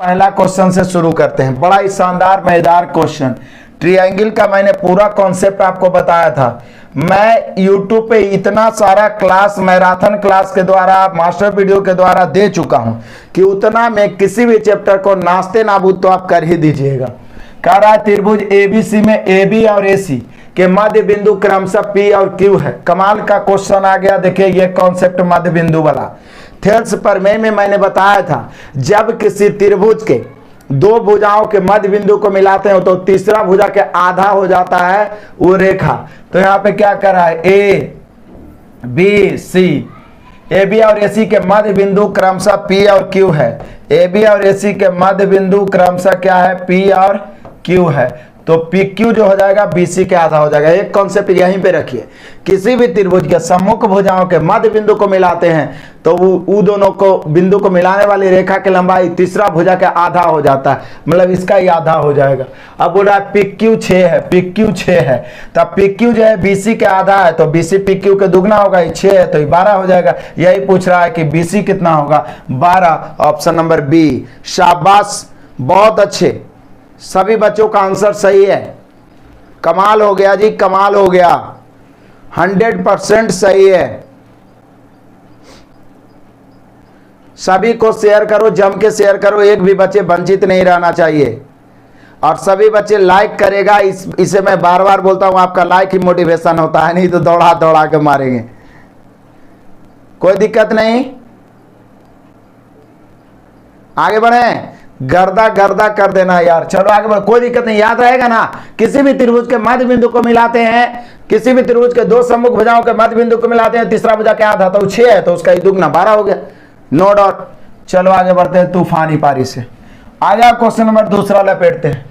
पहला क्वेश्चन से शुरू करते हैं। बड़ा ही शानदार मजेदार क्वेश्चन। ट्रायंगल का मैंने पूरा कॉन्सेप्ट आपको बताया था। मैं YouTube पे इतना सारा क्लास मैराथन क्लास के द्वारा मास्टर वीडियो के द्वारा दे चुका हूं कि उतना मैं किसी भी चैप्टर को नाश्ते नाबूद तो आप कर ही दीजिएगा। कह रहा है त्रिभुज ABC में AB और AC के मध्य बिंदु क्रमशः P और Q है। कमाल का क्वेश्चन आ गया। देखिए ये कॉन्सेप्ट मध्य बिंदु वाला थेल्स प्रमेय में मैंने बताया था, जब किसी त्रिभुज के दो भुजाओं के मध्य बिंदु को मिलाते हैं तो तीसरा भुजा के आधा हो जाता है वो रेखा। तो यहाँ पे क्या कर रहा है, AB और AC के मध्य बिंदु क्रमशः P और Q है। AB और AC के मध्य बिंदु क्रमशः क्या है, P और Q है। तो PQ जो हो जाएगा BC के आधा हो जाएगा। एक कॉन्सेप्ट यहीं पे रखिए, किसी भी त्रिभुज के सम्मुख भुजाओं के मध्य बिंदु को मिलाते हैं तो वो दोनों को बिंदु को मिलाने वाली रेखा की लंबाई तीसरा भुजा के आधा हो जाता है, मतलब इसका ही आधा हो जाएगा। अब बोल रहा है PQ 6 है, PQ 6 है, तब PQ जो है BC के आधा है तो BC PQ के दुगना होगा, ये 6 है तो ये 12 हो जाएगा। यही पूछ रहा है कि BC कितना होगा, 12। Option number B। शाबाश, बहुत अच्छे, सभी बच्चों का आंसर सही है। कमाल हो गया जी, कमाल हो गया, 100% सही है। सभी को शेयर करो, जम के शेयर करो, एक भी बच्चे वंचित नहीं रहना चाहिए। और सभी बच्चे लाइक करेगा, इसे मैं बार बार बोलता हूं, आपका लाइक ही मोटिवेशन होता है, नहीं तो दौड़ा दौड़ा के मारेंगे। कोई दिक्कत नहीं, आगे बढ़े। गर्दा गर्दा कर देना यार, चलो आगे बढ़ो, कोई दिक्कत नहीं, याद रहेगा ना। किसी भी त्रिभुज के मध्य बिंदु को मिलाते हैं, किसी भी त्रिभुज के दो सम्मुख भुजाओं के मध्य बिंदु को मिलाते हैं, तीसरा भुजा क्या आधा, तो 6 है तो उसका ही दुगना 12 हो गया, नो डाउट। चलो आगे बढ़ते हैं तूफानी पारी से। आगे क्वेश्चन नंबर दूसरा लपेटते हैं।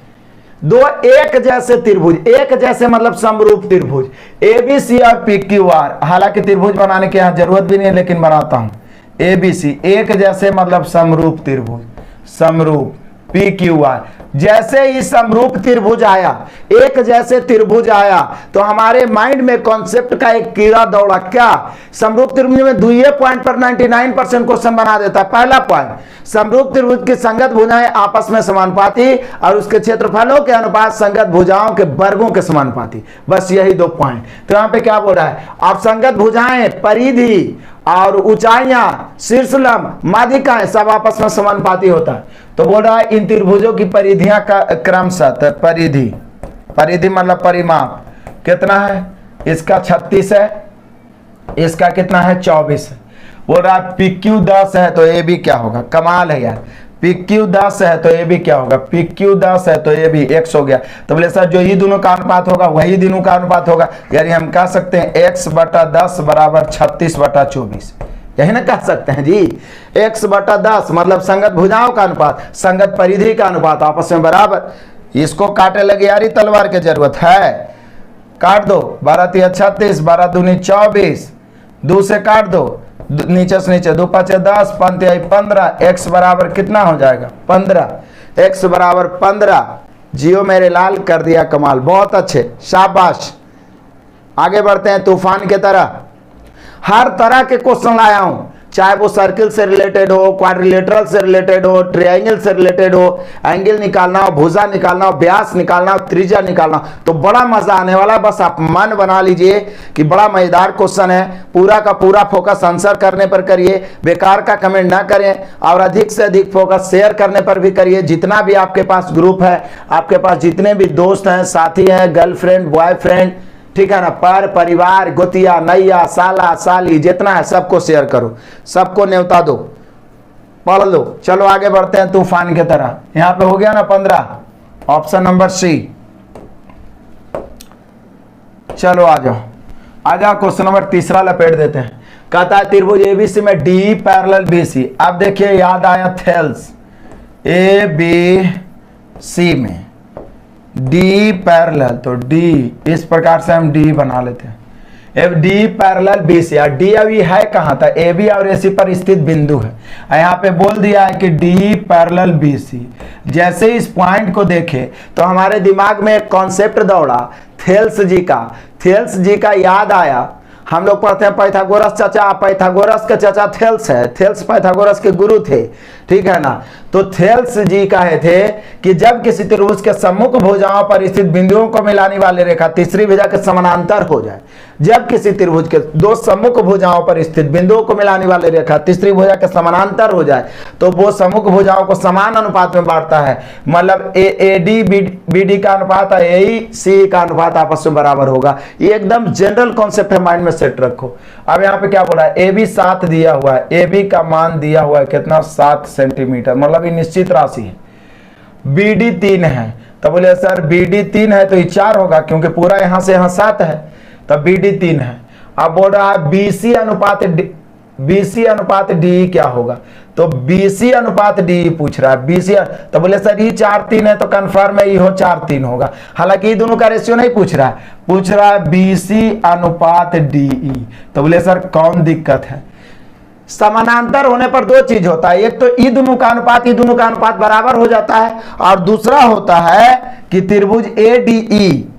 दो एक जैसे त्रिभुज, एक जैसे मतलब समरूप त्रिभुज ABC और PQR, हालांकि त्रिभुज बनाने की यहाँ जरूरत भी नहीं है लेकिन बनाता हूं। ABC एक जैसे मतलब समरूप त्रिभुज, समरूप PQR। जैसे ही समरूप त्रिभुज आया, एक जैसे त्रिभुज आया, तो हमारे माइंड में कॉन्सेप्ट का एक कीड़ा दौड़ा। क्या? समरूप त्रिभुज में दुइये पॉइंट पर 99% क्वेश्चन बना देता है। पहला पॉइंट, समरूप त्रिभुज की संगत भुजाएं आपस में समानुपाती और उसके क्षेत्रफलों के अनुपात संगत भुजाओं के वर्गों के समानुपाती। बस यही 2 पॉइंट। तो यहाँ पे क्या बोल रहा है, आप संगत भुजाएं, परिधि और ऊंचाइयां, शीर्षलंब, माध्यिकाएं सब आपस में समानुपाती होता है। तो बोल रहा है इन त्रिभुजों की परिधियां का क्रमशः, परिधि मतलब परिमाप कितना है, इसका 36 है, इसका कितना है 24 है। बोल रहा है PQ 10 है तो AB क्या होगा। कमाल है यार, PQ 10 है तो AB क्या होगा, PQ 10 है तो AB X हो गया। तो बोले सर जो ही दोनों का अनुपात होगा वही दोनों का अनुपात होगा, यानी हम कह सकते हैं X/10 बराबर 36/24, यही ना कह सकते हैं जी। X/10 मतलब संगत भुजाओं का अनुपात, संगत परिधि का अनुपात आपस में बराबर। इसको काटे लगे यार, तलवार की जरूरत है, काट दो। 12 3 36, 12 दूनी 24, 2 से काट दो, नीचे से नीचे, 2 5 10, 5 15। X बराबर कितना हो जाएगा 15, X बराबर 15। जियो मेरे लाल, कर दिया कमाल, बहुत अच्छे, शाबाश। आगे बढ़ते हैं तूफान की तरह। हर तरह के क्वेश्चन लाया हूं, चाहे वो सर्किल से रिलेटेड हो, क्वाड्रिलेटरल से रिलेटेड हो, ट्रायंगल से रिलेटेड हो, एंगल निकालना हो, भुजा निकालना हो, व्यास निकालना हो, त्रिज्या निकालना हो, तो बड़ा मजा आने वाला है। बस आप मन बना लीजिए कि बड़ा मजेदार क्वेश्चन है। पूरा का पूरा फोकस आंसर करने पर करिए, बेकार का कमेंट ना करें, और अधिक से अधिक फोकस शेयर करने पर भी करिए। जितना भी आपके पास ग्रुप है, आपके पास जितने भी दोस्त हैं, साथी हैं, गर्लफ्रेंड, बॉयफ्रेंड, ठीक है ना, पर परिवार, गोतिया, नैया, साला, साली, जितना है सबको शेयर करो, सबको न्योता दो, पढ़ लो। चलो आगे बढ़ते हैं तूफान की तरह। यहां पे हो गया ना 15, ऑप्शन नंबर C। चलो आ जाओ क्वेश्चन नंबर तीसरा लपेट देते हैं। कहता है त्रिभुज ABC में DE पैरेलल BC। अब देखिए याद आया थेल्स, ABC में D पैरेलल, तो D इस प्रकार से हम D बना लेते हैं। अब D पैरेलल BC, और D अभी है कहाँ था, AB और AC पर स्थित बिंदु है। यहाँ पे बोल दिया है कि D पैरेलल BC। जैसे इस पॉइंट को देखे तो हमारे दिमाग में एक कॉन्सेप्ट दौड़ा थेल्स जी का याद आया। हम लोग पढ़ते हैं पाइथागोरस चाचा, पाइथागोरस के चाचा थेल्स है, थेल्स पाइथागोरस के गुरु थे, ठीक है ना। तो थेल्स जी कहे थे कि जब किसी त्रिभुज के सम्मुख भुजाओं पर स्थित बिंदुओं को मिलाने वाली रेखा तीसरी भुजा के समानांतर हो जाए, जब किसी त्रिभुज के दो सम्मुख भुजाओं पर स्थित बिंदुओं को मिलाने वाली रेखा तीसरी भुजा के समानांतर हो जाए तो वो सम्मुख भुजाओं को समान अनुपात में बांटता है। मतलब ए डी बी डी का अनुपात है, ए सी का अनुपात आपस में बराबर होगा। ये एकदम जनरल कॉन्सेप्ट है, माइंड में सेट रखो। अब यहाँ पे क्या बोला है, ए बी 7 दिया हुआ है, ए बी का मान दिया हुआ है कितना, 7 सेंटीमीटर, मतलब ये निश्चित राशि है। बी डी 3 है, तो बोले सर बी डी 3 है तो ये 4 होगा, क्योंकि पूरा यहाँ से यहाँ 7 है, तब बी डी 3 है। अब बोल रहा है बीसी अनुपात डी क्या होगा, तो बीसी अनुपात डी पूछ रहा है, बीसी, तो बोले सर ये 4-3 है तो कंफर्म है ये हो 4-3 होगा। हालांकि ये दोनों का रेशियो नहीं पूछ रहा है, पूछ रहा है बीसी अनुपात डीई। तो बोले सर कौन दिक्कत है, समानांतर होने पर दो चीज होता है, एक तो ई दोनों का अनुपात बराबर हो जाता है, और दूसरा होता है कि त्रिभुज एडीई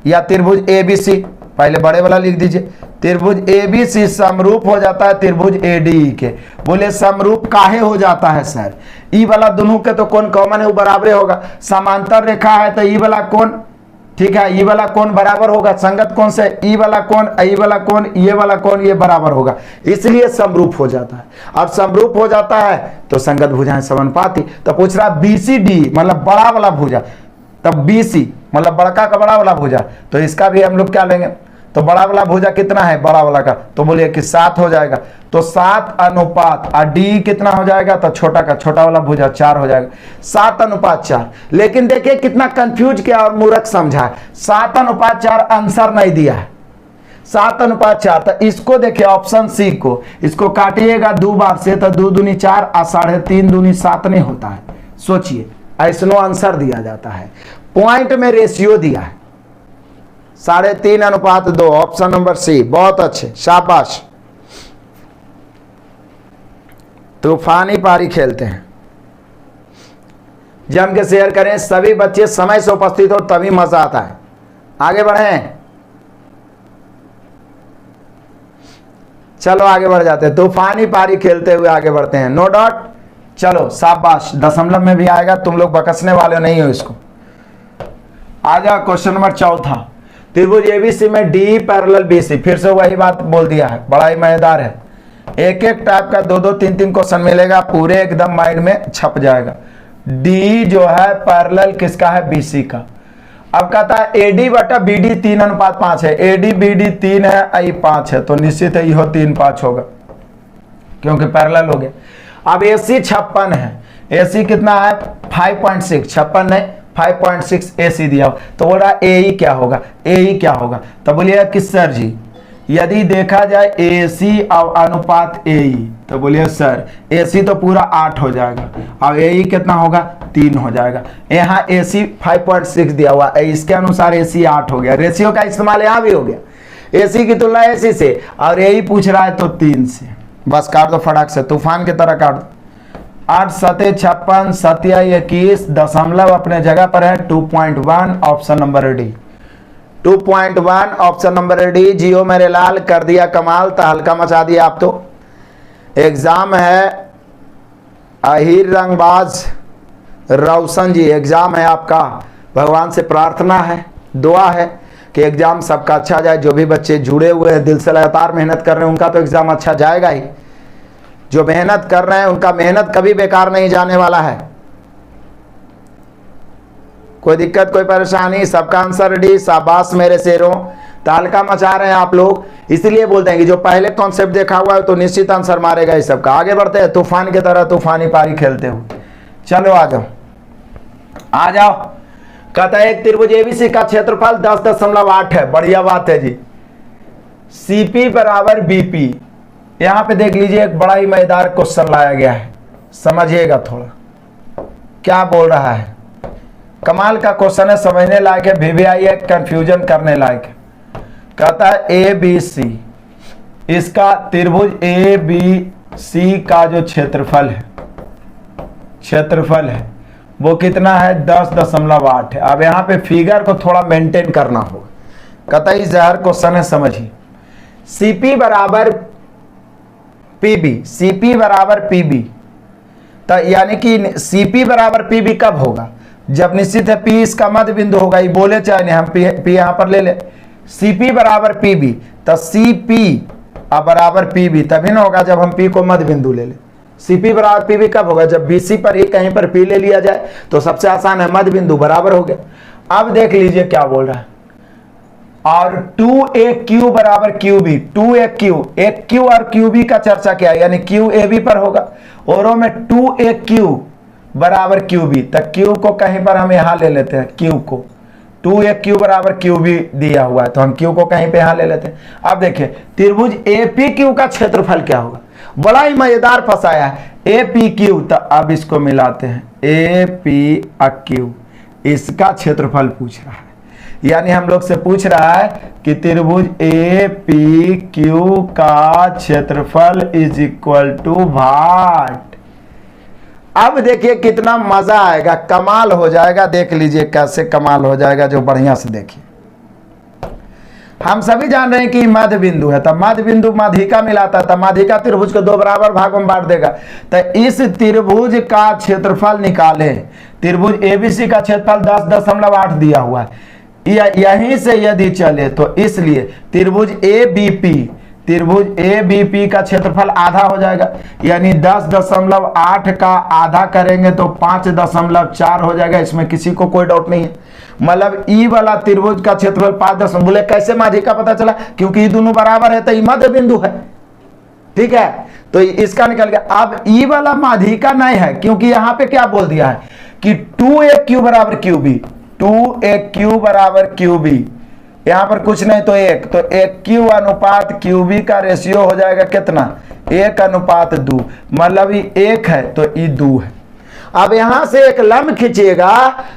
या त्रिभुज एबीसी, पहले बड़े वाला लिख दीजिए, त्रिभुज एबीसी समरूप हो जाता है त्रिभुज एडीई के। बोले समरूप काहे हो जाता है सर, ई वाला दोनों के तो कोण कॉमन है वो बराबर होगा, समांतर रेखा है तो ई वाला कोण, ठीक है, ई वाला कोण बराबर होगा संगत कोण से, ई वाला कोण, ई वाला कोण, ये वाला कोण ये बराबर होगा, इसलिए समरूप हो जाता है। अब समरूप हो जाता है तो संगत भुजाएं समानुपाती। तो पूछ रहा बीसीडी मतलब बड़ा वाला भुजा, तब बीसी मतलब बड़का का बड़ा वाला भुजा, तो इसका भी हम लोग क्या लेंगे, तो बड़ा वाला भुजा कितना है बड़ा वाला का, तो बोलिए कि 7 हो जाएगा, तो 7 अनुपात और डी कितना हो जाएगा, तो छोटा का छोटा वाला भुजा 4 हो जाएगा, 7 अनुपात 4। लेकिन देखिए कितना कंफ्यूज किया और मूर्ख समझा है, 7 अनुपात 4 आंसर नहीं दिया है, 7 अनुपात 4। तो इसको देखिए ऑप्शन सी को, इसको काटिएगा 2 बार से तो 2 दूनी 4 और 3.5 दूनी 7 नहीं होता है। सोचिए ऐसनो आंसर दिया जाता है, पॉइंट में रेशियो दिया है 3.5 अनुपात 2, ऑप्शन नंबर सी, बहुत अच्छे, शाबाश। तूफानी पारी खेलते हैं, जम के शेयर करें, सभी बच्चे समय से उपस्थित हो तभी मजा आता है। आगे बढ़ें, चलो आगे बढ़ जाते हैं, तूफानी पारी खेलते हुए आगे बढ़ते हैं, नो डाउट। चलो शाबाश, दशमलव में भी आएगा, तुम लोग बकसने वाले नहीं हो इसको। आ जाओ क्वेश्चन नंबर 4, त्रिभुज एबीसी में डी पैरेलल बीसी, फिर से वही बात बोल दिया है, बड़ा ही मजेदार है। एक टाइप का 2-2 3-3 क्वेश्चन मिलेगा, पूरे एकदम माइंड में छप जाएगा। डी जो है पैरेलल किसका है, बीसी का। अब कहता है एडी बटा बीडी 3 अनुपात 5 है, एडी बीडी 3 है, आई 5 है, तो निश्चित है यह 3-5 होगा क्योंकि पैरेलल हो गया। अब एसी 56 है, एसी कितना है 5.6, 56 नहीं 5.6 एसी दिया, तो बोल रहा ए क्या होगा, ए क्या होगा, तो बोलिए कि सर जी यदि देखा जाए एसी और अनुपात ए, तो बोलिए सर एसी तो पूरा 8 हो जाएगा और ए कितना होगा 3 हो जाएगा। यहाँ एसी 5.6 दिया हुआ है, इसके अनुसार एसी 8 हो गया, रेशियो का इस्तेमाल यहाँ भी हो गया, एसी की तुलना एसी से, और ए पूछ रहा है तो 3 से, बस काट दो फटाक से, तूफान की तरह काट दो। 8 7 56 7 21, दशमलव अपने जगह पर है, 2.1 option number D, 2.1 option number D. जियो मेरे लाल कर दिया कमाल, तो हल्का मचा दिया आप तो। एग्जाम है अहीर रंगबाज रोशन जी, एग्जाम है आपका, भगवान से प्रार्थना है, दुआ है कि एग्जाम सबका अच्छा जाए। जो भी बच्चे जुड़े हुए हैं दिल से लगातार मेहनत कर रहे हैं उनका तो एग्जाम अच्छा जाएगा ही, जो मेहनत कर रहे हैं उनका मेहनत कभी बेकार नहीं जाने वाला है। कोई दिक्कत कोई परेशानी, सबका आंसर डी, शाबाश मेरे शेरों, तालका मचा रहे हैं आप लोग, इसलिए बोलते हैं कि जो पहले कॉन्सेप्ट देखा हुआ है तो निश्चित आंसर मारेगा इस सबका। आगे बढ़ते हैं, तूफान की तरह तूफानी पारी खेलते हो। चलो आ जाओ आ जाओ। कहता है एक त्रिभुज एबीसी का क्षेत्रफल 10.8 है, बढ़िया बात है जी। सीपी बराबर बीपी, यहां पे देख लीजिए एक बड़ा ही मजेदार क्वेश्चन लाया गया है, समझिएगा थोड़ा क्या बोल रहा है। कमाल का क्वेश्चन है, समझने लायक है, VVI है, कंफ्यूजन करने लायक है। कहता है ए बी सी, इसका त्रिभुज ए बी सी का जो क्षेत्रफल है वो कितना है 10.8 है। अब यहाँ पे फिगर को थोड़ा मेंटेन करना होगा, कतई जहर क्वेश्चन है, समझिए। सीपी बराबर पीबी, सीपी बराबर पीबी, तो यानी कि सीपी बराबर पीबी कब होगा? जब निश्चित है पी इसका मध्य बिंदु होगा, ये बोले चाहे नहीं, हम पी यहां पर ले ले। सीपी बराबर पीबी, तो सीपी बराबर पीबी तभी ना होगा जब हम पी को मध्य बिंदु ले ले। सीपी बराबर पीबी कब होगा? जब बीसी पर एक कहीं पर पी ले लिया जाए, तो सबसे आसान है, मध्य बिंदु बराबर हो गया। अब देख लीजिए क्या बोल रहा है, और 2AQ बराबर QB, 2AQ, एक Q और QB का चर्चा किया, यानी QAB पर होगा, औरों में 2AQ बराबर QB, तो Q को कहीं पर हम यहां ले लेते हैं, Q को 2AQ बराबर QB दिया हुआ है, तो हम Q को कहीं पे यहां ले लेते हैं। अब देखिए त्रिभुज APQ का क्षेत्रफल क्या होगा, बड़ा ही मजेदार फंसाया है। APQ, तो अब इसको मिलाते हैं, APQ, इसका क्षेत्रफल पूछ रहा है, यानी हम लोग से पूछ रहा है कि त्रिभुज APQ का क्षेत्रफल इज इक्वल टू भाट। अब देखिए कितना मजा आएगा, कमाल हो जाएगा, देख लीजिए कैसे कमाल हो जाएगा, जो बढ़िया से देखिए। हम सभी जान रहे हैं कि मध्य बिंदु है, तब मध्य बिंदु माध्यिका मिलाता है, तब माध्यिका त्रिभुज को दो बराबर भागों में बांट देगा। तो इस त्रिभुज का क्षेत्रफल निकाले, त्रिभुज ABC का क्षेत्रफल 10.8 दिया हुआ है, यहीं से यदि चले तो इसलिए त्रिभुज ABP का क्षेत्रफल आधा हो जाएगा, यानी 10.8 का आधा करेंगे तो 5.4 हो जाएगा, इसमें किसी को कोई डाउट नहीं है। मतलब ई वाला त्रिभुज का क्षेत्रफल 5 बोले कैसे माध्यिका पता चला, क्योंकि ये दोनों बराबर है तो ये मध्य बिंदु है, ठीक है, तो इसका निकल गया। अब ई वाला माध्यिका नहीं है, क्योंकि यहां पे क्या बोल दिया है कि 2AQ बराबर QB, 2AQ बराबर QB, यहां पर कुछ नहीं तो एक, तो AQ अनुपात QB का रेशियो हो जाएगा कितना, 1:2, मतलब ये 1 है तो ये 2 है। अब यहां से एक लंब खींचिएगा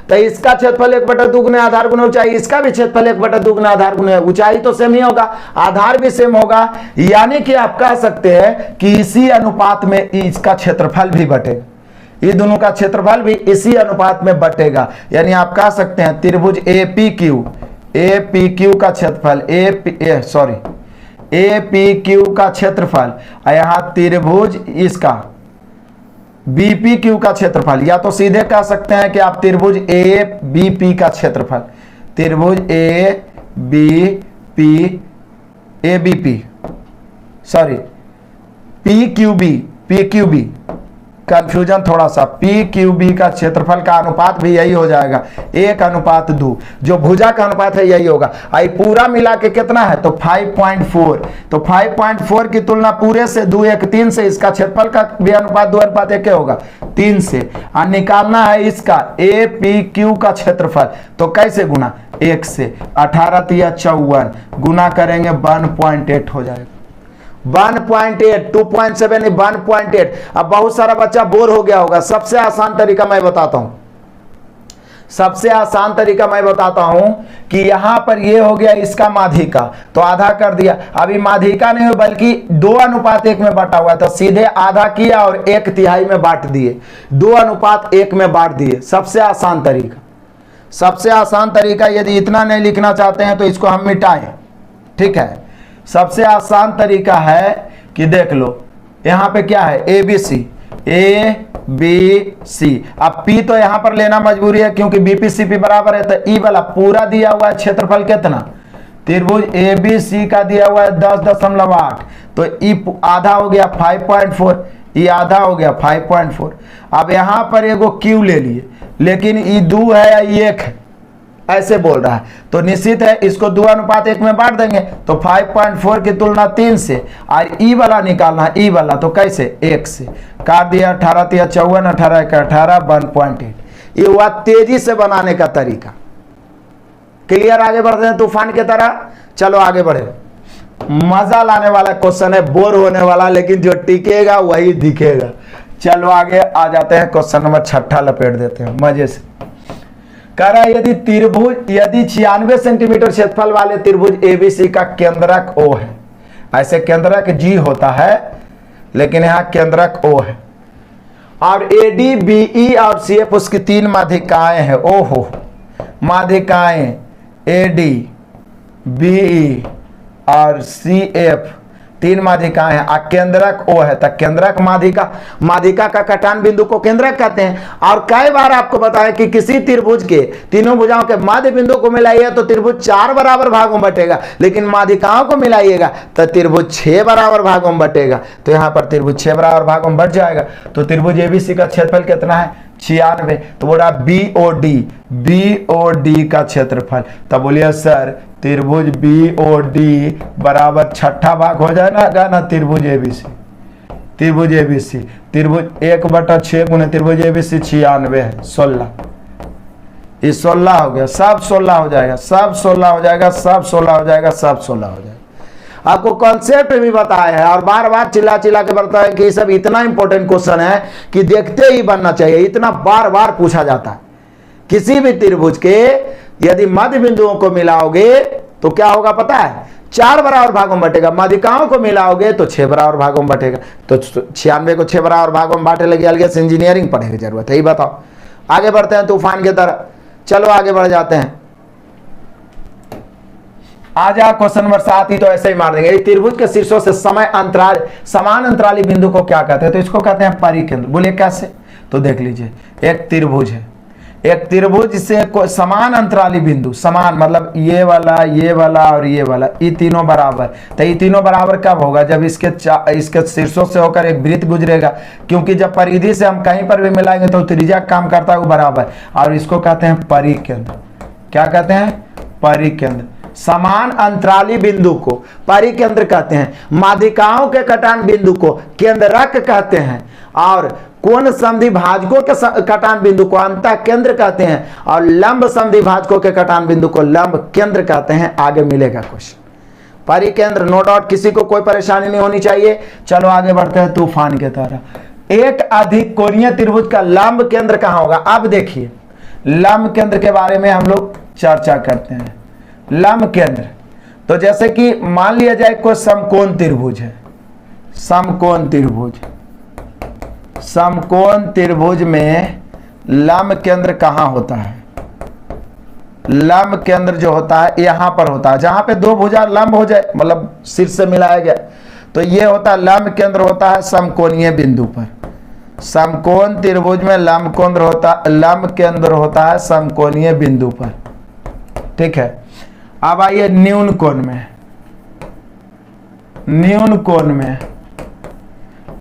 तो इसका क्षेत्रफल 1/2 गुना आधार गुना ऊंचाई, इसका भी क्षेत्रफल 1/2 गुना आधार गुना ऊंचाई, तो सेम ही होगा, आधार भी सेम होगा, यानी कि आप कह सकते हैं कि इसी अनुपात में इसका क्षेत्रफल भी बटेगा, ये दोनों का क्षेत्रफल भी इसी अनुपात में बटेगा, यानी आप कह सकते हैं त्रिभुज APQ का क्षेत्रफल APQ का क्षेत्रफल, यहाँ त्रिभुज इसका BPQ का क्षेत्रफल, या तो सीधे कह सकते हैं कि आप त्रिभुज ABP का क्षेत्रफल, त्रिभुज PQB, कंफ्यूजन थोड़ा सा, PQB का क्षेत्रफल का अनुपात भी यही हो जाएगा, 1:2, जो भुजा का अनुपात है यही होगा। आई पूरा मिला के कितना है तो 5.4, तो 5.4 की तुलना पूरे से 2:1 से, इसका क्षेत्रफल का भी अनुपात 2:1 होगा, 3 से। और निकालना है इसका APQ का क्षेत्रफल, तो कैसे गुना, 1 से, 18 × 54 गुना करेंगे 1.8 हो जाएगा, 1.8, 2.7 नहीं 1.8। अब बहुत सारा बच्चा बोर हो गया होगा, सबसे आसान तरीका मैं बताता हूं, सबसे आसान तरीका मैं बताता हूं कि यहां पर ये हो गया इसका माध्यिका, तो आधा कर दिया, अभी माध्यिका नहीं हो बल्कि 2:1 में बांटा हुआ है, तो सीधे आधा किया और 1/3 में बांट दिए, 2:1 में बांट दिए, सबसे आसान तरीका। सबसे आसान तरीका, यदि इतना नहीं लिखना चाहते हैं तो इसको हम मिटाएं, ठीक है। सबसे आसान तरीका है कि देख लो यहां पे क्या है ABC, अब P तो यहां पर लेना मजबूरी है क्योंकि BPCP बराबर है, तो E वाला पूरा दिया हुआ है क्षेत्रफल कितना, त्रिभुज ABC का दिया हुआ है 10.8, तो E आधा हो गया 5.4, E आधा हो गया 5.4। अब यहां पर एगो Q ले लिए, लेकिन E 2 है या 1 है, ऐसे बोल रहा है, तो निश्चित है इसको 2:1 में बांट देंगे, तो 5.4 की तुलना 3 से, और ई वाला निकालना है, ई वाला तो कैसे 1 से, काट दिया, 18 × 54, 18 × 18, 1.8। ये हुआ तेजी से बनाने का तरीका। क्लियर, आगे बढ़ते हैं तूफान की तरह, चलो आगे बढ़े। मजा लाने वाला क्वेश्चन है, बोर होने वाला, लेकिन जो टिकेगा वही दिखेगा। चलो आगे आ जाते हैं, क्वेश्चन नंबर 6 लपेट देते हैं मजे से। कह रहा है यदि 96 सेंटीमीटर क्षेत्रफल वाले त्रिभुज ABC का केंद्रक O है, ऐसे केंद्रक G होता है लेकिन यहां केंद्रक O है, और AD BE और CF उसकी 3 माध्यिकाएं हैं। ओहो, माध्यिकाएं AD BE और CF तीन माध्यिकाएं हैं। केंद्रक O है, तो केंद्रक माध्यिका का कटान बिंदु को केंद्रक कहते हैं। और कई बार आपको बताया कि किसी त्रिभुज के तीनों भुजाओं के मध्य बिंदु को मिलाइए तो त्रिभुज 4 बराबर भागों में बटेगा, लेकिन माध्यिकाओं को मिलाइएगा तो त्रिभुज 6 बराबर भागों में बटेगा। तो यहाँ पर त्रिभुज 6 बराबर भागों में बट जाएगा। तो त्रिभुज ABC का क्षेत्रफल कितना है? 96। तो बोला BOD का क्षेत्रफल। तब बोलिए सर त्रिभुज BOD बराबर छठा भाग हो जाएगा ना त्रिभुज ABC। त्रिभुज 1/6 गुने त्रिभुज ABC 96 है, 16। ये 16 हो गया, सब 16 हो जाएगा, सब 16 हो जाएगा, सब 16 हो जाएगा, सब 16 हो जाएगा। आपको कॉन्सेप्ट भी बताया है और बार बार चिल्ला के बताया कि ये सब इतना इंपॉर्टेंट क्वेश्चन है कि देखते ही बनना चाहिए, इतना बार बार पूछा जाता है। किसी भी त्रिभुज के यदि मध्य बिंदुओं को मिलाओगे तो क्या होगा पता है? 4 बराबर भागों में बटेगा। माध्यिकाओं को मिलाओगे तो 6 बराबर भागों में बटेगा। तो 96 को 6 बराबर भागों में बांटे लगे, अलग से इंजीनियरिंग पढ़ने की जरूरत है। ये बताओ, आगे बढ़ते हैं तूफान की तरह। चलो आगे बढ़ जाते हैं। आ जा क्वेश्चन नंबर 7 ही तो ऐसे ही मार देंगे। त्रिभुज के शीर्षों से समान अंतराली बिंदु को क्या कहते हैं? तो इसको कहते हैं परिकेंद्र। बोलिए कैसे? तो देख लीजिए, एक त्रिभुज है, एक त्रिभुज से समान अंतराली बिंदु, समान मतलब ये वाला और ये वाला, ये तीनों बराबर। तो ये तीनों बराबर कब होगा? जब इसके शीर्षों से होकर एक वृत्त गुजरेगा, क्योंकि जब परिधि से हम कहीं पर भी मिलाएंगे तो त्रिज्या काम करता है वो बराबर। और इसको कहते हैं परिकेंद्र। क्या कहते हैं? परिकेंद्र। समान अंतराली बिंदु को परिकेंद्र कहते हैं। माध्यिकाओं के कटान बिंदु को केंद्रक कहते हैं। और कोण समद्वि भाजकों के कटान बिंदु को अंतः केंद्र कहते हैं। और लंब समद्वि भाजकों के कटान बिंदु को लंब केंद्र कहते हैं। आगे मिलेगा क्वेश्चन। परिकेंद्र, नो डाउट, किसी को कोई परेशानी नहीं होनी चाहिए। चलो आगे बढ़ते हैं तूफान की तरह। एक अधिक कोणीय त्रिभुज का लंब केंद्र कहां होगा? अब देखिए, लंब केंद्र के बारे में हम लोग चर्चा करते हैं। लंब केंद्र, तो जैसे कि मान लिया जाए कोई समकोण त्रिभुज है, समकोण त्रिभुज में लंब केंद्र कहां होता है? लंब केंद्र जो होता है यहां पर होता है, जहां पे दो भुजा लंब हो जाए, मतलब शीर्ष से मिलाया गया, तो ये होता है लंब केंद्र होता है समकोणीय बिंदु पर। समकोण त्रिभुज में लंब केंद्र होता है समकोणीय बिंदु पर। ठीक है, अब आइए न्यून कोण में।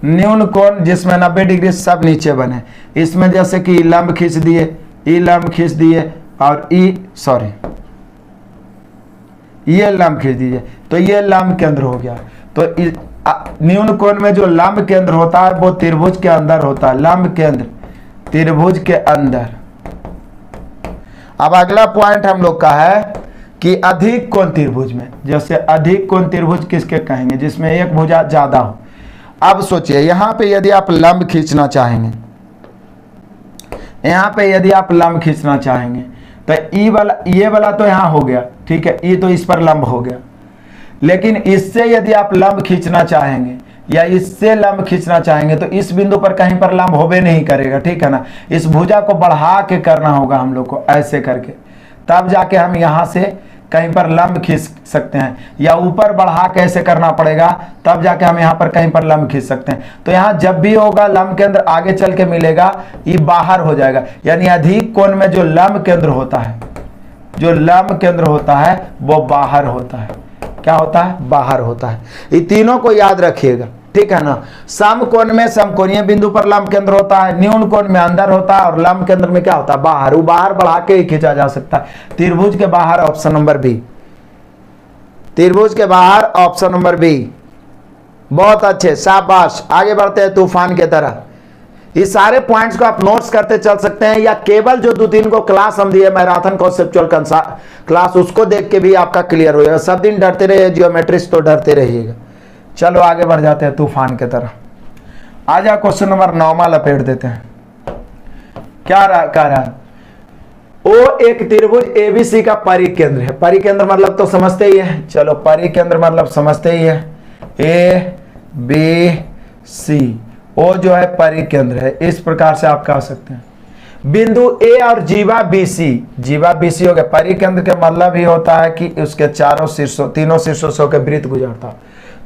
न्यून कोण जिसमें 90 डिग्री सब नीचे बने, इसमें जैसे कि लंब खींच दिए, ये लंब खींच दिए और ये लंब खींच दीजिए, तो ये लंब केंद्र हो गया। तो न्यून कोण में जो लंब केंद्र होता है वो त्रिभुज के अंदर होता है। लंब केंद्र त्रिभुज के अंदर। अब अगला पॉइंट हम लोग का है कि अधिक कोण त्रिभुज में, जैसे अधिक कोण त्रिभुज किसके कहेंगे? जिसमें एक भुजा ज्यादा हो। अब सोचिए, यहां पे यदि आप लंब खींचना चाहेंगे, तो ये वाला तो यहां हो गया, ठीक है, ये तो इस पर लंब हो गया। लेकिन इससे यदि आप लंब खींचना चाहेंगे या इससे लंब खींचना चाहेंगे तो इस बिंदु पर कहीं पर लंब होबे नहीं करेगा, ठीक है ना। इस भुजा को बढ़ा के करना होगा हम लोग को, ऐसे करके, तब जाके हम यहां से कहीं पर लंब खींच सकते हैं, या ऊपर बढ़ा के ऐसे करना पड़ेगा, तब जाके हम यहाँ पर कहीं पर लंब खींच सकते हैं। तो यहाँ जब भी होगा लंब केंद्र आगे चल के मिलेगा, ये बाहर हो जाएगा। यानी अधिक कोण में जो लंब केंद्र होता है, वो बाहर होता है। क्या होता है? बाहर होता है। ये तीनों को याद रखिएगा, ठीक है ना। समकोण में समकोणीय बिंदु पर लंब केंद्र होता है, न्यून कोण में अंदर होता है, और लंब केंद्र में क्या होता है? बाहर। वो बाहर बढ़ा के ही खींचा जा सकता है। त्रिभुज के बाहर ऑप्शन नंबर बी। त्रिभुज के बाहर ऑप्शन नंबर बी। बहुत अच्छे, शाबाश। आगे बढ़ते हैं तूफान की तरह। ये सारे पॉइंट्स को आप नोट्स करते चल सकते हैं, या केवल जो 2-3 को क्लास हम दिए मैराथन कॉन्सेप्चुअल क्लास, उसको देख के भी आपका क्लियर हो जाएगा। सब दिन डरते रहिए, जियोमेट्रिस्ट तो डरते रहिएगा। चलो आगे बढ़ जाते हैं तूफान की तरह। आजा क्वेश्चन नंबर 9 लपेट देते हैं। क्या कह रहा है? ओ एक त्रिभुज ABC का परिकेंद्र है। परिकेंद्र मतलब तो समझते ही है, चलो परिकेंद्र मतलब समझते ही है। ABC, ओ जो है परिकेंद्र है, इस प्रकार से आप कह सकते हैं। बिंदु ए और जीवा बीसी, जीवा बीसी हो गया। परिकेंद्र के मतलब ही होता है कि उसके चारों शीर्षों, तीनों शीर्षों से होकर वृत्त गुजरता।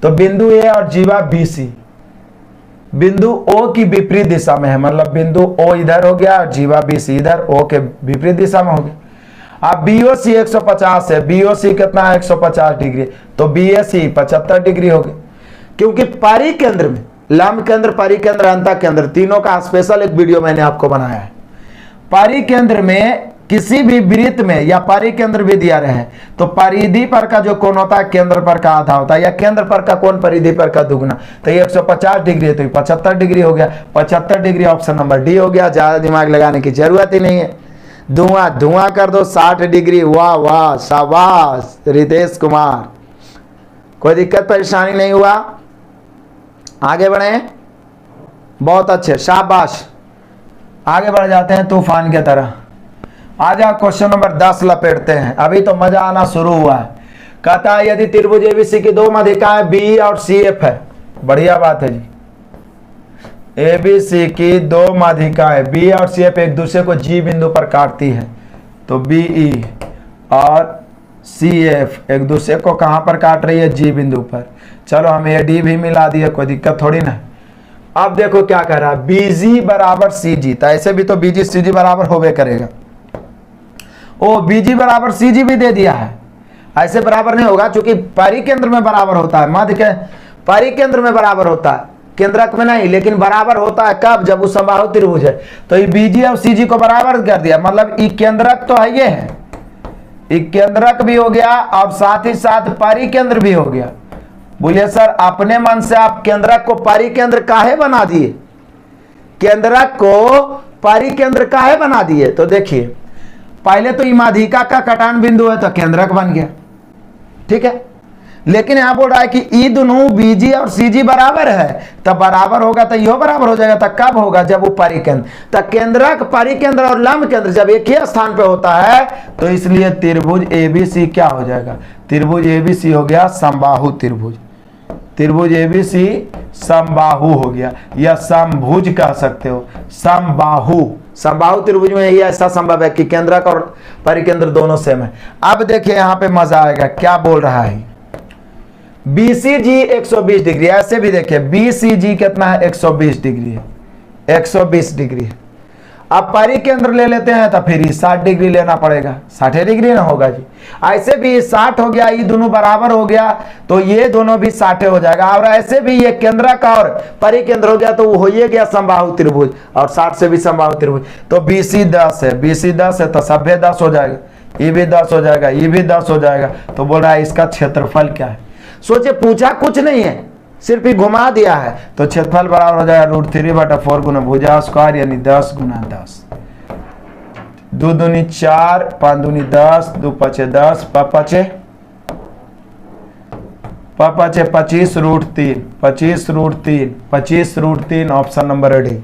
तो बिंदु ए और जीवा बीसी बिंदु ओ की विपरीत दिशा में है, मतलब बिंदु ओ इधर हो गया और जीवा बीसी इधर, ओ के विपरीत दिशा में हो गया। अब बीओसी 150 है, बीओसी कितना है 150 डिग्री, तो बीएसी 75 डिग्री हो गया। क्योंकि परिकेंद्र में लंब केंद्र, परिकेंद्र, अंतः केंद्र तीनों का स्पेशल एक वीडियो मैंने आपको बनाया है। परिकेंद्र में किसी भी वृत्त में या परिकेंद्र भी दिया रहे तो परिधि पर का जो कोण होता है केंद्र पर का आधा होता है, या केंद्र पर का कोण परिधि पर का दुगना। तो ये 150 डिग्री है तो ये 75 डिग्री हो गया। 75 डिग्री ऑप्शन नंबर डी हो गया। ज्यादा दिमाग लगाने की जरूरत ही नहीं है। धुआं धुआं कर दो 60 डिग्री। वाह वाह, शाबाश रितेश कुमार, कोई दिक्कत परेशानी नहीं हुआ। आगे बढ़े, बहुत अच्छे, शाबाश। आगे बढ़ जाते हैं तूफान की तरह। आजा क्वेश्चन नंबर 10 लपेटते हैं, अभी तो मजा आना शुरू हुआ है। कहता है यदि त्रिभुज एबीसी की दो माध्यिकाएं बी और सी एफ है, बढ़िया बात है जी। एबीसी की दो माध्यिकाएं बी और सी एफ एक दूसरे को जी बिंदु पर काटती है, तो बीई और सी एफ एक दूसरे को कहां पर काट रही है, जी बिंदु पर। चलो हम ए डी भी मिला दिए, कोई दिक्कत थोड़ी ना। अब देखो क्या कह रहा है, बीजी बराबर सीजी, तो ऐसे भी तो बीजी सीजी बराबर होवे करेगा। ओ बीजी बराबर सीजी भी दे दिया है, ऐसे बराबर नहीं होगा क्योंकि परिकेंद्र में बराबर होता है, मध्य के परिकेंद्र में बराबर होता है, केंद्रक में नहीं। लेकिन बराबर होता है कब, जब वो समबाहु त्रिभुज है। तो ये बीजी और सीजी को बराबर कर दिया, मतलब ई केंद्रक तो है, ये है ई केंद्रक भी हो गया और साथ ही साथ परिकेंद्र भी हो गया। बोलिए सर अपने मन से आप केंद्रक को परिकेंद्र काहे बना दिए, केंद्रक को परिकेंद्र काहे बना दिए। तो देखिए पहले तो ई माध्यिका का कटान बिंदु है तो केंद्रक बन गया, ठीक है। लेकिन यहां बोल रहा है कि ई दोनों बीजी और सीजी बराबर है, तब बराबर होगा तो यो बराबर हो जाएगा। तब कब होगा, जब वो परिकेंद्र, तब केंद्रक परिकेंद्र और लंब केंद्र जब एक ही स्थान पे होता है तो इसलिए त्रिभुज एबीसी क्या हो जाएगा, त्रिभुज एबीसी हो गया समबाहु त्रिभुज। त्रिभुज एबीसी समबाहु हो गया, या समभुज कह सकते हो, समबाहु। समबाहु त्रिभुज में ही ऐसा संभव है कि केंद्रक और परिकेंद्र दोनों सेम है। अब देखिए यहां पे मजा आएगा, क्या बोल रहा है, बीसीजी 120 डिग्री, ऐसे भी देखिए बीसीजी कितना है 120 डिग्री है, 120 डिग्री है। अब परिकेंद्र ले लेते हैं तो फिर 60 डिग्री लेना पड़ेगा, 60 डिग्री ना होगा जी। ऐसे भी 60 हो गया, ये दोनों बराबर हो गया तो ये दोनों भी 60 हो जाएगा। और ऐसे भी ये केंद्रक और परिकेंद्र हो गया तो वो हो ही गया समबाहु त्रिभुज, और 60 से भी समबाहु त्रिभुज। तो बीसी 10 है, बीसी 10 है तो सभ्य 10 हो जाएगा, ये भी 10 हो जाएगा, ये भी 10 हो जाएगा। तो बोल रहा है इसका क्षेत्रफल क्या है। सोचे पूछा कुछ नहीं है, सिर्फ ही घुमा दिया है। तो क्षेत्रफल बराबर हो जाएगा √3/4 गुना भुजा स्क्वायर, यानी 10 गुना 10। 2 दूनी 4, 5 दूनी 10, 2 पचे 10, पचे 25 √3, 25 √3, 25 √3 option number D,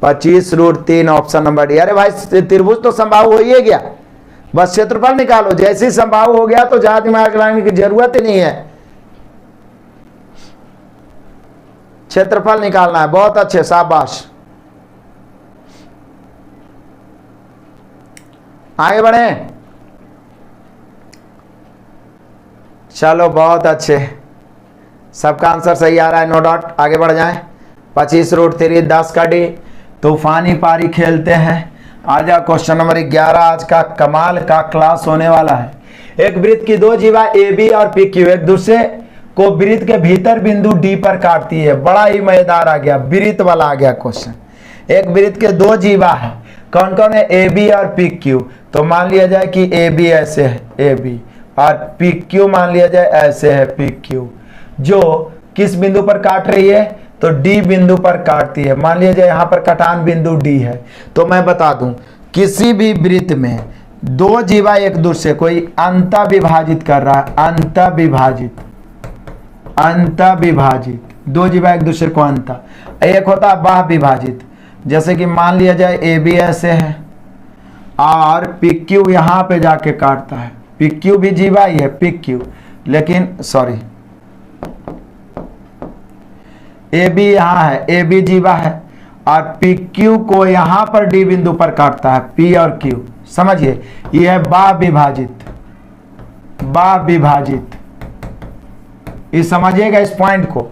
25 √3 option number D. अरे भाई त्रिभुज तो संभाव हो ही गया, बस क्षेत्रफल निकालो। जैसे ही संभाव हो गया तो ज्यादा दिमाग लगाने की जरूरत ही नहीं है, क्षेत्रफल निकालना है। बहुत अच्छे, शाबाश। आगे बढ़े, चलो बहुत अच्छे, सबका आंसर सही आ रहा है, नो डाउट। आगे बढ़ जाएं, 25 √3 10 का डी। तूफानी पारी खेलते हैं। आजा क्वेश्चन नंबर 11, आज का कमाल का क्लास होने वाला है। एक वृत्त की दो जीवा ए बी और पी क्यू एक दूसरे को वृत्त के भीतर बिंदु डी पर काटती है। बड़ा ही मजेदार आ गया, वृत्त वाला आ गया क्वेश्चन। एक वृत्त के दो जीवा है, कौन कौन है, ए बी और पी क्यू। तो मान लिया जाए कि ए बी ऐसे है ए बी, और पी क्यू मान लिया जाए ऐसे है पी क्यू, जो किस बिंदु पर काट रही है, तो डी बिंदु पर काटती है। मान लिया जाए यहाँ पर कटान बिंदु डी है। तो मैं बता दूं, किसी भी वृत्त में दो जीवा एक दूसरे को अंतः विभाजित कर रहा है, अंतः विभाजित, दो जीवा एक दूसरे को अंतः। एक होता है बाह्य विभाजित, जैसे कि मान लिया जाए ए बी ऐसे है और पी क्यू यहाँ पे जाके काटता है। पी क्यू भी जीवा ही है पी क्यू, लेकिन सॉरी ए बी यहाँ है, ए बी जीवा है और पी क्यू को यहां पर डी बिंदु पर काटता है, पी और क्यू। समझिए ये है बा विभाजित, बा विभाजित। ये समझिएगा इस पॉइंट को।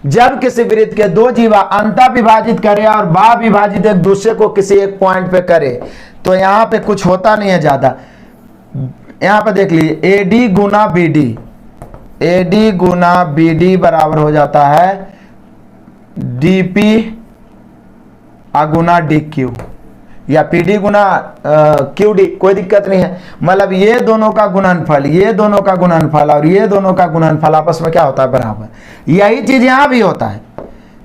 जब किसी वृत्त के दो जीवा अंतः विभाजित करे और बा विभाजित एक दूसरे को किसी एक पॉइंट पे करे तो यहां पे कुछ होता नहीं है ज्यादा। यहां पे देख लीजिए एडी गुना बीडी, एडी गुना बीडी बराबर हो जाता है डीपी गुना डी क्यू या पीडी गुना क्यू डी, कोई दिक्कत नहीं है। मतलब ये दोनों का गुणनफल, ये दोनों का गुणनफल और ये दोनों का गुणनफल आपस में क्या होता है, बराबर। यही चीज यहां भी होता है,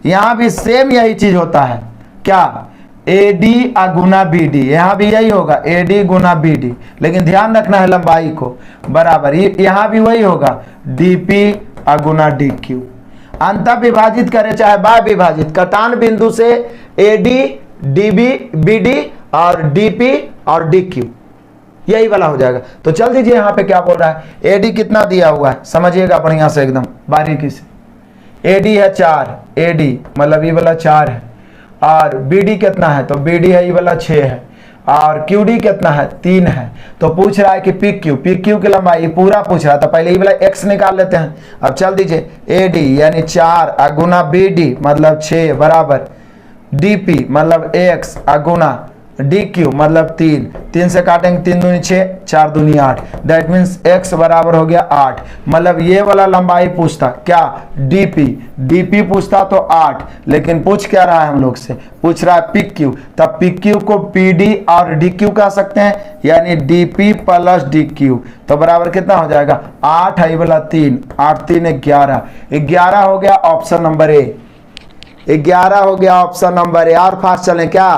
यहां भी सेम यही चीज होता है। क्या, एडी गुना बीडी, यहां भी यही होगा एडी गुना बीडी, लेकिन ध्यान रखना है लंबाई को बराबर। यहां भी वही होगा डीपी गुना डी क्यू। अंतः विभाजित करे चाहे बा विभाजित, कटान बिंदु से एडी डीबी बीडी और डीपी और डीक्यू, यही वाला हो जाएगा। तो चल दीजिए यहां पे क्या बोल रहा है, एडी कितना दिया हुआ है समझिएगा बढ़िया से एकदम बारीकी से। एडी है 4, एडी मतलब ये वाला 4 है, और बीडी कितना है तो बीडी है ये वाला 6 है, और क्यूडी कितना है 3 है। तो पूछ रहा है कि पी क्यू, पी क्यू की लंबाई पूरा पूछ रहा था, पहले ये वाला एक्स निकाल लेते हैं। अब चल दीजिए एडी यानी 4 गुना बीडी मतलब 6 बराबर डीपी मतलब x गुना डीक्यू मतलब 3, 3 से काटेंगे 3 दूनी 6, 4 दूनी 8, दैट मीन्स x बराबर हो गया 8। मतलब ये वाला लंबाई पूछता क्या, डीपी, डीपी पूछता तो 8, लेकिन पूछ क्या रहा है हम लोग से, पूछ रहा है पी क्यू। तब पी क्यू को पी डी और डी क्यू कह सकते हैं, यानी डीपी प्लस डी क्यू। तो बराबर कितना हो जाएगा 8 है ये वाला 3, 8 3 11, 11 हो गया ऑप्शन नंबर ए, 11 हो गया ऑप्शन नंबर ए। और फास्ट चलें क्या,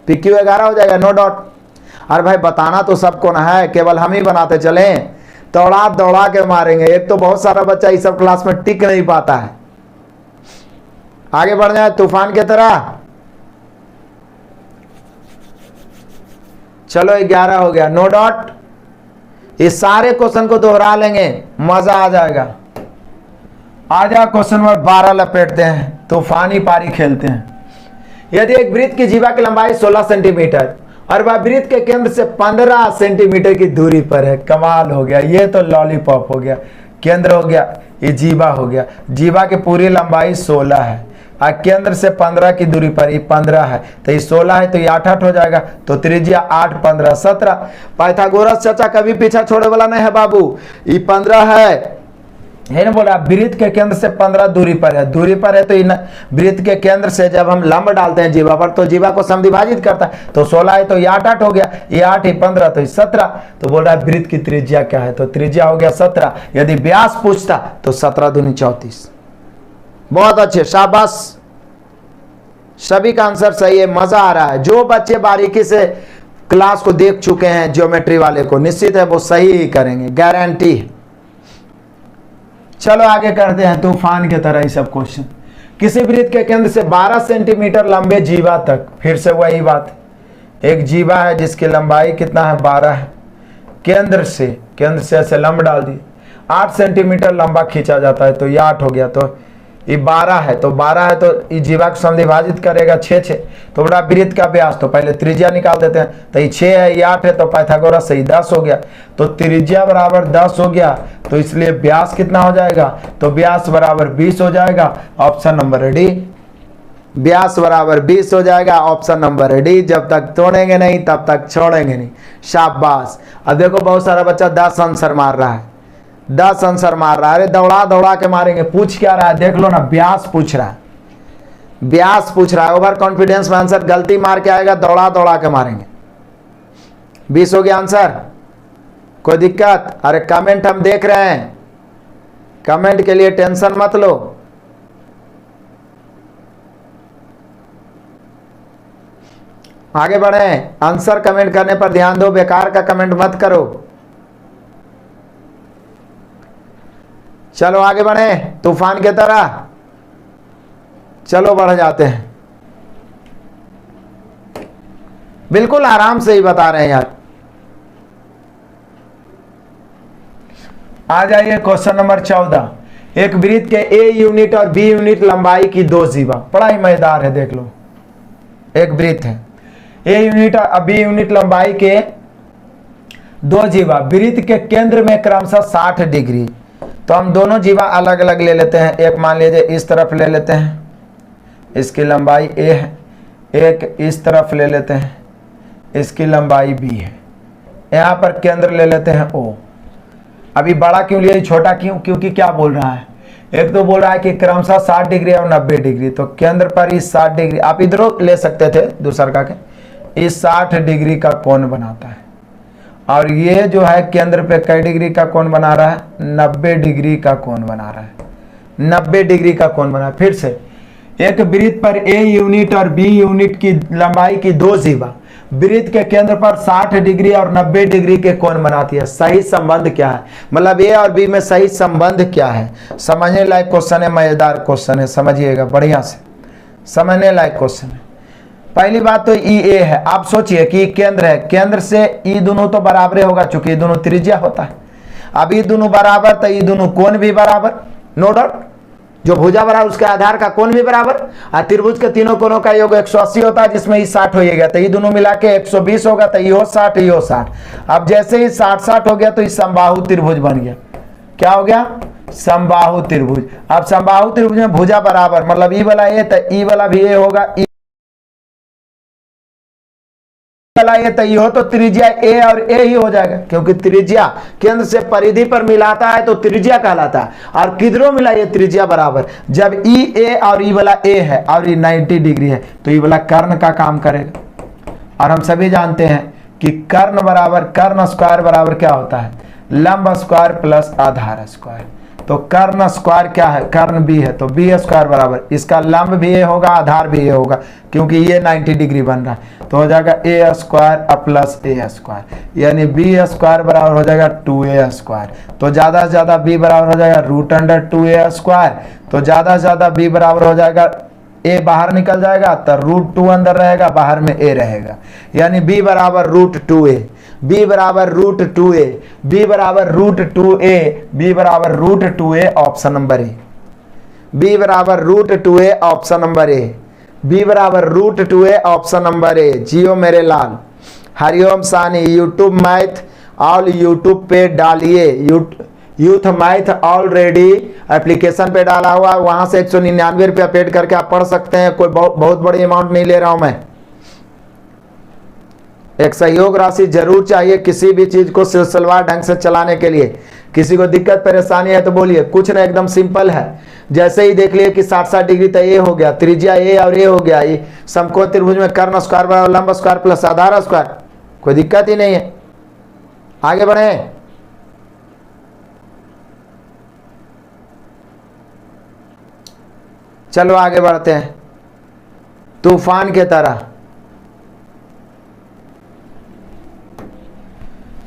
पी क्यू 11 हो जाएगा, नो डाउट। अरे भाई बताना तो सबको ना है, केवल हम ही बनाते चलें, दौड़ा दौड़ा के मारेंगे। एक तो बहुत सारा बच्चा इस सब क्लास में टिक नहीं पाता है। आगे बढ़ जाए तूफान की तरह। चलो 11 हो गया, नो डाउट। इस सारे क्वेश्चन को दोहरा लेंगे, मजा आ जाएगा। आ जा क्वेश्चन नंबर 12 लपेटते हैं, तूफानी पारी खेलते हैं। यदि एक वृत्त की जीवा की लंबाई 16 सेंटीमीटर और वह वृत्त के केंद्र से 15 सेंटीमीटर की दूरी पर है, कमाल हो गया। ये तो लॉलीपॉप हो गया, केंद्र हो गया, ये जीवा हो गया। जीवा की पूरी लंबाई 16 है और केंद्र से 15 की दूरी पर, ये 15 है तो ये 16 है तो ये 8 8 हो जाएगा। तो त्रिज्या 8 15 17। पाइथागोरस चाचा कभी पीछा छोड़े वाला नहीं है बाबू, ये 15 है ना। बोला वृत्त के केंद्र से 15 दूरी पर है, दूरी पर है तो वृत्त के केंद्र से जब हम लंब डालते हैं जीवा पर तो जीवा को समद्विभाजित करता है। तो 16 है तो ये 8 8 हो गया, ये 8 ही 15 तो ये 17। तो बोल रहा है वृत्त की त्रिज्या क्या है, तो त्रिज्या हो गया 17। यदि व्यास पूछता तो 17 दूनी 34। बहुत अच्छे, शाबाश, सभी का आंसर सही है, मजा आ रहा है। जो बच्चे बारीकी से क्लास को देख चुके हैं ज्योमेट्री वाले को, निश्चित है वो सही ही करेंगे, गारंटी है। चलो आगे करते हैं तूफान की तरह ही सब क्वेश्चन। किसी वृत्त के केंद्र से 12 सेंटीमीटर लंबे जीवा तक, फिर से वही बात, एक जीवा है जिसकी लंबाई कितना है 12 है, केंद्र से ऐसे लंब डाल दी, 8 सेंटीमीटर लंबा खींचा जाता है तो ये 8 हो गया। तो ये 12 है तो 12 है तो ये जीवा को समद्विभाजित करेगा 6 6। तो बड़ा वृत्त का व्यास, तो पहले त्रिज्या निकाल देते हैं। तो ये 6 है ये 8 है तो पाइथागोरस से 10 हो गया। तो त्रिज्या बराबर 10 हो गया तो इसलिए व्यास कितना हो जाएगा, तो व्यास बराबर 20 हो जाएगा, ऑप्शन नंबर डी। व्यास बराबर 20 हो जाएगा, ऑप्शन नंबर डी। जब तक तोड़ेंगे नहीं तब तक छोड़ेंगे नहीं, शाबाश। अब देखो बहुत सारा बच्चा 10 आंसर मार रहा है, 10 आंसर मार रहा है। अरे दौड़ा दौड़ा के मारेंगे, पूछ क्या रहा है देख लो ना, व्यास पूछ रहा है, व्यास पूछ रहा है। ओवर कॉन्फिडेंस में आंसर गलती मार के आएगा, दौड़ा दौड़ा के मारेंगे। 20 हो गया आंसर, कोई दिक्कत? अरे कमेंट हम देख रहे हैं, कमेंट के लिए टेंशन मत लो। आगे बढ़े, आंसर कमेंट करने पर ध्यान दो, बेकार का कमेंट मत करो। चलो आगे बढ़े तूफान की तरह, चलो बढ़ जाते हैं। बिल्कुल आराम से ही बता रहे हैं यार। आ जाइए क्वेश्चन नंबर 14। एक वृत्त के ए यूनिट और बी यूनिट लंबाई की दो जीवा, बड़ा ही मजेदार है, देख लो। एक वृत्त है, ए यूनिट और बी यूनिट लंबाई के दो जीवा वृत्त के केंद्र में क्रमशः 60 डिग्री। तो हम दोनों जीवा अलग अलग ले लेते हैं। एक मान लीजिए इस तरफ ले लेते हैं, इसकी लंबाई ए है, एक इस तरफ ले लेते हैं, इसकी लंबाई बी है। यहाँ पर केंद्र ले लेते हैं ओ। अभी बड़ा क्यों लिया, छोटा क्यों? क्योंकि क्या बोल रहा है, एक तो बोल रहा है कि क्रमशः 60 डिग्री और 90 डिग्री, तो केंद्र पर इस 60 डिग्री, आप इधरों ले सकते थे दूसर का के, इस 60 डिग्री का कोण बनाता है। और ये जो है केंद्र पे कई डिग्री का कोण बना रहा है, 90 डिग्री का कोण बना रहा है, 90 डिग्री का कोण बना। फिर से एक वृत्त पर ए यूनिट और बी यूनिट की लंबाई की दो जीवा वृत्त के केंद्र पर 60 डिग्री और 90 डिग्री के कोण बनाती है। सही संबंध क्या है, मतलब ए और बी में सही संबंध क्या है? समझने लायक क्वेश्चन है, मजेदार क्वेश्चन है, समझिएगा बढ़िया से, समझने लायक क्वेश्चन है। पहली बात तो ई ए है। आप सोचिए कि केंद्र है, केंद्र से ई दोनों तो बराबर होगा, चूंकि दोनों त्रिज्या होता है। अब ई दोनों बराबर तो ई दोनों कोण भी बराबर, नो डाउट। जो भुजा बराबर उसके आधार का कोण भी बराबर, और त्रिभुज के तीनों कोणों का योग 180 होता है, जिसमें ई 60 होइएगा, तो ये दोनों मिला के 120 होगा, तो ये हो 60, ये हो 60। अब जैसे ही 60-60 हो गया तो ये समबाहु त्रिभुज बन गया। क्या हो गया? समबाहु त्रिभुज। अब समबाहु त्रिभुज में भुजा बराबर, मतलब ई वाला ए तो ई वाला भी ए होगा, ई वाला ए तो ई हो, तो त्रिज्या ए और ए ही हो जाएगा, क्योंकि त्रिज्या केंद्र से परिधि पर मिलाता है तो त्रिज्या कहलाता है। और किधरों मिला ये त्रिज्या बराबर, जब ई ए और ई वाला ए है और ये 90 डिग्री है, तो ई वाला कर्ण का काम करेगा। और हम सभी जानते हैं कि कर्ण बराबर, कर्ण स्क्वायर बराबर क्या होता है? लंब स्क्वायर प्लस आधार स्क्वायर। तो कर्ण स्क्वायर क्या है? कर्ण बी है, तो बी स्क्वायर बराबर, इसका लंब भी ए होगा, आधार भी ए होगा, क्योंकि ये 90 डिग्री बन रहा है, तो हो जाएगा ए स्क्वायर प्लस ए स्क्वायर, यानी बी स्क्वायर बराबर हो जाएगा 2a स्क्वायर। तो ज्यादा से ज्यादा बी बराबर हो जाएगा √2a स्क्वायर। तो ज्यादा से ज्यादा बी बराबर हो जाएगा, ए बाहर निकल जाएगा तो √2 अंदर रहेगा, बाहर में ए रहेगा, यानी बी बराबर √2a, बी बराबर √2a, बी बराबर √2a, बी बराबर √2a, ऑप्शन नंबर ए। बी बराबर √2a, ऑप्शन नंबर ए। बी बराबर √2a, ऑप्शन नंबर ए। जियो मेरे लाल, हरिओम सानी। यूट्यूब मैथ ऑल यूट्यूब पे डालिए, यूथ मैथ ऑलरेडी एप्लीकेशन पे डाला हुआ है, वहां से 199 रुपया पेड करके आप पढ़ सकते हैं। कोई बहुत बड़ी अमाउंट नहीं ले रहा हूं मैं। एक सहयोग राशि जरूर चाहिए किसी भी चीज को सिलसिलेवार ढंग से चलाने के लिए। किसी को दिक्कत परेशानी है तो बोलिए, कुछ ना, एकदम सिंपल है। जैसे ही देख लिए कि 60-60 डिग्री तो ये हो गया, त्रिज्या ए और ए हो गया, ये समकोण त्रिभुज में कर्ण स्क्वायर बराबर लंब स्क्वायर प्लस आधार स्क्वायर, कोई दिक्कत ही नहीं है। आगे बढ़े, चलो आगे बढ़ते हैं। तूफान के तरह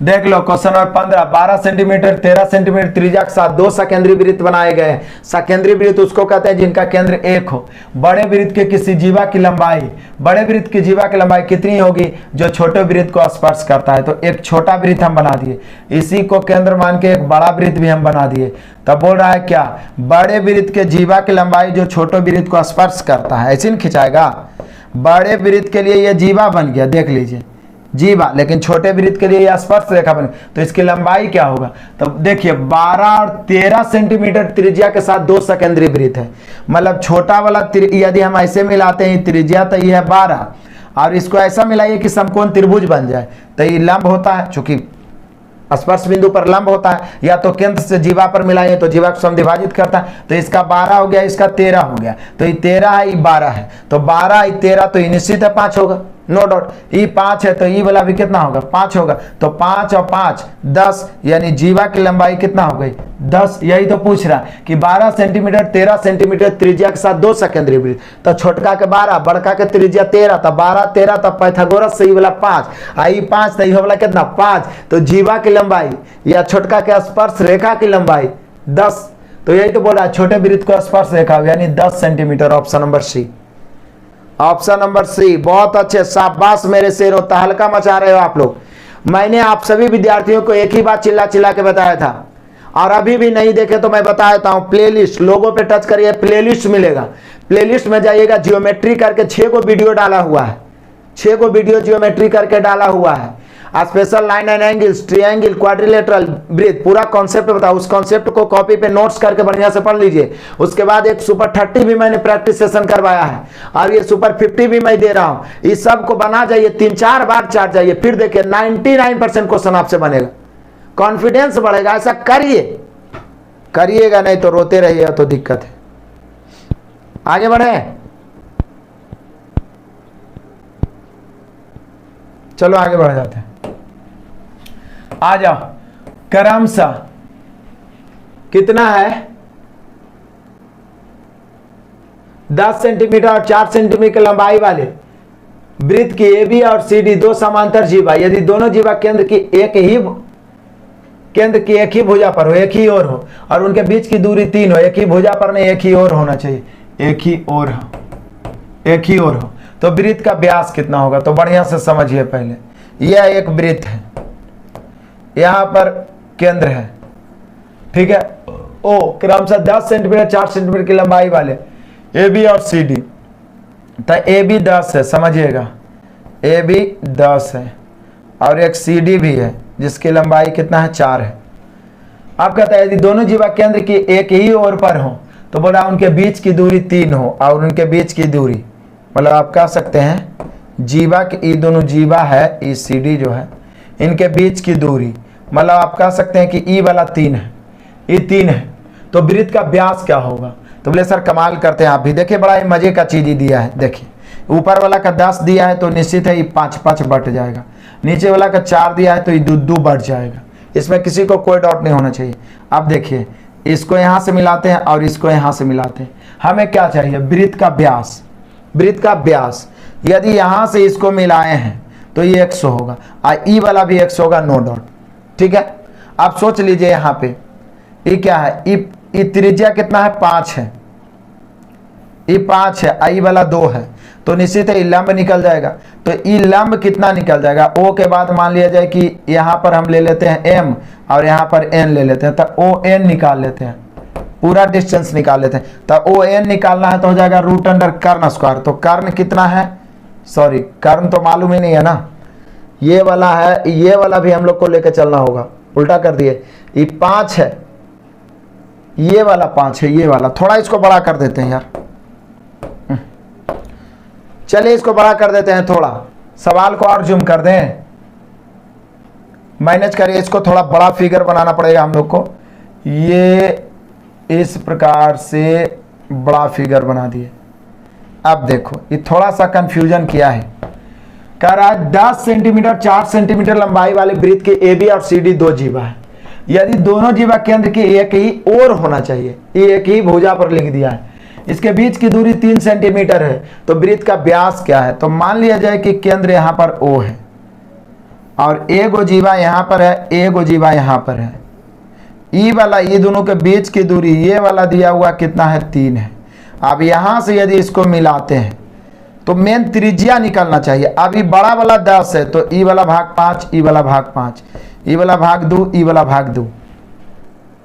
देख लो क्वेश्चन नंबर 15। 12 सेंटीमीटर 13 सेंटीमीटर त्रिज्या के साथ दो सकेंद्रीय वृत्त बनाए गए हैं। सकेंद्रीय वृत्त उसको कहते हैं जिनका केंद्र एक हो। बड़े वृत्त के किसी जीवा की लंबाई, बड़े वृत्त की जीवा की लंबाई कितनी होगी जो छोटे वृत्त को स्पर्श करता है? तो एक छोटा वृत्त हम बना दिए, इसी को केंद्र मान के एक बड़ा वृत्त भी हम बना दिए। तब बोल रहा है क्या? बड़े वृत्त के जीवा की लंबाई जो छोटे वृत्त को स्पर्श करता है, ऐसे नहीं खिंचाएगा। बड़े वृत्त के लिए यह जीवा बन गया, देख लीजिए जीवा, लेकिन छोटे वृत्त के लिए यह स्पर्श रेखा बन, तो इसकी लंबाई क्या होगा? तो देखिए 12 और 13 सेंटीमीटर त्रिज्या के साथ दो सकेंद्रीय वृत्त है, मतलब छोटा वाला यदि हम ऐसे मिलाते हैं त्रिज्या तो यह है 12, और इसको ऐसा मिलाइए कि समकोण त्रिभुज बन जाए, तो ये लंब होता है, चूंकि स्पर्श बिंदु पर लंब होता है, या तो केंद्र से जीवा पर मिलाइए तो जीवा को समद्विभाजित करता है, तो इसका 12 हो गया, इसका 13 हो गया, तो ये 13 है, ये 12 है, तो 12 ये 13, तो ये निश्चित है 5 होगा, नो डाउट। ई 5 है तो ई वाला भी कितना होगा? 5 होगा, तो 5 और 5 10, यानी जीवा की लंबाई कितना हो गई? 10। यही तो पूछ रहा कि 12 सेंटीमीटर 13 सेंटीमीटर त्रिज्या के साथ दो सकेंद्रीय वृत्त, तो छोटका के 12, बड़का के त्रिज्या 13, तो 12 13, तो पाइथागोरस से ई वाला 5, आई 5, तो ई वाला कितना? 5। तो जीवा की लंबाई या छोटका के स्पर्श रेखा की लंबाई 10, तो यही तो बोल रहा है छोटे वृत्त को स्पर्श रेखा यानी 10 centimetre. Option number C, option number C. बहुत अच्छे, शाबाश मेरे शेरों, तहलका मचा रहे हो आप लोग। मैंने आप सभी विद्यार्थियों को एक ही बात चिल्ला चिल्ला के बताया था, और अभी भी नहीं देखे तो मैं बता देता हूँ, प्लेलिस्ट लोगों पे टच करिए, प्लेलिस्ट मिलेगा, प्लेलिस्ट में जाइएगा, जियोमेट्री करके 6 को वीडियो डाला हुआ है, 6 को वीडियो जियोमेट्री करके डाला हुआ है, special line and angles, triangle, quadrilateral, breadth, पूरा कॉन्सेप्ट बताओ। उस कॉन्सेप्ट को कॉपी पे नोट्स करके बढ़िया से पढ़ लीजिए। उसके बाद एक सुपर 30 भी मैंने प्रैक्टिस सेशन करवाया है, और ये सुपर 50 भी मैं दे रहा हूं। इस सब को बना जाइए, 3-4 बार चाट जाइए, फिर देखिए 99% क्वेश्चन आपसे बनेगा, कॉन्फिडेंस बढ़ेगा। ऐसा करिए, करिएगा नहीं तो रोते रहिएगा तो दिक्कत है। आगे बढ़े, चलो आगे बढ़ जाते हैं। आ जाओ, क्रमशः कितना है 10 सेंटीमीटर और 4 सेंटीमीटर लंबाई वाले वृत्त की ए बी और सी डी 2 समांतर जीवा, यदि दोनों जीवा केंद्र की एक ही भुजा पर हो, एक ही ओर हो, और उनके बीच की दूरी 3 हो, एक ही भुजा पर नहीं, एक ही ओर होना चाहिए, एक ही ओर हो, तो वृत्त का व्यास कितना होगा? तो बढ़िया से समझिए पहले, यह एक वृत्त है, यहां पर केंद्र है, ठीक है, ओ क्रमशः 10 सेंटीमीटर 4 सेंटीमीटर की लंबाई वाले ए बी और सी डी, तो ए बी 10 है, समझिएगा, ए बी 10 है, और एक सी डी भी है जिसकी लंबाई कितना है? 4 है। अब कहता है यदि दोनों जीवा केंद्र की एक ही ओर पर हो, तो बोला उनके बीच की दूरी 3 हो, और उनके बीच की दूरी मतलब आप कह सकते हैं जीवा की, ये दोनों जीवा है, ई सी डी जो है, इनके बीच की दूरी मतलब आप कह सकते हैं कि ई वाला 3 है, ये 3 है, तो वृत्त का व्यास क्या होगा? तो बोले सर कमाल करते हैं आप भी, देखिए बड़ा ही मजे का चीज ही दिया है। देखिए ऊपर वाला का 10 दिया है तो निश्चित है ये 5-5 बढ़ जाएगा, नीचे वाला का 4 दिया है तो ये 2-2 बढ़ जाएगा, इसमें किसी को कोई डाउट नहीं होना चाहिए। अब देखिए इसको यहाँ से मिलाते हैं और इसको यहाँ से मिलाते हैं, हमें क्या चाहिए? वृत्त का व्यास। वृत्त का व्यास यदि यहाँ से इसको मिलाए हैं तो ये 100 होगा, और ई वाला भी 100 होगा, नो डाउट, ठीक है। आप सोच लीजिए यहाँ पे ये क्या है, ई त्रिज्या कितना है? 5 है, ई 5 है, आई वाला 2 है, तो निश्चित है लंब निकल जाएगा। तो ई लंब कितना निकल जाएगा? ओ के बाद मान लिया जाए कि यहाँ पर हम ले लेते हैं एम और यहाँ पर एन ले लेते हैं, तो ओ एन निकाल लेते हैं, पूरा डिस्टेंस निकाल लेते हैं। तो ओ एन निकालना है तो हो जाएगा रूट अंडर कर्ण स्क्वायर। तो कर्ण कितना है? सॉरी कर्ण तो मालूम ही नहीं है ना, ये वाला है, ये वाला भी हम लोग को लेकर चलना होगा, उल्टा कर दिए। ये 5 है, ये वाला 5 है, ये वाला थोड़ा इसको बड़ा कर देते हैं यार, चलिए इसको बड़ा कर देते हैं, थोड़ा सवाल को और जूम कर दें, मैनेज करिए, इसको थोड़ा बड़ा फिगर बनाना पड़ेगा हम लोग को। ये इस प्रकार से बड़ा फिगर बना दिए। अब देखो ये थोड़ा सा कंफ्यूजन किया है, कह रहा है 10 सेंटीमीटर 4 सेंटीमीटर लंबाई वाले वृत्त के ए बी और सी डी 2 जीवा है, यदि दोनों जीवा केंद्र की एक ही ओर होना चाहिए, ये एक ही भुजा पर लिख दिया है, इसके बीच की दूरी 3 सेंटीमीटर है, तो वृत्त का व्यास क्या है? तो मान लिया जाए कि केंद्र यहां पर O है और ए गो जीवा यहां पर है, ए गो जीवा यहां पर है, ई वाला ये दोनों के बीच की दूरी ये वाला दिया हुआ कितना है? 3 है। अब यहां से यदि इसको मिलाते हैं तो मेन त्रिज्या निकलना चाहिए। अब ये बड़ा वाला 10 है तो ई वाला भाग 5, ई वाला भाग 5, ई वाला भाग 2, ई वाला भाग 2,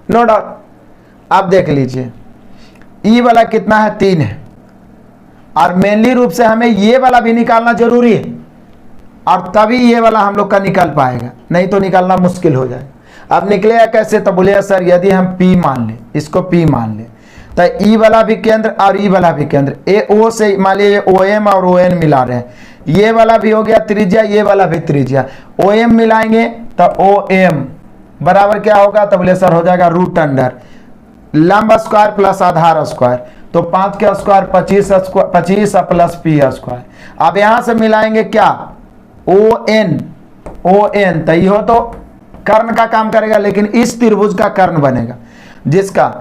नो डाउट। अब देख लीजिए ई वाला कितना है? 3 है, और मेनली रूप से हमें ये वाला भी निकालना जरूरी है, और तभी ये वाला हम लोग का निकल पाएगा, नहीं तो निकालना मुश्किल हो जाए। अब निकलेगा कैसे? तो बोलिए सर यदि हम P मान लें, इसको P मान लें, तो ई वाला भी केंद्र और ई वाला भी केंद्र, ए ओ से मान लीजिए OM और ON मिला रहे हैं, ये वाला भी हो गया त्रिज्या, ये वाला भी त्रिज्या, OM मिलाएंगे तो OM बराबर क्या होगा? तो बोले सर हो जाएगा रूट अंडर लंब स्क्वायर प्लस आधार स्क्वायर, तो 5 के स्क्वायर 25 प्लस P स्क्वायर। अब यहां से मिलाएंगे क्या? ON तो ये हो तो कर्ण का काम करेगा, लेकिन इस त्रिभुज का कर्ण बनेगा जिसका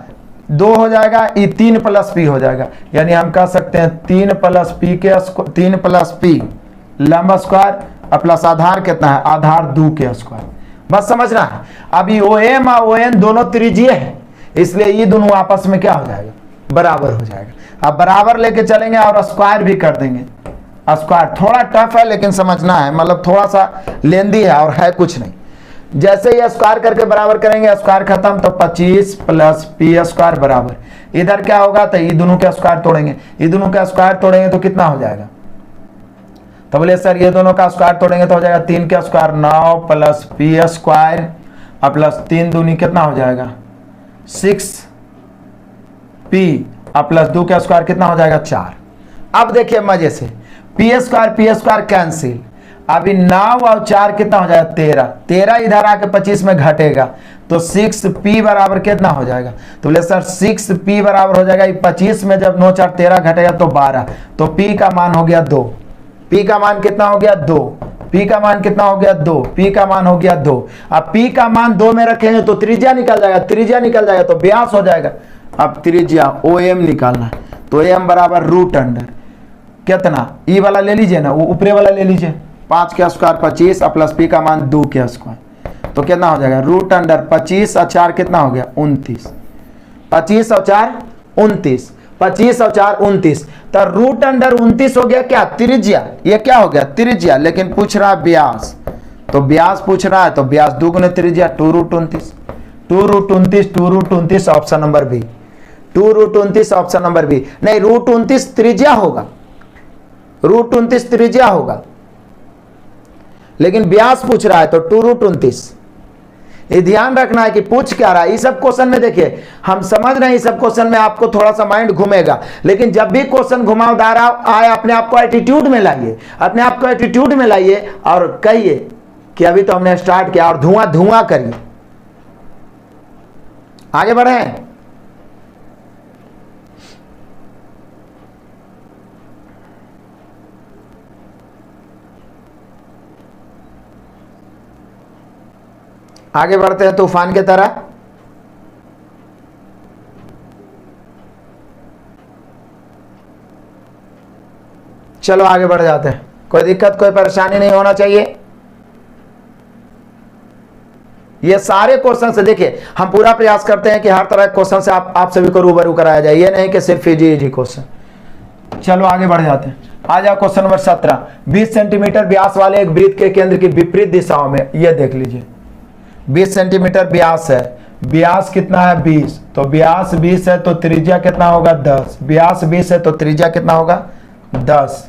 2 हो जाएगा, ये 3 प्लस P हो जाएगा, यानी हम कह सकते हैं 3 प्लस P लंब स्क्वायर प्लस आधार कितना है? आधार 2 के स्क्वायर। बस समझना है। अभी OM और ON दोनों त्रिज्यीय है, इसलिए ये दोनों आपस में क्या हो जाएगा? बराबर हो जाएगा। अब बराबर लेके चलेंगे और स्क्वायर भी कर देंगे। स्क्वायर थोड़ा टफ है लेकिन समझना है, मतलब थोड़ा सा लेंदी है और है कुछ नहीं। जैसे ही स्क्वायर करके बराबर करेंगे, स्क्वायर खत्म, तो 25 प्लस पी स्क्वायर बराबर, इधर क्या होगा, तो ये दोनों का स्क्वायर तोड़ेंगे, ये दोनों का स्क्वायर तोड़ेंगे तो कितना हो जाएगा, तो बोले सर ये दोनों का स्क्वायर तोड़ेंगे तो हो जाएगा 3 का स्क्वायर 9 प्लस पी स्क्वायर और प्लस 3 दूनी कितना हो जाएगा 6 पी और प्लस 2 का स्क्वायर कितना हो जाएगा 4। अब देखिए मजे से, पी स्क्वायर कैंसिल, अभी 9 और 4 कितना हो जाएगा 13, 13 इधर आके 25 में घटेगा तो 6p बराबर कितना हो जाएगा, तो बोले सर 6p बराबर हो जाएगा 25 में जब 9 4 13 घटेगा तो 12, तो p का मान हो गया 2, p का मान कितना हो गया 2, p का मान कितना हो गया 2, p का मान हो गया 2। अब p का मान 2 में रखेंगे तो त्रिज्या निकल जाएगा, त्रिज्या निकल जाएगा तो व्यास हो जाएगा। अब त्रिज्या OM निकालना है तो m बराबर रूट अंडर कितना, ई वाला ले लीजिए ना, वो ऊपरे वाला ले लीजिए, 5 का स्क्वायर 25 और प्लस p का मान 2 का स्क्वायर, तो कितना हो जाएगा रूट अंडर 25 और 4 कितना हो गया 29, 25 और 4 29, 25 और 4 29, तो रूट अंडर 29 हो गया क्या त्रिज्या, ये क्या हो गया त्रिज्या, लेकिन पूछ रहा है व्यास, तो व्यास पूछ रहा है तो व्यास 2 गुने त्रिज्या 2 root 29, 2 root 29, 2 root 29 option number B, 2 root 29 option number B, नहीं रूट 29 त्रिज्या होगा, रूट 29 त्रिज्या होगा, लेकिन व्यास पूछ रहा है तो 2 रूट 29। ये ध्यान रखना है कि पूछ क्या रहा है। इस सब क्वेश्चन में देखिए हम समझ रहे हैं, इस सब क्वेश्चन में आपको थोड़ा सा माइंड घूमेगा, लेकिन जब भी क्वेश्चन घुमावदार आए अपने आप को एटीट्यूड में लाइए, अपने आप को एटीट्यूड में लाइए और कहिए कि अभी तो हमने स्टार्ट किया, और धुआं धुआं करिए। आगे बढ़े, आगे बढ़ते हैं तूफान की तरह। चलो आगे बढ़ जाते हैं, कोई दिक्कत कोई परेशानी नहीं होना चाहिए। ये सारे क्वेश्चन से देखिए हम पूरा प्रयास करते हैं कि हर तरह के क्वेश्चन से आप सभी को रूबरू कराया जाए, ये नहीं कि सिर्फ इजी क्वेश्चन। चलो आगे बढ़ जाते हैं, आ जाओ क्वेश्चन नंबर 17। 20 सेंटीमीटर व्यास वाले एक वृत्त के केंद्र की विपरीत दिशाओं में, ये देख लीजिए 20 सेंटीमीटर व्यास है, व्यास कितना है 20, तो व्यास 20 है तो त्रिज्या कितना होगा 10, व्यास 20 है तो त्रिज्या कितना होगा 10।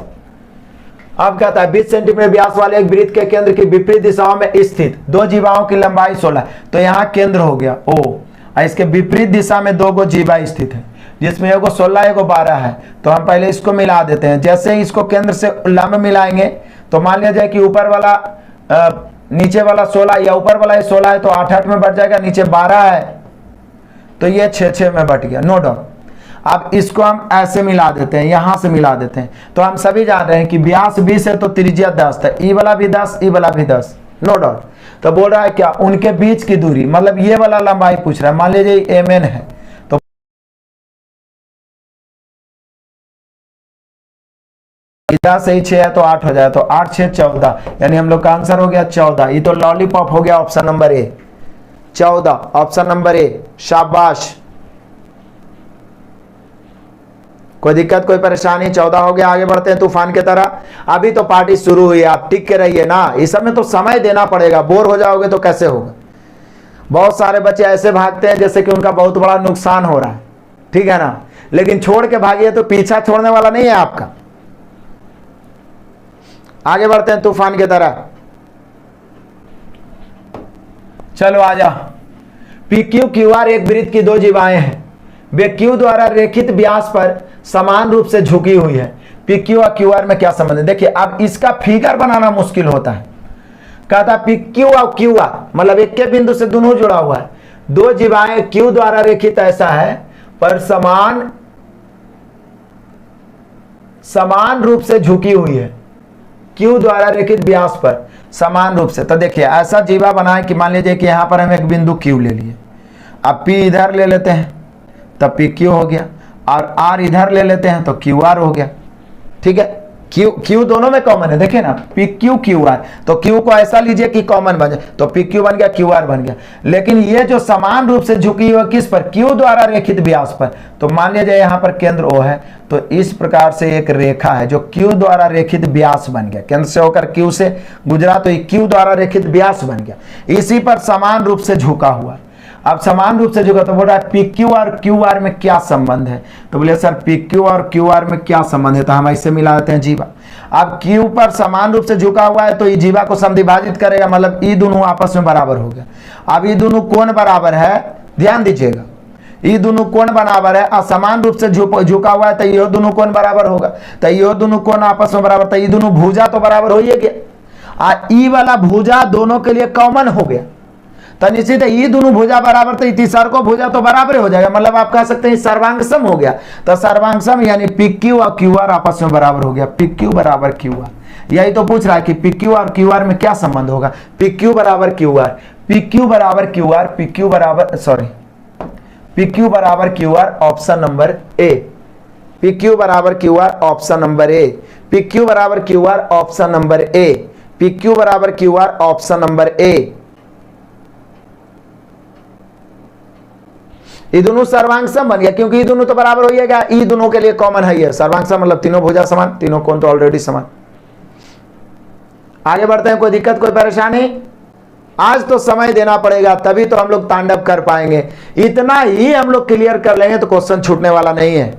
अब कहता है 20 सेंटीमीटर व्यास वाले एक वृत्त के केंद्र की विपरीत दिशाओं में स्थित दो जीवाओं की लंबाई 16, तो यहाँ केंद्र हो गया O, और इसके विपरीत दिशा में 2 जीवा स्थित है, जिसमें एगो 16 एगो 12 है, तो हम पहले इसको मिला देते हैं। जैसे ही इसको केंद्र से लंब मिलाएंगे तो मान लिया जाए कि ऊपर वाला नीचे वाला 16 या ऊपर वाला 16 है तो 8 में बढ़ जाएगा, नीचे 12 है तो ये 6 में बढ़ गया, नो डाउट। अब इसको हम ऐसे मिला देते हैं, यहां से मिला देते हैं, तो हम सभी जान रहे हैं कि व्यास 20 है तो त्रिज्या 10 है, ई वाला भी 10 ई वाला भी 10, नो डाउट। तो बोल रहा है क्या उनके बीच की दूरी, मतलब ये वाला लंबाई पूछ रहा है, मान लीजिए mn है तो 10 से 6 है तो 8 हो जाए, तो 8 6 14, यानी हम लोग का आंसर हो गया 14। ये तो लॉलीपॉप हो गया ऑप्शन नंबर ए, 14 ऑप्शन नंबर ए, शाबाश। कोई दिक्कत कोई परेशानी, 14 हो गया। आगे बढ़ते हैं तूफान की तरह। अभी तो पार्टी शुरू हुई है, आप टिक के रहिए ना, इस सब में तो समय देना पड़ेगा, बोर हो जाओगे तो कैसे होगा। बहुत सारे बच्चे ऐसे भागते हैं जैसे कि उनका बहुत बड़ा नुकसान हो रहा है, ठीक है ना, लेकिन छोड़ के भागिए तो पीछा छोड़ने वाला नहीं है आपका। आगे बढ़ते हैं तूफान की तरह, चलो आ जा। PQ QR एक वृत्त की 2 जीवाएं हैं, वे Q द्वारा रेखित व्यास पर समान रूप से झुकी हुई है। PQ और QR में क्या संबंध है, देखिए अब इसका फिगर बनाना मुश्किल होता है। कहता PQ और QR मतलब एक के बिंदु से दोनों जुड़ा हुआ है, 2 जीवाएं Q द्वारा रेखित ऐसा है पर समान रूप से झुकी हुई है, Q द्वारा रेखित व्यास पर समान रूप से। तो देखिए ऐसा जीवा बनाए कि मान लीजिए कि यहां पर हम एक बिंदु Q ले लिए, अब P इधर ले लेते हैं तब PQ हो गया, और R इधर ले लेते हैं तो QR हो गया, ठीक है। क्यू दोनों में कॉमन है, देखिए ना, पी क्यू क्यू आर, तो क्यू को ऐसा लीजिए कि कॉमन बन जाए, तो पी क्यू बन गया, क्यू आर बन गया। लेकिन ये जो समान रूप से झुकी हुई किस पर, क्यू द्वारा रेखित व्यास पर, तो मान लीजिए यहाँ पर केंद्र ओ है, तो इस प्रकार से एक रेखा है जो क्यू द्वारा रेखित व्यास बन गया, केंद्र से होकर क्यू से गुजरा तो ये क्यू द्वारा रेखित व्यास बन गया, इसी पर समान रूप से झुका हुआ। अब समान रूप से झुका तो बोल रहा है पी क्यू और क्यू आर में क्या संबंध है, तो बोले सर पी क्यू और क्यू आर में क्या संबंध है, तो हम ऐसे मिला देते हैं जीवा। अब क्यू पर समान रूप से झुका हुआ है तो ये जीवा को समद्विभाजित करेगा, मतलब ये दोनों आपस में बराबर हो गया। अब ये दोनों कोण बराबर है, ध्यान दीजिएगा, ये दोनों कोण बराबर है और समान रूप से झुका हुआ है तो ये दोनों कोण बराबर होगा, तो ये दोनों कोण आपस में बराबर, तो ये दोनों भुजा तो बराबर हो ही गया। ई वाला भुजा दोनों के लिए कॉमन हो गया, तो निश्चित है ये दोनों भुजा बराबर, तो तीसर को भुजा तो बराबर हो जाएगा, मतलब आप कह सकते हैं सर्वांग सम हो गया। तो सर्वांग सम यानी पी क्यू और क्यू आर आपस में बराबर हो गया, पी क्यू बराबर क्यू आर। यही तो पूछ रहा है कि पी क्यू और क्यू आर में क्या संबंध होगा, पी क्यू बराबर क्यू आर, पी क्यू बराबर क्यू आर, पी क्यू बराबर पी क्यू बराबर Q R, option number A, P Q बराबर Q R, option number A, P Q बराबर Q R, option number A, P Q बराबर Q R, option number ए। ये दोनों सर्वांग सम बन गया क्योंकि ये दोनों तो बराबर हो जाएगा, ये दोनों के लिए कॉमन है, ये सर्वांग सम मतलब तीनों भुजा समान, तीनों कोण तो ऑलरेडी समान। आगे बढ़ते हैं, कोई दिक्कत कोई परेशानी? आज तो समय देना पड़ेगा तभी तो हम लोग तांडव कर पाएंगे, इतना ही हम लोग क्लियर कर लेंगे तो क्वेश्चन छूटने वाला नहीं है।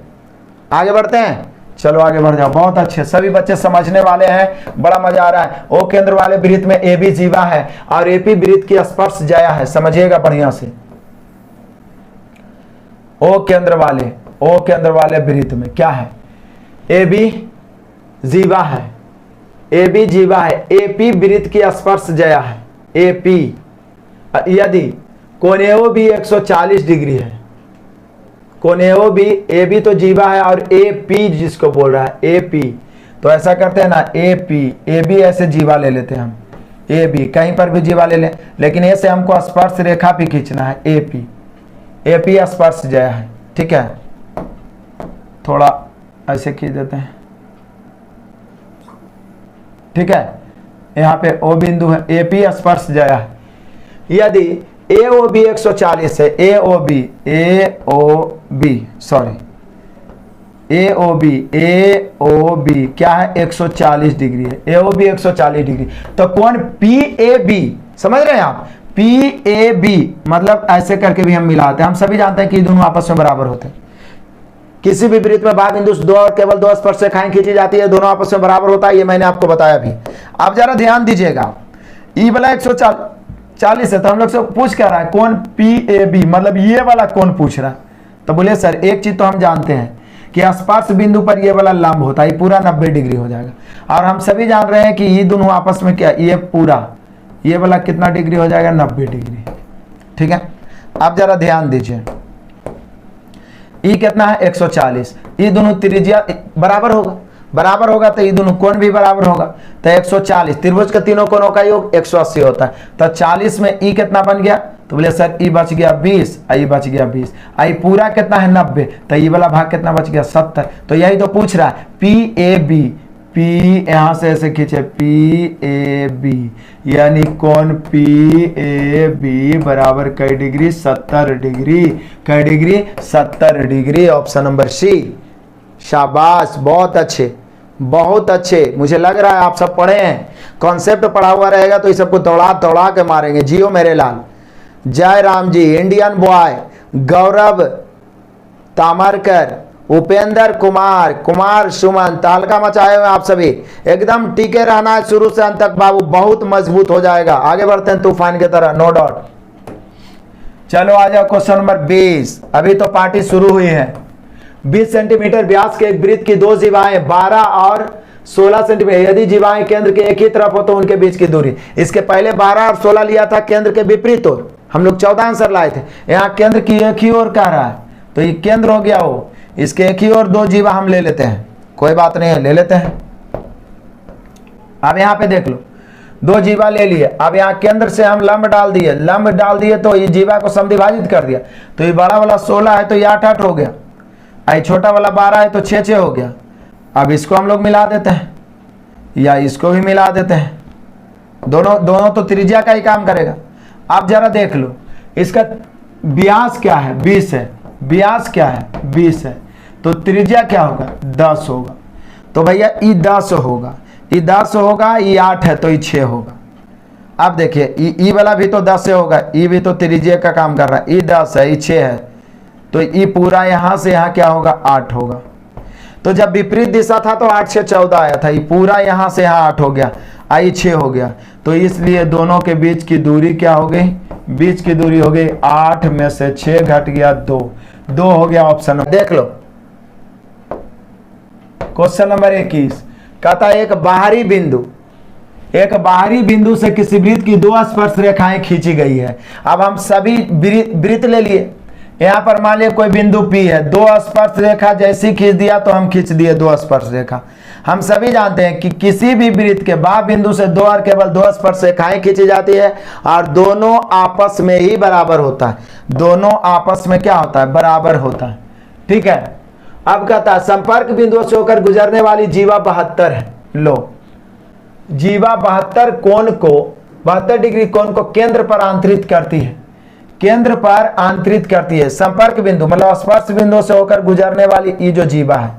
आगे बढ़ते हैं, चलो आगे बढ़ जाओ, बहुत अच्छे, सभी बच्चे समझने वाले हैं, बड़ा मजा आ रहा है। ओ केंद्र वाले वृत्त में ए बी जीवा है और एपी वृत्त की स्पर्श जया है, समझिएगा बढ़िया से। ओ केंद्र वाले वृत्त में क्या है, ए बी जीवा है, ए बी जीवा है, एपी वृत्त की स्पर्श जया है, एपी यदि कोणेय भी 140 डिग्री है, कोणेय भी, ए बी तो जीवा है और ए पी जिसको बोल रहा है ए पी, तो ऐसा करते हैं ना, ए पी, ए बी ऐसे जीवा ले लेते हैं हम, ए बी कहीं पर भी जीवा ले लें, लेकिन ऐसे हमको स्पर्श रेखा भी खींचना है, ए पी स्पर्श जया है, ठीक है, थोड़ा ऐसे खींच देते हैं, ठीक है, यहाँ पे ओ बिंदु है, ए पी स्पर्श जया है। यदि ए ओ बी 140 है, ए ओ बी क्या है, 140 डिग्री है, ए ओ बी 140 डिग्री, तो कौन पी ए बी, समझ रहे हैं आप, पी ए बी मतलब ऐसे करके भी हम मिलाते हैं, हम सभी जानते हैं कि दोनों आपस में बराबर होते हैं। किसी भी वृत्त में बाह्य बिंदु दो और केवल दो स्पर्श रेखाएं खींची जाती है, दोनों आपस में बराबर होता है, ये मैंने आपको बताया भी। आप जरा ध्यान दीजिएगा, ई वाला 140 है तो हम लोग से पूछ क्या रहा है, कौन पी ए बी, मतलब ये वाला कौन पूछ रहा है, तो बोले सर एक चीज तो हम जानते हैं कि स्पर्श बिंदु पर ये वाला लंब होता है, पूरा 90 डिग्री हो जाएगा, और हम सभी जान रहे हैं कि ये दोनों आपस में क्या, ये पूरा ये वाला कितना डिग्री हो जाएगा, 90 डिग्री, ठीक है। आप जरा ध्यान दीजिए, ई कितना है 140, ये दोनों त्रिज्या बराबर होगा तो ये दोनों कोण भी बराबर होगा, तो 140 त्रिभुज के तीनों कोणों का योग 180 होता है, तो 40 में ई कितना बन गया, तो बोले सर ई बच गया 20, आई बच गया 20, आई पूरा कितना है 90, तो ये वाला भाग कितना बच गया 70, तो यही तो पूछ रहा है पी ए बी, पी यहां से ऐसे खींचे पी ए बी, यानी कौन पी ए बी बराबर कई डिग्री, 70 डिग्री, कई degree 70 degree, option number C. शाबाश, बहुत अच्छे, मुझे लग रहा है आप सब पढ़े हैं, कॉन्सेप्ट पढ़ा हुआ रहेगा तो इस सबको दौड़ा के मारेंगे। जियो मेरे लाल, जय राम जी, इंडियन बॉय, गौरव तामरकर, उपेंद्र कुमार सुमन, तालका मचाए हुए आप सभी, एकदम टिके रहना है शुरू से अंत तक बाबू, बहुत मजबूत हो जाएगा। आगे बढ़ते हैं तूफान की तरह, नो डाउट। चलो आ जाओ क्वेश्चन नंबर 20, अभी तो पार्टी शुरू हुई है। 20 सेंटीमीटर व्यास के एक वृत्त की दो जीवाएं 12 और 16 सेंटीमीटर, यदि जीवाएं केंद्र के एक ही तरफ हो तो उनके बीच की दूरी, इसके पहले 12 और 16 लिया था केंद्र के विपरीत ओर, हम लोग 14 आंसर लाए थे, यहाँ केंद्र की एक ही ओर कह रहा है, तो ये केंद्र हो गया हो, इसके एक ही ओर दो जीवा हम ले लेते हैं, कोई बात नहीं है, ले लेते हैं। अब यहाँ पे देख लो, दो जीवा ले लिए, अब यहाँ केंद्र से हम लंब डाल दिए तो ये जीवा को समद्विभाजित कर दिया, तो ये बड़ा वाला 16 है तो ये 8 हो गया, आई छोटा वाला 12 है तो 6 हो गया। अब इसको हम लोग मिला देते हैं, या इसको भी मिला देते हैं, दोनों तो त्रिज्या का ही काम करेगा। आप जरा देख लो, इसका व्यास क्या है 20 है, व्यास क्या है 20 है, तो त्रिज्या क्या होगा 10 होगा। तो भैया ई 10 होगा, ई 10 होगा, ई 8 है तो ई 6 होगा। अब देखिए ई वाला भी तो 10 से होगा, ई भी तो त्रिज्या का काम कर रहा है, ई 10 है, ई 6 है, तो ई पूरा यहाँ से यहाँ क्या होगा 8 होगा। तो जब विपरीत दिशा था तो 8 से 14 आया था, ये पूरा यहाँ से यहाँ 8 हो गया, आई 6 हो गया। तो इसलिए दोनों के बीच की दूरी क्या हो गई, बीच की दूरी हो गई 8 में से 6 घट गया 2 हो गया ऑप्शन। देख लो क्वेश्चन नंबर 21 कहता है एक बाहरी बिंदु से किसी वृत्त की 2 स्पर्श रेखाएं खींची गई है। अब हम सभी वृत्त ले लिए, यहाँ पर मान लिया कोई बिंदु P है, 2 स्पर्श रेखा जैसी खींच दिया तो हम खींच दिए 2 स्पर्श रेखा। हम सभी जानते हैं कि किसी भी वृत्त के बाह्य बिंदु से 2 और केवल 2 स्पर्श रेखाएं खींची जाती है और दोनों आपस में ही बराबर होता है, दोनों आपस में क्या होता है बराबर होता है। ठीक है, अब कहता है संपर्क बिंदुओं से होकर गुजरने वाली जीवा 72 है। लो जीवा 72 डिग्री कोण को केंद्र पर आंतरित करती है, केंद्र पर आंतरित करती है। संपर्क बिंदु मतलब स्पर्श बिंदु से होकर गुजरने वाली ये जो जीवा है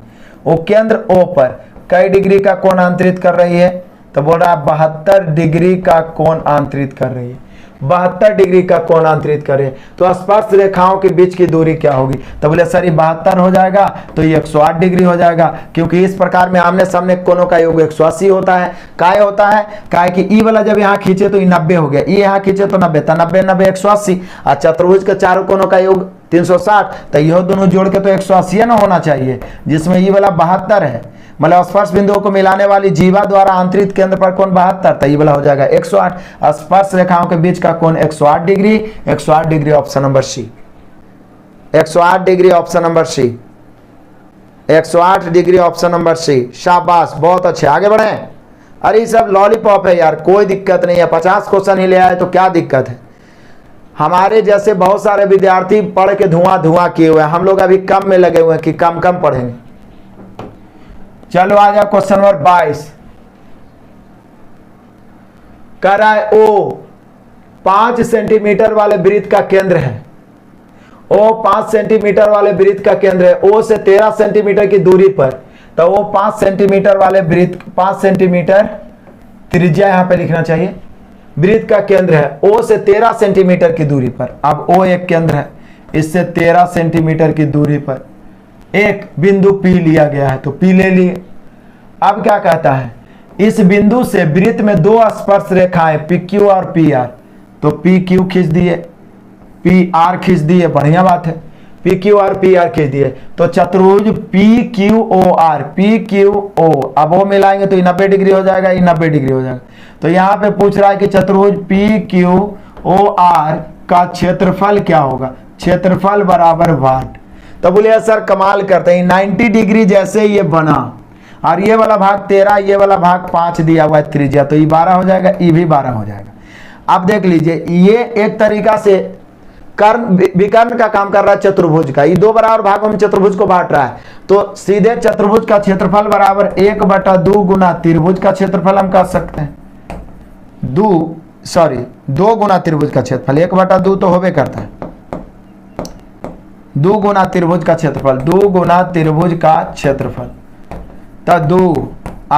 वो केंद्र O पर कई डिग्री का कोण आंतरित कर रही है, तो बोल रहा है 72 डिग्री का कोण आंतरित कर रही है, 72 डिग्री का कोण आंतरित कर रही है। तो स्पर्श रेखाओं के बीच की दूरी क्या होगी, तो बोले सर ये 72 हो जाएगा तो ये 108 डिग्री हो जाएगा, क्योंकि इस प्रकार में आमने सामने कोणों का योग 180 होता है। काय होता है, काय कि ई वाला जब यहाँ खींचे तो ये 90 हो गया, ये यहाँ खींचे तो 90, तो 90 90 180 और चतुर्भुज के चारों कोणों का योग 360, तो यह दोनों जोड़ के तो 180 ना होना चाहिए, जिसमें ये वाला 72 है, मतलब स्पर्श बिंदुओं को मिलाने वाली जीवा द्वारा आंतरित केंद्र पर कोण 72, तो ये वाला हो जाएगा 108। स्पर्श रेखाओं के बीच का कोण 108 degree, 108 degree option number C, 108 degree option number C, 108 degree option number C. शाबाश, बहुत अच्छे, आगे बढ़े। अरे सब लॉलीपॉप है यार, कोई दिक्कत नहीं है, 50 क्वेश्चन ही ले आए तो क्या दिक्कत है। हमारे जैसे बहुत सारे विद्यार्थी पढ़ के धुआं किए हुए हैं, हम लोग अभी कम में लगे हुए हैं कि कम पढ़ेंगे। चलो आ जाओ क्वेश्चन नंबर 22। कह रहा है ओ 5 सेंटीमीटर वाले वृत्त का केंद्र है, ओ 5 सेंटीमीटर वाले वृत्त का केंद्र है, ओ से 13 सेंटीमीटर की दूरी पर, तो वो 5 सेंटीमीटर वाले वृत्त, 5 सेंटीमीटर त्रिज्या यहां पे लिखना चाहिए, वृत्त का केंद्र है ओ से 13 सेंटीमीटर की दूरी पर। अब ओ एक केंद्र है, इससे 13 सेंटीमीटर की दूरी पर एक बिंदु P लिया गया है, तो P ले लिए। अब क्या कहता है, इस बिंदु से वृत्त में 2 स्पर्श रेखाएं PQ और PR, तो PQ खींच दिए, PR खींच दिए, बढ़िया बात है, PQ और PR खींच दिए, तो चतुर्भुज PQOR, PQO, अब वो मिलाएंगे तो ये 90 डिग्री हो जाएगा, ये 90 डिग्री हो जाएगा। तो यहाँ पे पूछ रहा है कि चतुर्भुज PQOR का क्षेत्रफल क्या होगा, क्षेत्रफल बराबर वाट। तो बोले सर कमाल करते हैं, 90 डिग्री जैसे ये बना और ये वाला भाग 13, ये वाला भाग 5 दिया हुआ है त्रिज्या, तो ये 12 हो जाएगा, ये भी 12 हो जाएगा। अब देख लीजिए, ये एक तरीका से कर्ण विकर्ण का काम कर रहा है चतुर्भुज का, ये 2 बराबर भागों में चतुर्भुज को बांट रहा है, तो सीधे चतुर्भुज का क्षेत्रफल बराबर 1/2 गुना त्रिभुज का क्षेत्रफल हम कह सकते हैं, 2 गुना त्रिभुज का क्षेत्रफल, 1/2 तो होबे करता है, 2 गुना त्रिभुज का क्षेत्रफल, 2 गुना त्रिभुज का क्षेत्रफल, तो 2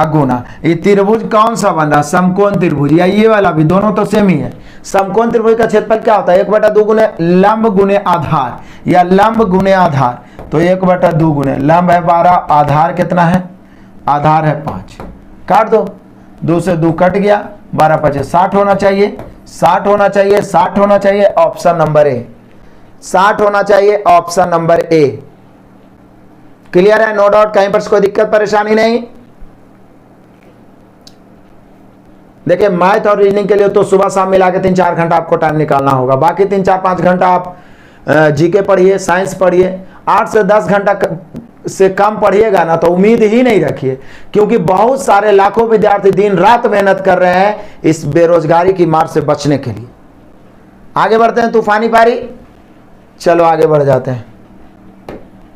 गुना ये त्रिभुज कौन सा बन रहा, समकोण त्रिभुज, या ये वाला भी, दोनों तो सेम ही है। समकोण त्रिभुज का क्षेत्रफल क्या होता है, 1/2 गुने लंब गुने आधार, या लंब गुने आधार, तो 1/2 गुने लंब है 12, आधार कितना है, आधार है 5, काट दो, 2 से 2 कट गया, 12 5 60 होना चाहिए, 60 होना चाहिए, 60 होना चाहिए, ऑप्शन नंबर ए, 60 होना चाहिए, ऑप्शन नंबर ए। क्लियर है, नो डाउट, कहीं पर कोई दिक्कत परेशानी नहीं। देखिए मैथ और रीजनिंग के लिए तो सुबह शाम मिला के 3-4 घंटा आपको टाइम निकालना होगा, बाकी 3-4-5 घंटा आप जीके पढ़िए, साइंस पढ़िए। 8 से 10 घंटा से कम पढ़िएगा ना तो उम्मीद ही नहीं रखिए, क्योंकि बहुत सारे लाखों विद्यार्थी दिन रात मेहनत कर रहे हैं इस बेरोजगारी की मार से बचने के लिए। आगे बढ़ते हैं, तूफानी पारी, चलो आगे बढ़ जाते हैं।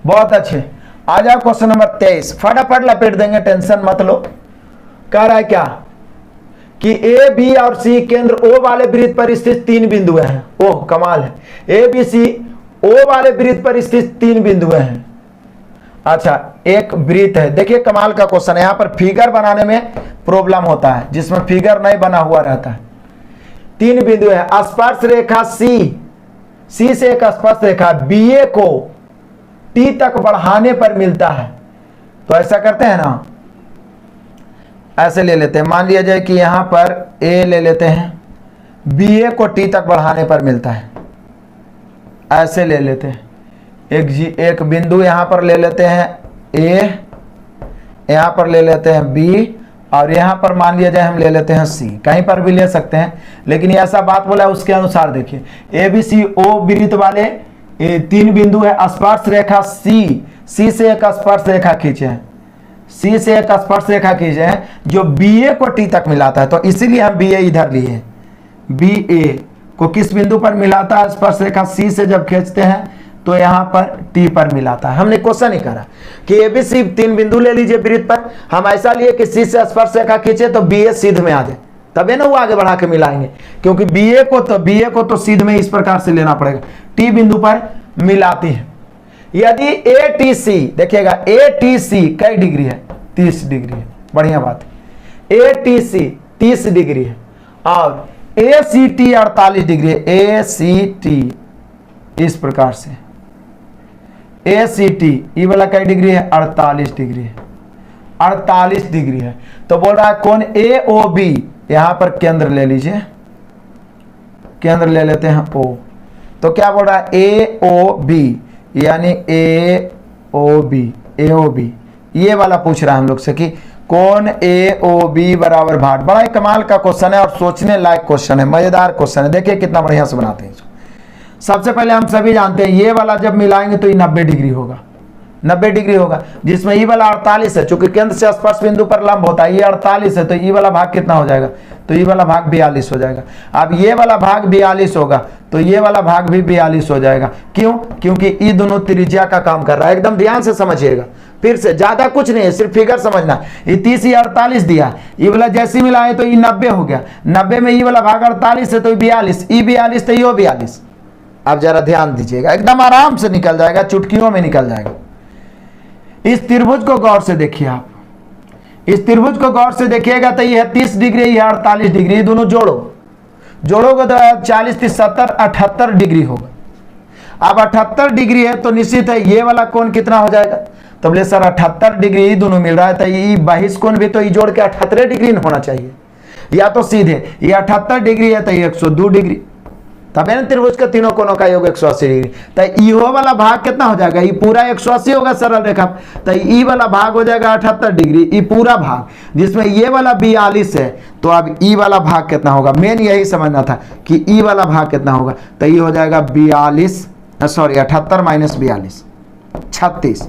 बहुत अच्छे, आ जाओ क्वेश्चन नंबर 23, फटाफट लपेट देंगे, टेंशन मत लो। कह रहा है क्या कि ए बी और सी केंद्र ओ वाले वृत्त पर स्थित 3 बिंदु हैं। ओह कमाल है, ए बी सी ओ वाले वृत्त पर स्थित 3 बिंदु हैं। अच्छा एक वृत्त है, देखिए कमाल का क्वेश्चन है। यहां पर फिगर बनाने में प्रॉब्लम होता है, जिसमें फिगर नहीं बना हुआ रहता है। 3 बिंदु है, स्पर्श रेखा सी से एक स्पर्श रेखा BA को T तक बढ़ाने पर मिलता है। तो ऐसा करते हैं ना, ऐसे ले लेते हैं, मान लिया जाए कि यहां पर A ले लेते हैं, BA को T तक बढ़ाने पर मिलता है। ऐसे ले लेते हैं, एक बिंदु यहां पर ले लेते हैं A, यहां पर ले लेते हैं B, और यहां पर मान लिया जाए हम ले लेते हैं C। कहीं पर भी ले सकते हैं, लेकिन ये ऐसा बात बोला है उसके अनुसार देखिए, ABC O वृत्त वाले 3 बिंदु है, स्पर्श रेखा C से एक स्पर्श रेखा खींचे हैं, C से एक स्पर्श रेखा खींचे हैं जो BA को T तक मिलाता है। तो इसीलिए हम BA इधर लिए हैं। BA को किस बिंदु पर मिलाता है? स्पर्श रेखा C से जब खींचते हैं तो यहां पर T पर मिलाता है। हमने क्वेश्चन ही करा कि ABC 3 बिंदु ले लीजिए वृत्त पर, हम ऐसा लिए कि C से स्पर्श रेखा खींचे तो BA सीध में आ जाए, तबे ना वो आगे बढ़ा के मिलाएंगे, क्योंकि BA को तो सीध में इस प्रकार से लेना पड़ेगा, T बिंदु पर मिलाती है। यदि ATC देखिएगा, ATC कई डिग्री है? 30 डिग्री है, बढ़िया बात है। ATC 30 डिग्री है और ACT 48 डिग्री है। ACT इस प्रकार से, ACT ये वाला कई डिग्री है? 48 डिग्री है, 48 डिग्री है। तो बोल रहा है कौन AOB, यहां पर केंद्र ले लीजिए, केंद्र ले लेते हैं O। तो क्या बोल रहा है? AOB यानी AOB ये वाला पूछ रहा है हम लोग से कि कौन AOB बराबर भाट। बड़ा ही कमाल का क्वेश्चन है और सोचने लायक क्वेश्चन है, मजेदार क्वेश्चन है। देखिए कितना बढ़िया से बनाते हैं इसको। सबसे पहले हम सभी जानते हैं ये वाला जब मिलाएंगे तो ये 90 डिग्री होगा, 90 डिग्री होगा, जिसमें ये वाला 48 है, चूंकि केंद्र से स्पर्श बिंदु पर लंब होता है, ये 48 है, तो ये वाला भाग कितना हो जाएगा? तो ये वाला भाग 42 हो जाएगा। अब ये वाला भाग 42 होगा तो ये वाला भाग भी 42 हो जाएगा। क्यों? क्योंकि ये दोनों त्रिज्या का काम कर रहा है। एकदम ध्यान से समझिएगा, फिर से, ज्यादा कुछ नहीं है, सिर्फ फिगर समझना। ये 30 ये 48 दिया, ये वाला जैसे मिलाए तो ये 90 हो गया, 90 में ये वाला भाग 48 है तो 42, ये 42 तो ये 42। आप जरा ध्यान दीजिएगा, एकदम आराम से निकल जाएगा, चुटकियों में निकल जाएगा। इस त्रिभुज को गौर से देखिए आप, इस त्रिभुज को गौर से देखिएगा तो ये है 30 डिग्री, ये 48 डिग्री, दोनों जोड़ोगे तो 40 30 70 78 डिग्री होगा। अब 78 डिग्री है तो निश्चित है ये वाला कोण कितना हो जाएगा? तो बोले सर 78 डिग्री दोनों मिल रहा है, तो ये बहिष्ठ कोण भी तो ये जोड़ के 78 डिग्री होना चाहिए, या तो सीधे ये 78 डिग्री है तो ये 102 डिग्री, तब है ना त्रिभुज के तीनों कोणों का योग 180 डिग्री। तो इहो वाला भाग कितना हो जाएगा? ये पूरा 180 होगा सरल रेखा, तो ई वाला भाग हो जाएगा 78 डिग्री, ये पूरा भाग, जिसमें ये वाला 42 है, तो अब ई वाला भाग कितना होगा? मेन यही समझना था कि ई वाला भाग कितना होगा। तो ये हो जाएगा 78 माइनस 42 36,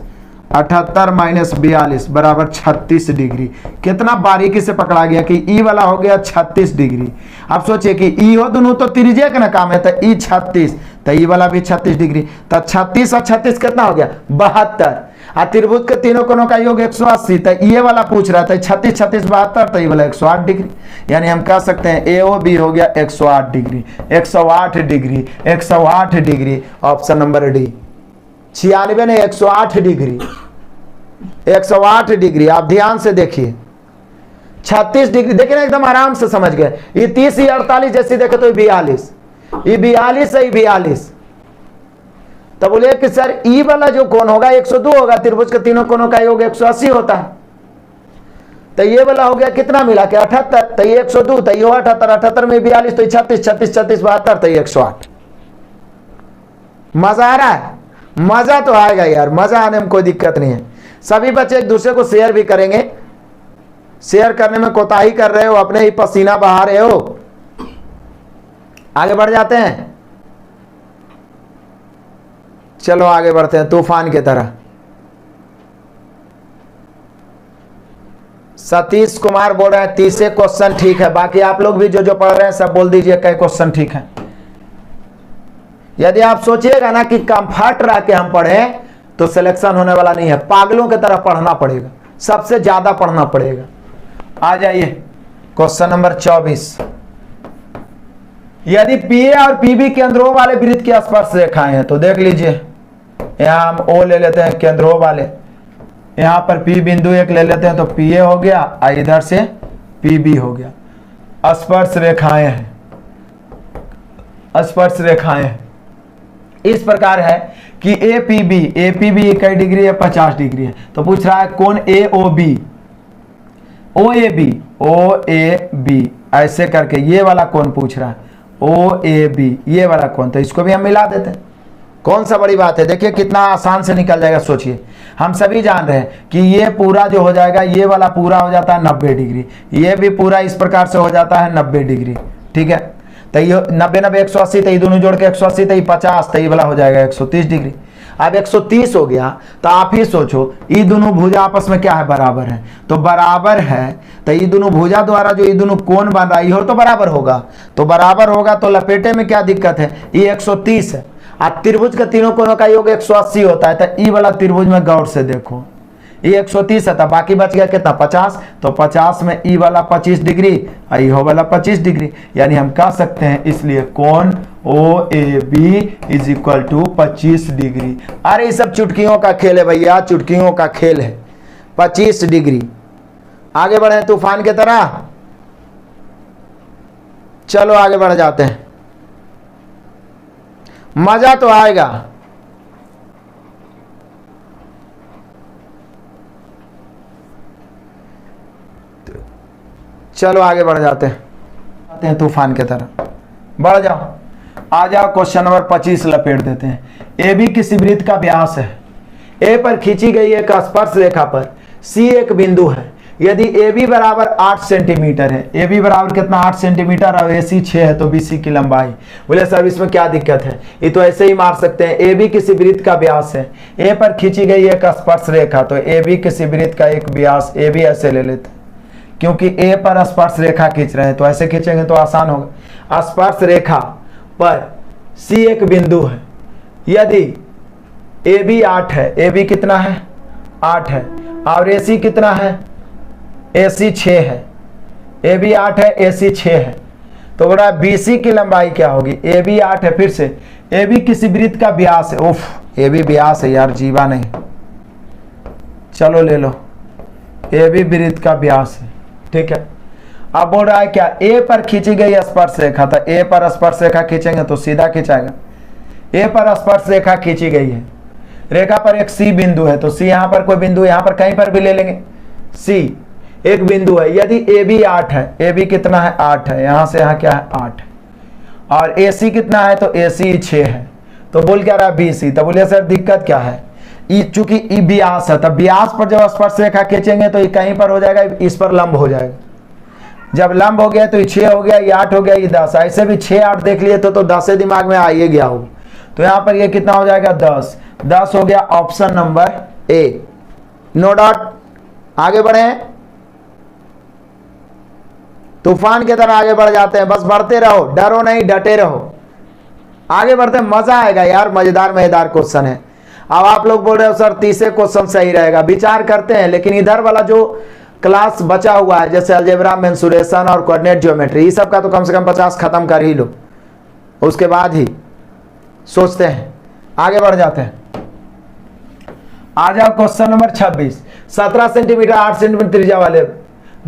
78 माइनस 42 बराबर 36 डिग्री। कितना बारीकी से पकड़ा गया कि ई वाला हो गया 36 डिग्री। अब सोचिए कि ई हो दोनों तो त्रिज्या का ना काम है, तो ई 36, तो ई वाला भी 36 डिग्री, तो 36 और 36 कितना हो गया? 72। और त्रिभुज के तीनों कोणों का योग 180, तो ये वाला पूछ रहा था 36 36 72, तो ये वाला 108 डिग्री। यानी हम कह सकते हैं AOB हो गया 108 degree, 108 degree, 108 degree. Option number D, 96 ने 108 डिग्री, 108 डिग्री। आप ध्यान से देखिए, 36 डिग्री, देखिए ना एकदम आराम से समझ गए। ये 30 या 48 जैसे देखे तो 42, ये 42 है, 42। तो बोले कि सर ई वाला जो कोण होगा 102 होगा, त्रिभुज के तीनों कोणों का योग 180 होता है, तो ये वाला हो गया कितना मिला के 78, तो ये 102, तो ये 78, 78 में 42, तो 36 36 36 72, तो ये 108। मजा आ रहा है? मजा तो आएगा यार, मजा आने में कोई दिक्कत नहीं है। सभी बच्चे एक दूसरे को शेयर भी करेंगे, शेयर करने में कोताही कर रहे हो, अपने ही पसीना बहा रहे हो। आगे बढ़ जाते हैं, चलो आगे बढ़ते हैं तूफान की तरह। सतीश कुमार बोल रहे हैं 30 क्वेश्चन ठीक है, बाकी आप लोग भी जो पढ़ रहे हैं सब बोल दीजिए कई क्वेश्चन ठीक है। यदि आप सोचिएगा ना कि कंफर्ट रह के हम पढ़ें तो सिलेक्शन होने वाला नहीं है, पागलों की तरह पढ़ना पड़ेगा, सबसे ज्यादा पढ़ना पड़ेगा। आ जाइए क्वेश्चन नंबर 24। यदि पीए और पीबी केंद्रों वाले वृत्त की स्पर्श रेखाएं हैं तो देख लीजिए, यहां हम ओ ले लेते हैं केंद्रों वाले, यहां पर पी बिंदु एक ले लेते हैं तो पीए हो गया और इधर से पीबी हो गया। स्पर्श रेखाएं हैं, स्पर्श रेखाएं इस प्रकार है कि ए पी बी कई डिग्री है, 50 डिग्री है। तो पूछ रहा है कौन ए ओ ए बी ऐसे करके, ये वाला कौन पूछ रहा है, ओ ए बी, ये वाला कौन, तो इसको भी हम मिला देते हैं। कौन सा बड़ी बात है, देखिए कितना आसान से निकल जाएगा। सोचिए हम सभी जान रहे हैं कि ये पूरा जो हो जाएगा, ये वाला पूरा हो जाता है 90 डिग्री, ये भी पूरा इस प्रकार से हो जाता है 90 डिग्री, ठीक है। तो ये 90 90 180, तो ये दोनों जोड़ के 180, तो ये 50, तो ये वाला हो जाएगा 130 डिग्री। अब 130 हो गया तो आप ही सोचो ये दोनों भुजा आपस में क्या है, बराबर है। तो बराबर है तो ये दोनों भुजा द्वारा जो ये दोनों कोण बन रहा है हो तो बराबर होगा, तो बराबर होगा तो लपेटे में क्या दिक्कत है, ये 130 है। अब त्रिभुज के तीनों कोणों का योग 180 होता है, तो ई वाला त्रिभुज में गौर से देखो, ये 130 था, बाकी बच गया कितना 50, तो 50 में ई वाला 25 डिग्री और ई वाला 25 डिग्री, यानी हम कह सकते हैं इसलिए कोण O A B is equal to 25 degree. अरे ये सब चुटकियों का खेल है भैया, चुटकियों का खेल है। 25 डिग्री। आगे बढ़े तूफान की तरह, चलो आगे बढ़ जाते हैं, मजा तो आएगा। चलो आगे बढ़ जाते हैं तूफान की तरह, बढ़ जाओ, आ जाओ क्वेश्चन नंबर 25 लपेट देते हैं। ए बी किसी वृत्त का व्यास है, ए पर खींची गई एक स्पर्श रेखा पर सी एक बिंदु है। यदि ए बी बराबर 8 सेंटीमीटर है, ए बी बराबर कितना 8 सेंटीमीटर और ए सी 6 है, तो बी सी की लंबाई। बोले सर इसमें क्या दिक्कत है, ये तो ऐसे ही मार सकते हैं। ए बी किसी वृत्त का व्यास है, ए पर खींची गई एक स्पर्श रेखा, तो ए बी किसी वृत्त का एक व्यास, ए बी ऐसे ले लेते हैं क्योंकि ए पर स्पर्श रेखा खींच रहे हैं, तो ऐसे खींचेंगे तो आसान होगा। स्पर्श रेखा पर सी एक बिंदु है, यदि ए बी 8 है, ए बी कितना है 8 है, और ए सी कितना है, ए सी 6 है, ए बी 8 है, ए सी 6 है, तो बड़ा बी सी की लंबाई क्या होगी, ए बी 8 है, फिर से ए बी किसी वृत्त का व्यास है, उफ ए बी व्यास है यार, जीवा नहीं, चलो ले लो, ए बी वृत्त का व्यास है, ठीक है। अब बोल रहा है क्या, ए पर खींची गई स्पर्श रेखा, था ए पर स्पर्श रेखा खींचेंगे तो सीधा खींचाएगा, ए पर स्पर्श रेखा खींची गई है, रेखा पर एक सी बिंदु है, तो सी यहां पर कोई बिंदु यहां पर कहीं पर भी ले लेंगे, सी एक बिंदु है। यदि ए बी 8 है, ए बी कितना है 8 है, यहां से यहां क्या है 8 है, और ए सी कितना है, तो ए सी 6 है, तो बोल क्या रहा बी सी। तो बोलिए सर दिक्कत क्या है, चूंकि ई व्यास है, तब व्यास पर जब स्पर्श रेखा खींचेंगे तो ये कहीं पर हो जाएगा, इस पर लंब हो जाएगा, जब लंब हो गया तो ये 6 हो गया, ये 8 हो गया, ये 10, ऐसे भी 6 8 देख लिए तो 10 दिमाग में आ ही गया होगा, तो यहां पर ये कितना हो जाएगा 10 10 हो गया option number A, no doubt. आगे बढ़े, तूफान की तरह आगे बढ़ जाते हैं, बस बढ़ते रहो, डरो नहीं डटे रहो, आगे बढ़ते मजा आएगा यार, मजेदार क्वेश्चन है। अब आप लोग बोल रहे हो सर 30 क्वेश्चन सही रहेगा, विचार करते हैं, लेकिन इधर वाला जो क्लास बचा हुआ है जैसे अलजेब्रा, मेंसुरेशन और कोऑर्डिनेट ज्योमेट्री, ये सब का तो कम से कम 50 खत्म कर ही लो, उसके बाद ही सोचते हैं। आगे बढ़ जाते हैं, आ जाओ क्वेश्चन नंबर 26। 17 सेंटीमीटर 8 सेंटीमीटर त्रिज्या वाले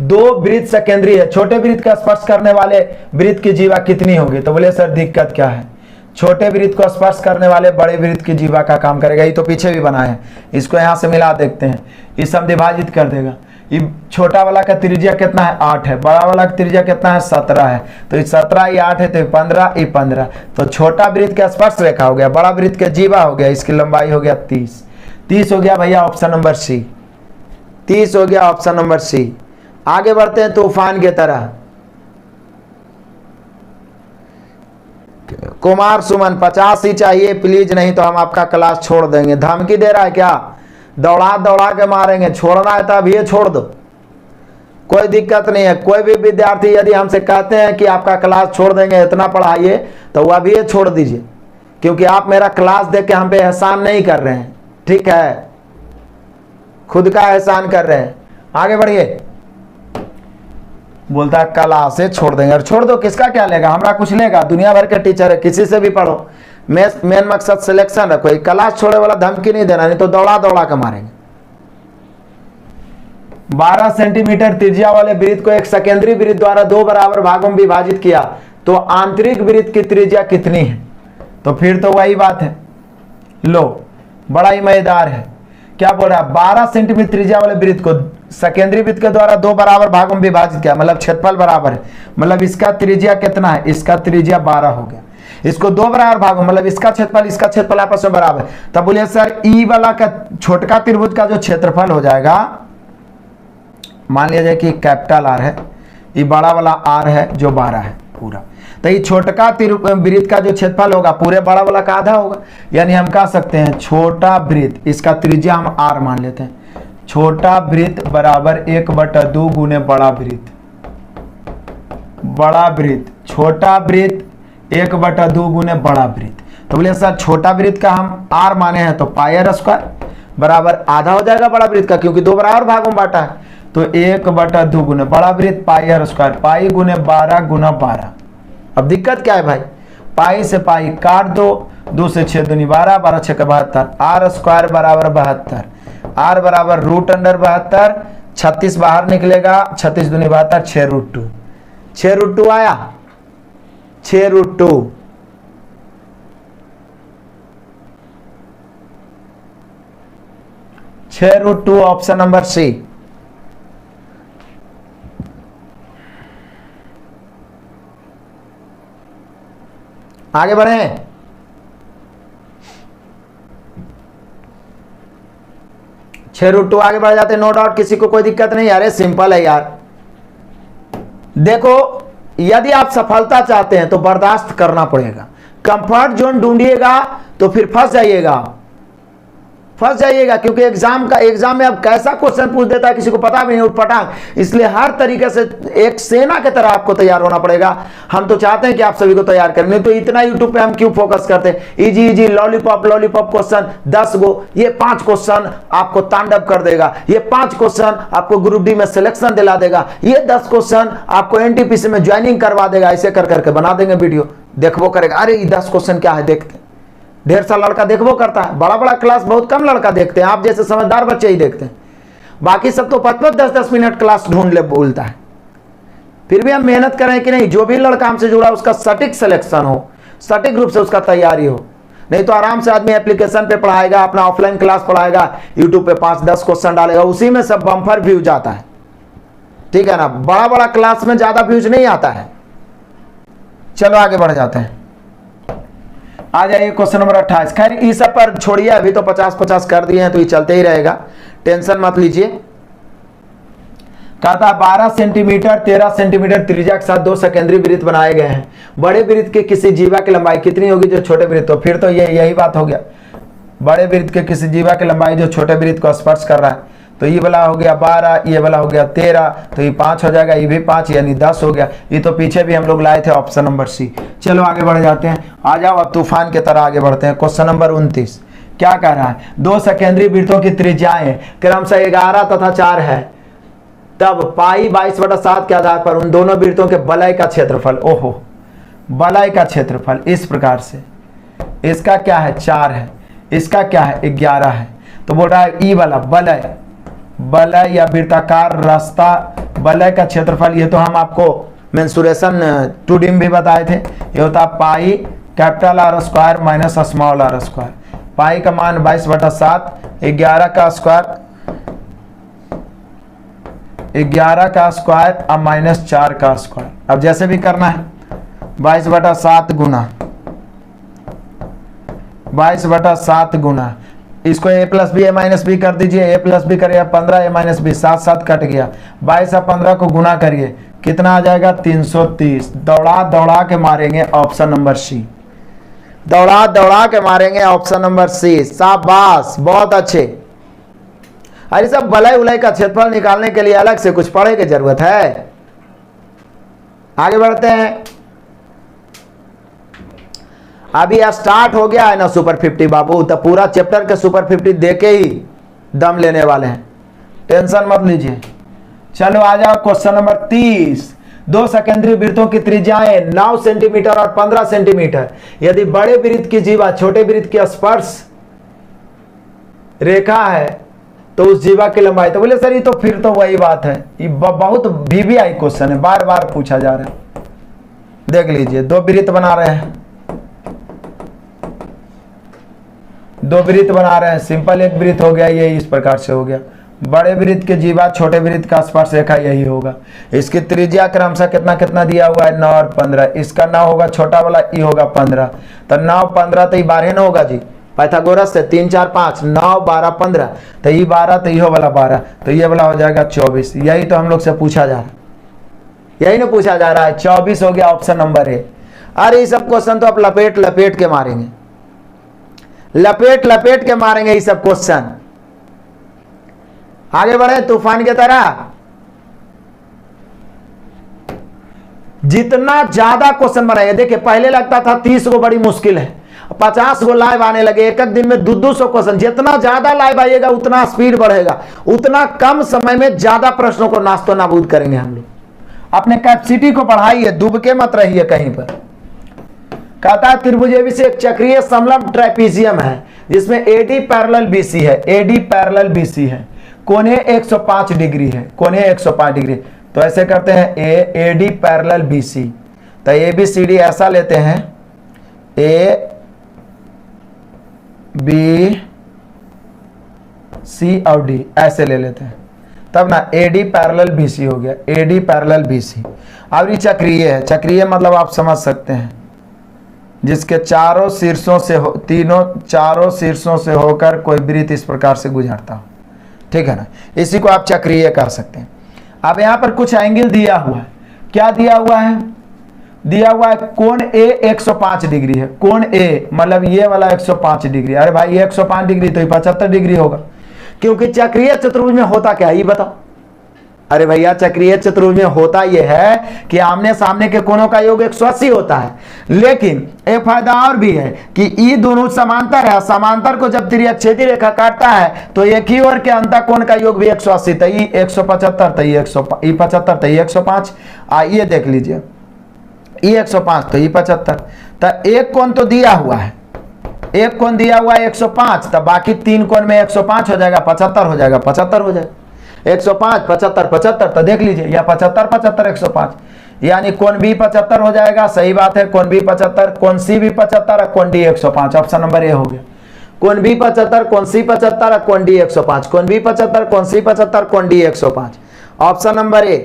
दो वृत्त सकेंद्रीय है, छोटे वृत्त का स्पर्श करने वाले वृत्त की जीवा कितनी होगी। तो बोले सर दिक्कत क्या है, छोटे वृत्त को स्पर्श करने वाले बड़े वृत्त की जीवा का काम करेगा, ये तो पीछे भी बना है, इसको यहां से मिला देखते हैं, इस सब विभाजित कर देगा। ये छोटा वाला का त्रिज्या कितना है 8 है, बड़ा वाला का त्रिज्या कितना है 17 है, तो ये 17 ये 8 है, तो 15 ये 15, तो छोटा वृत्त का स्पर्श रेखा हो गया, बड़ा वृत्त का जीवा हो गया, इसकी लंबाई हो गया 30 हो गया भैया ऑप्शन नंबर सी, 30 हो गया ऑप्शन नंबर सी। आगे बढ़ते हैं तूफान की तरह, कुमार सुमन 50 ही चाहिए प्लीज, नहीं तो हम आपका क्लास छोड़ देंगे। धमकी दे रहा है क्या, दौड़ा के मारेंगे, छोड़ना है तो अभी ये छोड़ दो, कोई दिक्कत नहीं है। कोई भी विद्यार्थी यदि हमसे कहते हैं कि आपका क्लास छोड़ देंगे, इतना पढ़ाइए, तो वह अभी ये छोड़ दीजिए, क्योंकि आप मेरा क्लास देख के हम पे एहसान नहीं कर रहे हैं, ठीक है, खुद का एहसान कर रहे हैं। आगे बढ़िए, बोलता है क्लास से छोड़ देंगे। और छोड़ दो, किसका क्या लेगा, हमारा कुछ लेगा, दुनिया भर के टीचर है, किसी से भी पढ़ो। मेन मकसद सिलेक्शन रखो, कोई क्लास छोड़े वाला धमकी नहीं देना, नहीं तो दौड़ा दौड़ा के मारेंगे। 12 सेंटीमीटर त्रिज्या वाले वृत्त को एक सेकेंडरी वृत्त द्वारा 2 बराबर भागों में विभाजित किया तो आंतरिक वृत्त की त्रिज्या कितनी है। तो फिर तो वही बात है, लो बड़ा ही मजेदार है। क्या बोल रहा है, 12 सेंटीमीटर त्रिज्या वाले वृत्त को सेकेंडरी वृत्त के द्वारा 2 बराबर भागों में विभाजित किया, मतलब क्षेत्रफल बराबर है, मतलब इसका त्रिज्या कितना है, इसका त्रिज्या 12 हो गया। इसको 2 बराबर भागों, मतलब इसका क्षेत्रफल आपस में बराबर। तब बोलिए सर ई वाला का छोटका त्रिभुज का जो क्षेत्रफल हो जाएगा, मान लिया जाए कि कैपिटल आर है, ये बड़ा वाला आर है जो 12 है पूरा, तो ये छोटका वृत्त का जो क्षेत्रफल होगा पूरे बड़ा वाला का आधा होगा। यानी हम कह सकते हैं छोटा वृत्त, इसका त्रिज्या हम आर मान लेते हैं, छोटा वृत्त बराबर 1/2 गुने बड़ा वृत्त। बड़ा वृत्त, छोटा वृत्त 1/2 गुने बड़ा वृत्त। तो बोले सर छोटा वृत्त का हम आर माने हैं तो पाई आर स्क्वायर बराबर आधा हो जाएगा बड़ा वृत्त का, क्योंकि 2 बराबर भागों में बांटा है। तो 1/2 गुने बड़ा वृत्त पाई आर स्क्वायर, पाई गुने 12 गुना 12। अब दिक्कत क्या है भाई, पाई से पाई काट दो, 2 से 6 दूनी 12, 12 6 72, आर स्क्वायर बराबर 72, आर बराबर √72, 36 बाहर निकलेगा, 36 दूनी 72, 6√2, 6√2 आया, 6√2। √2 ऑप्शन नंबर सी। आगे बढ़े, √2 आगे बढ़ जाते, नो डाउट, किसी को कोई दिक्कत नहीं। अरे सिंपल है यार, देखो यदि आप सफलता चाहते हैं तो बर्दाश्त करना पड़ेगा, कंफर्ट जोन ढूंढिएगा तो फिर फंस जाइएगा, क्योंकि एग्जाम में अब कैसा क्वेश्चन पूछ देता है किसी को पता भी नहीं, उठपटांग। इसलिए हर तरीके से एक सेना की तरह आपको तैयार होना पड़ेगा। हम तो चाहते हैं कि आप सभी को तैयार करें, नहीं तो इतना यूट्यूब पे हम क्यों फोकस करते हैं। इजी लॉलीपॉप क्वेश्चन 10 गो, ये 5 क्वेश्चन आपको तांडव कर देगा, ये 5 क्वेश्चन आपको ग्रुप डी में सिलेक्शन दिला देगा, ये 10 क्वेश्चन आपको एनटीपीसी में ज्वाइनिंग करवा देगा। ऐसे कर करके बना देंगे वीडियो, देखो करेगा, अरे ये 10 क्वेश्चन क्या है देखते। ढेर सा लड़का देखबो करता है, बड़ा बड़ा क्लास बहुत कम लड़का देखते हैं, आप जैसे समझदार बच्चे ही देखते हैं, बाकी सब तो 5-10 मिनट क्लास ढूंढ ले बोलता है। फिर भी हम मेहनत करें कि नहीं, जो भी लड़का हमसे जुड़ा उसका सटीक सिलेक्शन हो, सटीक रूप से उसका तैयारी हो। नहीं तो आराम से आदमी एप्लीकेशन पे पढ़ाएगा, अपना ऑफलाइन क्लास पढ़ाएगा, यूट्यूब पे 5-10 क्वेश्चन डालेगा, उसी में सब बम्पर व्यूज आता है, ठीक है ना। बड़ा बड़ा क्लास में ज्यादा व्यूज नहीं आता है। चलो आगे बढ़ जाते हैं, आ जाइए क्वेश्चन नंबर 28। खैर इस सब पर छोड़िए, अभी तो 50-50 कर दिए हैं तो ये चलते ही रहेगा, टेंशन मत लीजिए। कहा था 12 सेंटीमीटर 13 सेंटीमीटर त्रिज्या के साथ 2 सेकेंडरी वृत्त बनाए गए हैं। बड़े वृत्त के किसी जीवा की लंबाई कितनी होगी जो छोटे वृत्त हो। फिर तो यही बात हो गया, बड़े वृत्त के किसी जीवा की लंबाई जो छोटे वृत्त को स्पर्श कर रहा है। तो ये वाला हो गया 12, ये वाला हो गया 13, तो ये 5 हो जाएगा, ये भी 5 यानी 10 हो गया। ये तो पीछे भी हम लोग लाए थे, ऑप्शन नंबर सी। चलो आगे बढ़ जाते हैं, आ जाओ अब तूफान की तरह आगे बढ़ते हैं। क्वेश्चन नंबर 29 क्या कह रहा है, 2 सेकेंडरी वृत्तों की त्रिज्याएं क्रमशः 11 तथा 4 है, तब पाई 22/7 के आधार पर उन दोनों वृत्तों के वलय का क्षेत्रफल। ओहो, वलय का क्षेत्रफल इस प्रकार से, इसका क्या है 4 है, इसका क्या है 11 है। तो बोल रहा है ई वाला वलय या वृत्ताकार रास्ता वलय का क्षेत्रफल, ये तो हम आपको मेंसुरेशन 2D में भी बताए थे। ये होता pi capital R square minus small r square. Pi का मान 22/7, 11 का स्क्वायर और माइनस 4 का स्क्वायर। अब जैसे भी करना है 22/7 गुना 22/7 गुना, इसको a + b a - b कर दीजिए, a + b करिए 15, a - b 7 कट गया, 22 और 15 को गुना करिए, कितना आ जाएगा 330। दौड़ा के मारेंगे ऑप्शन नंबर सी, दौड़ा के मारेंगे ऑप्शन नंबर सी। शाबाश, बहुत अच्छे। अरे सब वलय उलय का क्षेत्रफल निकालने के लिए अलग से कुछ पढ़े की जरूरत है। आगे बढ़ते हैं, अभी स्टार्ट हो गया है ना सुपर 50 बाबू, तो पूरा चैप्टर के सुपर 50 देके ही दम लेने वाले हैं, टेंशन मत लीजिए। चलो आ जाओ क्वेश्चन नंबर 30। दो सकेंद्रीय वृत्तों की त्रिज्याएं 9 सेंटीमीटर और 15 सेंटीमीटर। यदि बड़े वृत्त की जीवा छोटे वृत्त की स्पर्श रेखा है तो उस जीवा की लंबाई, तो बोले सर ये तो फिर तो वही बात है, ये बहुत वीवीआई क्वेश्चन है, बार बार पूछा जा रहा है। देख लीजिए, दो वृत्त बना रहे हैं, दो वृत्त बना रहे हैं, सिंपल एक वृत्त हो गया, ये इस प्रकार से हो गया। बड़े वृत्त के जीवा छोटे वृत्त का स्पर्श रेखा यही होगा। इसकी त्रिज्या क्रमशः कितना कितना दिया हुआ है, 9 और 15। इसका 9 होगा, छोटा वाला ई होगा 15, तो 9 15 तो ये 12 ना होगा जी, पाइथागोरस से 3 4 5 9 12 15, तो ये 12 तो ये वाला 12, तो ये वाला हो जाएगा 24। यही तो हम लोग से पूछा जा रहा है, यही ना पूछा जा रहा है। 24 हो गया ऑप्शन नंबर ए। अरे ये सब क्वेश्चन तो आप लपेट लपेट के मारेंगे, लपेट लपेट के मारेंगे ये सब क्वेश्चन। आगे बढ़े तूफान की तरह। जितना ज्यादा क्वेश्चन बनाइए, देखिए पहले लगता था 30 को बड़ी मुश्किल है, 50 को लाइव आने लगे, एक एक दिन में 200 क्वेश्चन। जितना ज्यादा लाइव आइएगा उतना स्पीड बढ़ेगा, उतना कम समय में ज्यादा प्रश्नों को नास्तो नाबूद करेंगे हम लोग। अपने कैपेसिटी को बढ़ाइए, डूब के मत रहिए कहीं पर। कहता है त्रिभुज एबीसी एक चक्रीय समलंब ट्राइपीजियम है जिसमें एडी पैरेलल बीसी है, एडी पैरेलल बीसी है, कोने 105 डिग्री है, कोने 105 डिग्री। तो ऐसे करते हैं एडी पैरेलल बीसी, तो ए बी सी डी ऐसा लेते हैं, ए बी सी और डी ऐसे ले लेते हैं, तब ना एडी पैरेलल बीसी हो गया, एडी पैरेलल बीसी। अब ये चक्रीय है, चक्रीय मतलब आप समझ सकते हैं जिसके चारों शीर्षों से चारों शीर्षों से होकर कोई वृत्त इस प्रकार से गुजरता हो, ठीक है ना, इसी को आप चक्रीय कह सकते हैं। अब यहां पर कुछ एंगल दिया हुआ है, क्या दिया हुआ है, दिया हुआ है कोण ए 105 डिग्री है, कोण ए मतलब ये वाला 105 डिग्री। अरे भाई ये 105 डिग्री तो ये 75 डिग्री होगा, क्योंकि चक्रीय चतुर्भुज में होता क्या है ये बताओ। अरे भैया चक्रीय चतुर्भुज में होता यह है कि आमने सामने के कोणों का योग 180 होता है, लेकिन एक फायदा और भी है कि ये दोनों समांतर है, समांतर को जब त्रिअक्षेदी रेखा काटता है तो एक ही ओर के अंतः कोण का योग भी 180, तो ये 175, तो ये 175, तो ये 105। ये देख लीजिए ये 105, तो ये 75, तो एक कोण तो दिया हुआ है, एक कोण दिया हुआ है 105, तो बाकी 3 कोण में 105 हो जाएगा, 75 हो जाएगा, 75 हो जाएगा, 105 75 75, तो देख लीजिए या 75 75 105, यानी कोण बी 75 हो जाएगा। सही बात है, कोण बी 75, कोण सी भी 75 और कोण डी 105। ऑप्शन नंबर ए हो गया, कोण बी 75 कोण सी 75 और कोण डी 105, कोण बी 75 कोण सी 75 कोण डी 105। ऑप्शन नंबर ए,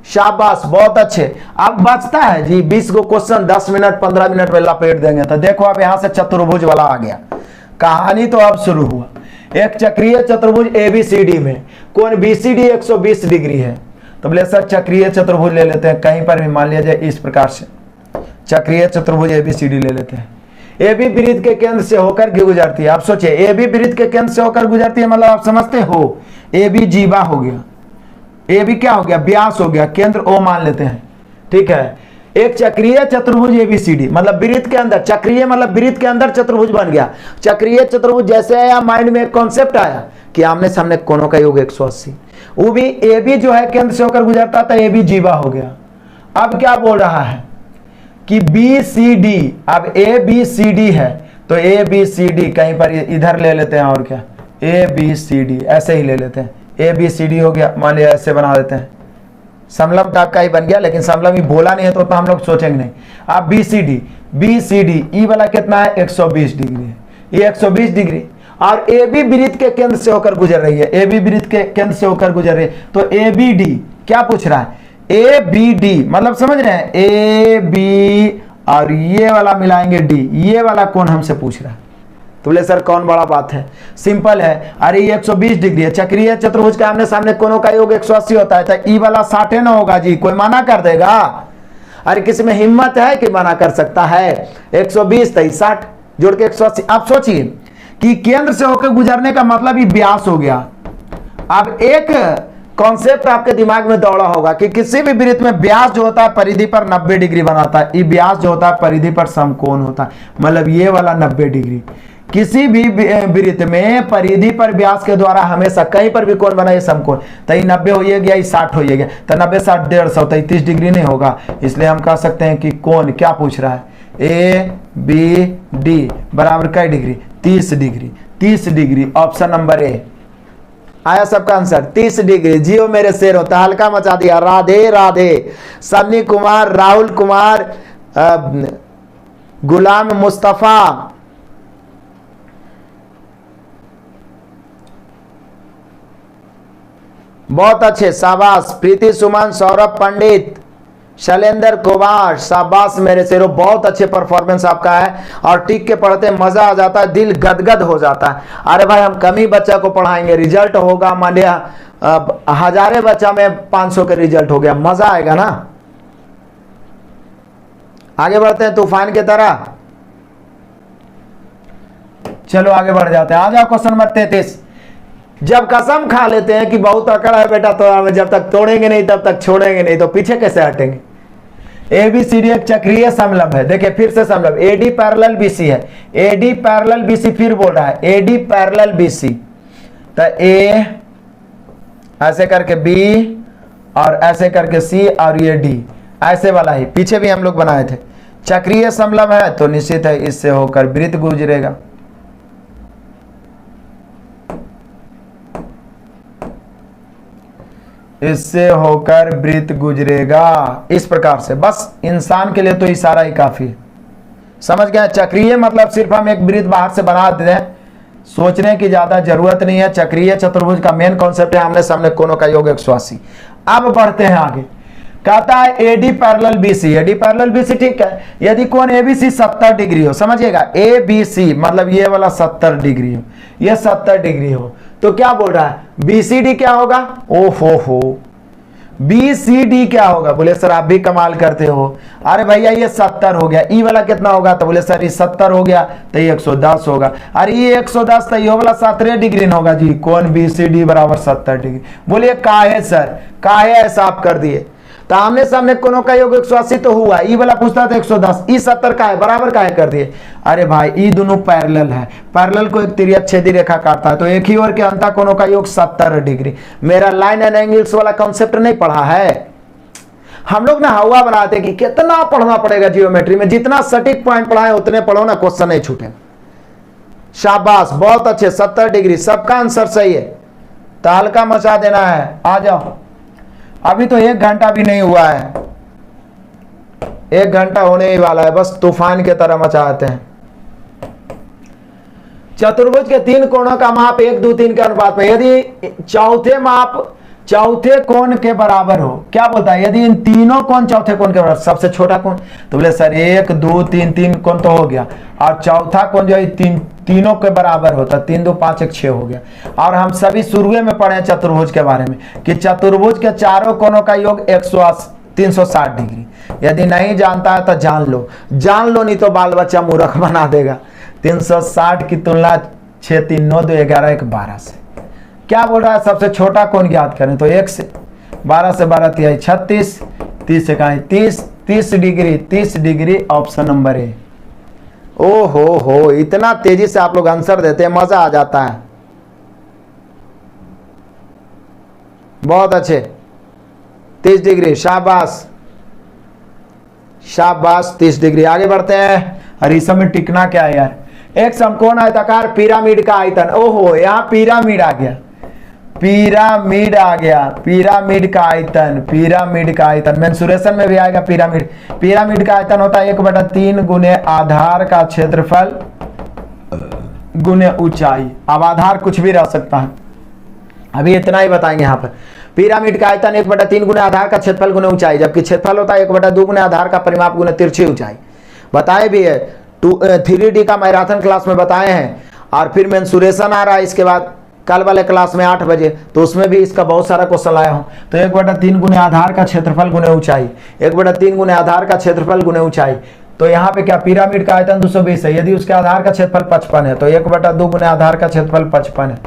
शाबाश बहुत अच्छे। अब बचता है जी 20 को क्वेश्चन, 10 मिनट 15 मिनट में लपेट देंगे। तो देखो अब यहां से चतुर्भुज वाला आ गया, कहानी तो अब शुरू हुआ। एक चक्रीय चतुर्भुज एबीसीडी में कोण बीसीडी 120 डिग्री है, तो बोले सर चक्रीय चतुर्भुज ले लेते हैं, कहीं पर भी मान लिया जाए इस प्रकार से चक्रीय चतुर्भुज एबीसीडी ले लेते हैं। एबी वृत्त के केंद्र से होकर गुजरती है। आप सोचिए एबी वृत्त के केंद्र से होकर गुजरती है, मतलब आप समझते हो एबी जीवा हो गया, एबी क्या हो गया, व्यास हो गया, केंद्र ओ मान लेते हैं, ठीक है। एक चक्रीय चतुर्भुज एबीसीडी मतलब वृत्त के अंदर, चक्रीय मतलब वृत्त के अंदर चतुर्भुज बन गया। चक्रीय चतुर्भुज जैसे आया माइंड में एक कॉन्सेप्ट आया कि आमने सामने कोणों का योग 180, वो भी एबी जो है केंद्र से होकर गुजरता था, एबी जीवा हो गया। अब क्या बोल रहा है कि बी सी डी, अब ए बी सी डी है तो ए बी सी डी कहीं पर इधर ले लेते हैं, और क्या ए बी सी डी ऐसे ही ले लेते हैं, ए बी सी डी हो गया, मान लिया ऐसे बना देते हैं, समलंब टाइप का ही बन गया, लेकिन समलंब ही बोला नहीं है तो हम लोग सोचेंगे नहीं। अब बी सी डी ई वाला कितना है 120 डिग्री है, ये 120 डिग्री, और ए बी वृत्त के केंद्र से होकर गुजर रही है, ए बी वृत्त के केंद्र से होकर गुजर रही है, तो ए बी डी क्या पूछ रहा है, ए बी डी मतलब समझ रहे हैं, ए बी और ये वाला मिलाएंगे डी, ये वाला कोण हमसे पूछ रहा है। तो बोले सर कौन बड़ा बात है, सिंपल है। अरे ये 120 डिग्री है, चक्रीय चतुर्भुज के आमने सामने कोणों का योग 180 होता है, तो ई वाला 60 ना होगा जी, कोई मना कर देगा? अरे किसी में हिम्मत है कि मना कर सकता है? 120 तो 60 जोड़ के 180। आप सोचिए कि केंद्र से होकर गुजरने का मतलब ही व्यास हो गया। अब एक कॉन्सेप्ट आपके दिमाग में दौड़ा होगा कि किसी भी वृत्त में व्यास जो होता है परिधि पर 90 डिग्री बनाता है, ये व्यास जो होता है परिधि पर समकोण होता है, मतलब ये वाला 90 डिग्री, किसी भी वृत्त में परिधि पर व्यास के द्वारा हमेशा कहीं पर भी कोण बना ये समकोण, तो ये 90 हो गया, ये 60 हो गया, तो 90 60 150, तो 30 डिग्री नहीं होगा। इसलिए हम कह सकते हैं कि कोण क्या पूछ रहा है, ए बी डी बराबर कई degree, 30 degree. 30 degree option number ए आया सबका आंसर, 30 डिग्री। जियो मेरे शेरों, तहलका मचा दिया। राधे राधे। सन्नी कुमार, राहुल कुमार, गुलाम मुस्तफा, बहुत अच्छे, शाबाश। प्रीति सुमन, सौरभ पंडित, शैलेंद्र कुमार, शाबाश मेरे शेरों, बहुत अच्छे परफॉर्मेंस आपका है। और टिक के पढ़ते मजा आ जाता है, दिल गदगद हो जाता है। अरे भाई हम कम ही बच्चा को पढ़ाएंगे, रिजल्ट होगा मान लिया हजारे बच्चा में 500 के रिजल्ट हो गया, मजा आएगा ना। आगे बढ़ते हैं तूफान की तरह। चलो आगे बढ़ जाते हैं। आ जाओ क्वेश्चन नंबर 33। जब कसम खा लेते हैं कि बहुत अकड़ है बेटा तो हमें जब तक तोड़ेंगे नहीं तब तक छोड़ेंगे नहीं, तो पीछे कैसे हटेंगे। एबीसीडी एक चक्रीय समलंब है। देखिए फिर से समलंब, एडी पैरेलल बीसी है, एडी पैरेलल बीसी, फिर बोल रहा है एडी पैरेलल बीसी, तो ए ऐसे करके बी और ऐसे करके सी और ये डी, ऐसे वाला ही पीछे भी हम लोग बनाए थे। चक्रीय समलंब है तो निश्चित है इससे होकर वृत्त गुजरेगा। इससे होकर वृत्त गुजरेगा इस प्रकार से। बस इंसान के लिए तो इशारा ही काफी है, समझ गए। चक्रीय मतलब सिर्फ हम एक वृत्त बाहर से बना दें, सोचने की ज्यादा जरूरत नहीं है। चक्रीय चतुर्भुज का मेन कॉन्सेप्ट है आमने सामने कोनों का योग 180। अब बढ़ते हैं आगे, कहता है AD parallel BC, AD parallel BC ठीक है। यदि कोण एबीसी 70 डिग्री हो, समझिएगा एबीसी मतलब ये वाला 70 डिग्री हो, ये 70 डिग्री हो, तो क्या बोल रहा है बीसीडी क्या होगा। ओहो बीसीडी क्या होगा। बोले सर आप भी कमाल करते हो, अरे भैया ये 70 हो गया, ई वाला कितना होगा, तो बोले सर ये 70 हो गया तो ये 110 होगा। अरे ये 110 तो ये वाला 17 डिग्री होगा जी, कौन बीसीडी बराबर 70 डिग्री। बोलिए काहे सर, काहे ऐसा आप कर दिए। तो आमने सामने कोनों का योग 180 तो हुआ, ई वाला पूछता था 110, ई 70 का है बराबर का है कर दिए। अरे भाई ई दोनों पैरेलल है, पैरेलल को एक तिर्यक छेदी रेखा काटता है, तो एक ही ओर के अंतः कोनों का योग 70 डिग्री। मेरा लाइन एंड एंगल्स वाला कॉन्सेप्ट नहीं पढ़ा है। हम लोग ना हवा बनाते कि कितना पढ़ना पड़ेगा जियोमेट्री में, जितना सटीक पॉइंट पढ़ाए उतने पढ़ो ना, क्वेश्चन नहीं छूटे। शाबाश बहुत अच्छे, 70 डिग्री सबका आंसर सही है। तहलका मचा देना है, आ जाओ। अभी तो 1 घंटा भी नहीं हुआ है, 1 घंटा होने ही वाला है, बस तूफान की तरह मचाते हैं। चतुर्भुज के 3 कोणों का माप 1 2 3 के अनुपात में, यदि चौथे कोण के बराबर हो, क्या बोलता है, यदि इन तीनों कोण चौथे कोण के बराबर, सबसे छोटा कोण, तो बोले सर 1 2 3 3 कोण तो हो गया, और चौथा कोण जो है तीनों के बराबर होता, 3 2 5 1 6 हो गया। और हम सभी शुरुए में पढ़े चतुर्भुज के बारे में कि चतुर्भुज के चारों कोणों का योग 360 डिग्री। यदि नहीं जानता है तो जान लो नहीं तो बाल बच्चा मूर्ख बना देगा। 360 की तुलना 6 3 9 2 11 1 12 से। क्या बोल रहा है, सबसे छोटा कोण ज्ञात करें, तो 1 से 12 से 12 तिहाई 36, 30 से कहें 30 degree, 30 degree option number A. ओ हो इतना तेजी से आप लोग आंसर देते हैं, मजा आ जाता है। बहुत अच्छे, 30 डिग्री, शाबाश शाबाश, 30 डिग्री। आगे बढ़ते हैं। अरे इस समय टिकना क्या है यार। एक समकोण आयताकार पिरामिड का आयतन, ओहो यहाँ पिरामिड आ गया, पिरामिड आ गया, पिरामिड का आयतन मेंसुरेशन में भी आएगा। पिरामिड का आयतन होता है 1/3 गुने आधार का क्षेत्रफल गुने ऊंचाई। अब आधार कुछ भी रह सकता है, अभी इतना ही बताएंगे यहाँ पर। पिरामिड का आयतन 1/3 गुने आधार का क्षेत्रफल गुने ऊंचाई, जबकि क्षेत्रफल होता है 1/2 गुने आधार का परिमाप गुने तिरछी ऊंचाई। बताए भी है 3D का मैराथन क्लास में बताए हैं। और फिर मेंसुरेशन आ रहा है इसके बाद कल वाले क्लास में 8 बजे, तो उसमें भी इसका बहुत सारा क्वेश्चन लाया हूं। तो 1/3 गुने आधार का क्षेत्रफल गुने ऊंचाई, 1/3 गुने आधार का क्षेत्रफल गुने ऊंचाई। तो यहाँ पे क्या पिरामिड का आयतन 220 है, यदि उसके आधार का क्षेत्रफल 55 है तो 1/2 गुने आधार का क्षेत्रफल 55 है,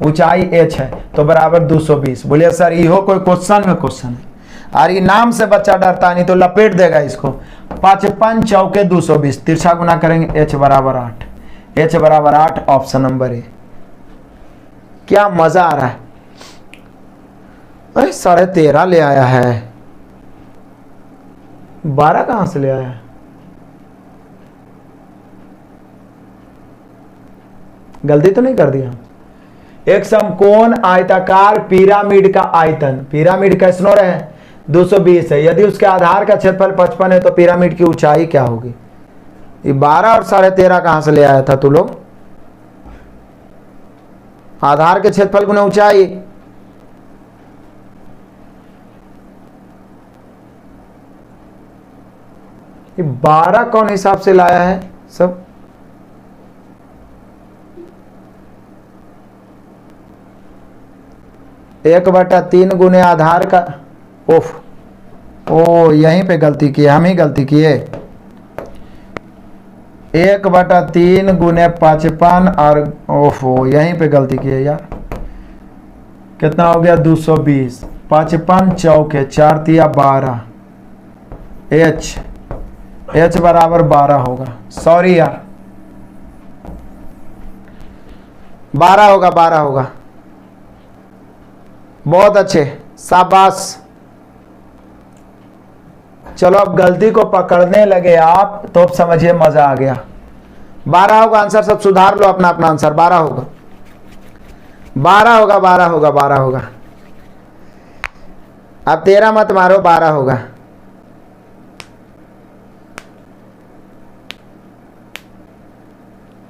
ऊंचाई h है तो बराबर 220। बोलिए सर ये कोई क्वेश्चन में क्वेश्चन है, और ये नाम से बच्चा डरता नहीं तो लपेट देगा इसको। 55 चौके 220, तिरछा गुना करेंगे h बराबर 8, h बराबर 8, ऑप्शन नंबर ए। क्या मजा आ रहा है। अरे 13.5 ले आया है, 12 कहां से ले आया है? गलती तो नहीं कर दिया? एक समकोण आयताकार पिरामिड का आयतन, पिरामिड का स्नोर है 220 है, यदि उसके आधार का क्षेत्रफल 55 है तो पिरामिड की ऊंचाई क्या होगी? ये 12 और 13.5 कहां से ले आया था तू लोग? आधार के क्षेत्रफल गुना ऊंचाई। ये 12 कौन हिसाब से लाया है सब? एक बटा 3 गुने आधार का, ओफ ओ यहीं पे गलती की, हम ही गलती किए। 1/3 गुने 55 और ओफो यहीं पे गलती की है यार। कितना हो गया? 220। 55 चौके 4 तिया 12, h बराबर 12 होगा। सॉरी यार, 12 होगा, 12 होगा। बहुत अच्छे, शाबाश। चलो अब गलती को पकड़ने लगे आप तो अब समझिए मजा आ गया। 12 होगा आंसर, सब सुधार लो अपना अपना आंसर। 12 होगा, 12 होगा, 12 होगा, 12 होगा। अब 13 मत मारो, 12 होगा।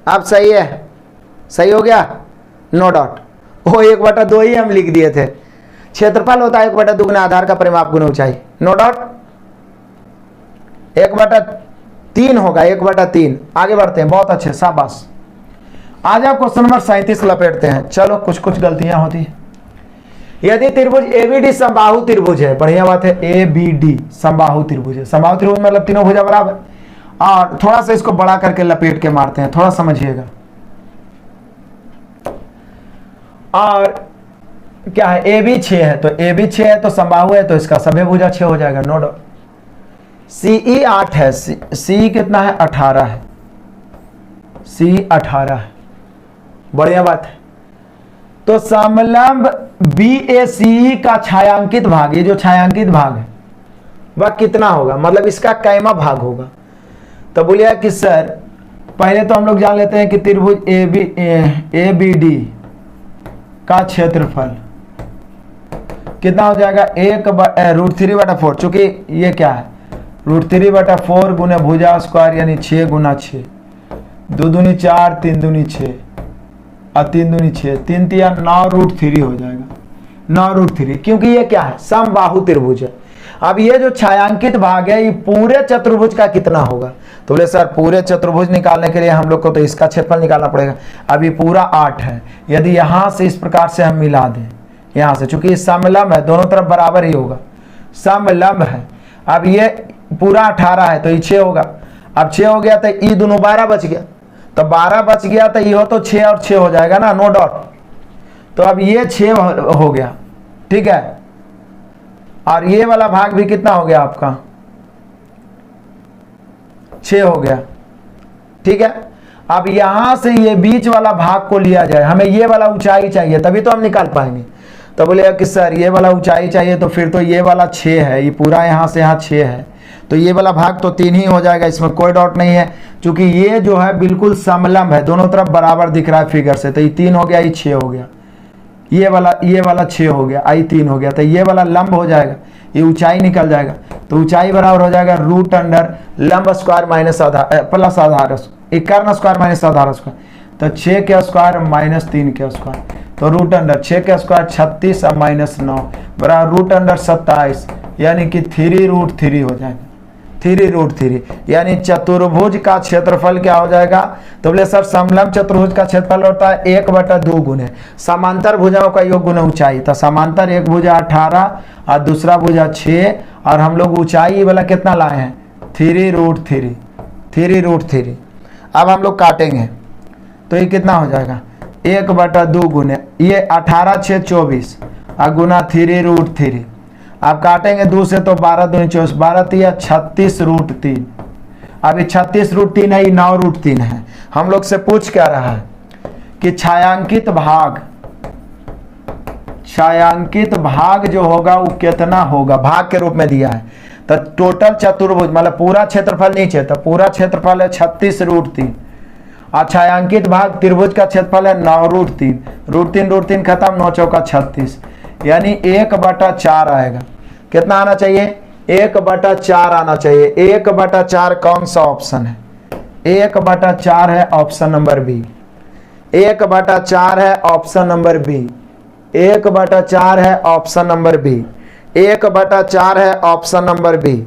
अब सही है, सही हो गया, नो डाउट। वो 1/2 ही हम लिख दिए थे। क्षेत्रफल होता है 1/2 गुना आधार का परिमाप गुना ऊंचाई, नो डाउट। 1/3 होगा, 1/3। आगे बढ़ते हैं, बहुत अच्छे, शाबाश। आज आप क्वेश्चन नंबर 37 लपेटते हैं। चलो कुछ कुछ गलतियां होती है। यदि त्रिभुज एबीडी समबाहु त्रिभुज है, बढ़िया बात है, एबीडी समबाहु त्रिभुज है। समबाहु त्रिभुज मतलब तीनों भुजा बराबर। और थोड़ा सा इसको बड़ा करके लपेट के मारते हैं, थोड़ा समझिएगा। और क्या है, ए बी 6 है, तो ए बी 6 है तो समबाहु है, तो इसका सभी भुजा 6 हो जाएगा, नो डाउट। सीई 8 है, सी कितना है? 18 है, सी 18 है, बढ़िया बात है। तो समलंब बी ए सी का छायांकित भाग, ये जो छायांकित भाग है वह कितना होगा? मतलब इसका कैमा भाग होगा? तो बोलिए कि सर पहले तो हम लोग जान लेते हैं कि त्रिभुज ए बी डी का क्षेत्रफल कितना हो जाएगा? 1/√3/4। चूंकि ये क्या है, √3/4 गुने भुजा स्क्वायर यानी 6 गुना 6, 2 दूनी 4, 3 दूनी 6 और 3 दूनी 6, 3 तिया 9√3 हो जाएगा, 9√3। क्योंकि ये क्या है? समबाहु त्रिभुज है। अब ये जो छायांकित भाग है ये पूरे चतुर्भुज का कितना होगा? तो बोले सर पूरे चतुर्भुज निकालने के लिए हम लोग को तो इसका क्षेत्रफल निकालना पड़ेगा। अब ये पूरा 8 है, यदि यहां से इस प्रकार से हम मिला दें यहां से, चूंकि समलंब है, दोनों तरफ बराबर ही होगा, समलंब है। अब ये पूरा 18 है तो ये 6 होगा। अब 6 हो गया तो ये दोनों 12 बच गया, तो 12 बच गया तो ये हो तो 6 और 6 हो जाएगा ना, नो डाउट। तो अब ये 6 हो गया, ठीक है। और ये वाला भाग भी कितना हो गया आपका? 6 हो गया, ठीक है। अब यहां से ये बीच वाला भाग को लिया जाए, हमें ये वाला ऊंचाई चाहिए तभी तो हम निकाल पाएंगे। तो बोलेगा कि सर ये वाला ऊंचाई चाहिए, तो फिर तो ये वाला 6 है, ये पूरा यहां से यहाँ 6 है, तो ये वाला भाग तो 3 ही हो जाएगा, इसमें कोई डाउट नहीं है। क्योंकि ये जो है बिल्कुल समलंब है, दोनों तरफ बराबर दिख रहा है फिगर से, तो ये 3 हो गया, ये 6 हो गया, ये वाला 6 हो गया, आई 3 हो गया, तो ये वाला लंब हो जाएगा, ये ऊंचाई निकल जाएगा। तो ऊंचाई बराबर हो जाएगा √ लंब स्क्वायर माइनस आधार प्लस आधार, कर्ण स्क्वायर माइनस आधार स्क्वायर, तो 6 के स्क्वायर माइनस 3 के स्क्वायर, तो √ 6 के स्क्वायर 36 और माइनस 9 बराबर √27, यानी कि 3√3 हो जाएगा, 3√3। यानी चतुर्भुज का क्षेत्रफल क्या हो जाएगा? तो बोले सर समलंब चतुर्भुज का क्षेत्रफल होता है 1/2 गुने समांतर भुजाओं का योग गुना ऊंचाई। तो समांतर एक भुजा 18 और दूसरा भुजा 6, और हम लोग ऊंचाई वाला कितना लाए हैं? 3√3। अब हम लोग काटेंगे तो ये कितना हो जाएगा? 1/2 गुने ये 18 6 24 और गुना 3√3। आप काटेंगे 2 से तो 12 दूनी 24, 12 तिया 36√3 अभी 36√3 है, ये 9√3 है। हम लोग से पूछ क्या रहा है कि छायांकित भाग जो होगा वो कितना होगा, भाग के रूप में दिया है। तो टोटल चतुर्भुज मतलब पूरा क्षेत्रफल नीचे, तो पूरा क्षेत्रफल है 36√3 और छायांकित भाग त्रिभुज का क्षेत्रफल है 9√3, √3 खत्म, 9 चौका 36, यानी 1/4 आएगा। कितना आना चाहिए? 1/4 आना चाहिए। 1/4 कौन सा ऑप्शन है? 1/4 है ऑप्शन नंबर बी। 1/4 है ऑप्शन नंबर बी। 1/4 है ऑप्शन नंबर बी। 1/4 है ऑप्शन नंबर बी।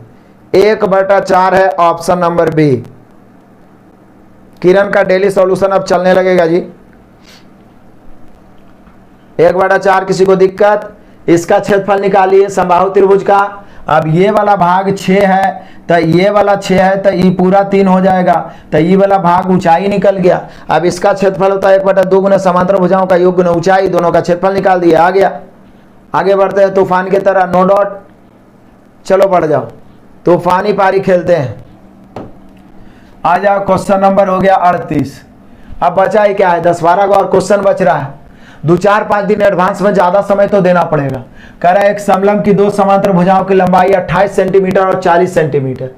1/4 है ऑप्शन नंबर बी। किरण का डेली सॉल्यूशन अब चलने लगेगा जी। 1/4 किसी को दिक्कत? इसका क्षेत्रफल निकालिए समबाहु त्रिभुज का। अब ये वाला भाग 6 है, तो ये वाला 6 है, तो ये पूरा 3 हो जाएगा, तो ये वाला भाग ऊंचाई निकल गया। अब इसका क्षेत्रफल होता है 1/2 गुना समांतर भुजाओं का योग गुना ऊंचाई, दोनों का क्षेत्रफल निकाल दिया, आ गया। आगे बढ़ते हैं तूफान की तरह, नो डॉट। चलो बढ़ जाओ, तूफानी पारी खेलते हैं। आ जाओ, क्वेश्चन नंबर हो गया 38। अब बचा ही क्या है, 10-12 का और क्वेश्चन बच रहा है। 2-4-5 दिन एडवांस में ज्यादा समय तो देना पड़ेगा। कह रहा है एक समलंब की दो समांतर भुजाओं की लंबाई 28 सेंटीमीटर और 40 सेंटीमीटर,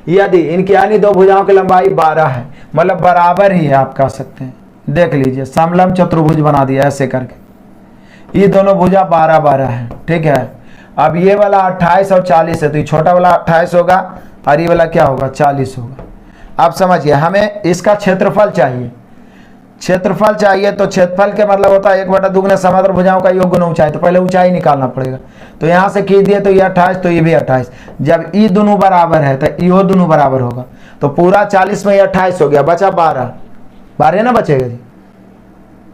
यदि इनकी यानी दो भुजाओं की लंबाई 12 है, मतलब बराबर ही है, आप कह सकते हैं। देख लीजिए, समलंब चतुर्भुज बना दिया ऐसे करके, ये दोनों भुजा 12-12 है, ठीक है। अब ये वाला 28 और 40 है, तो ये छोटा वाला 28 होगा और ये वाला क्या होगा, 40 होगा। आप समझिए, हमें इसका क्षेत्रफल चाहिए। क्षेत्रफल चाहिए तो क्षेत्रफल के मतलब होता है 1/2 गुना समांतर भुजाओं का योग गुना ऊंचाई, तो पहले ऊंचाई निकालना पड़ेगा। तो यहाँ से खींच दिए तो ये 28, तो ये भी 28। जब ये दोनों बराबर है तो ये दोनों बराबर होगा, तो पूरा 40 में ये 28 हो गया, बचा 12 ना बचेगा जी।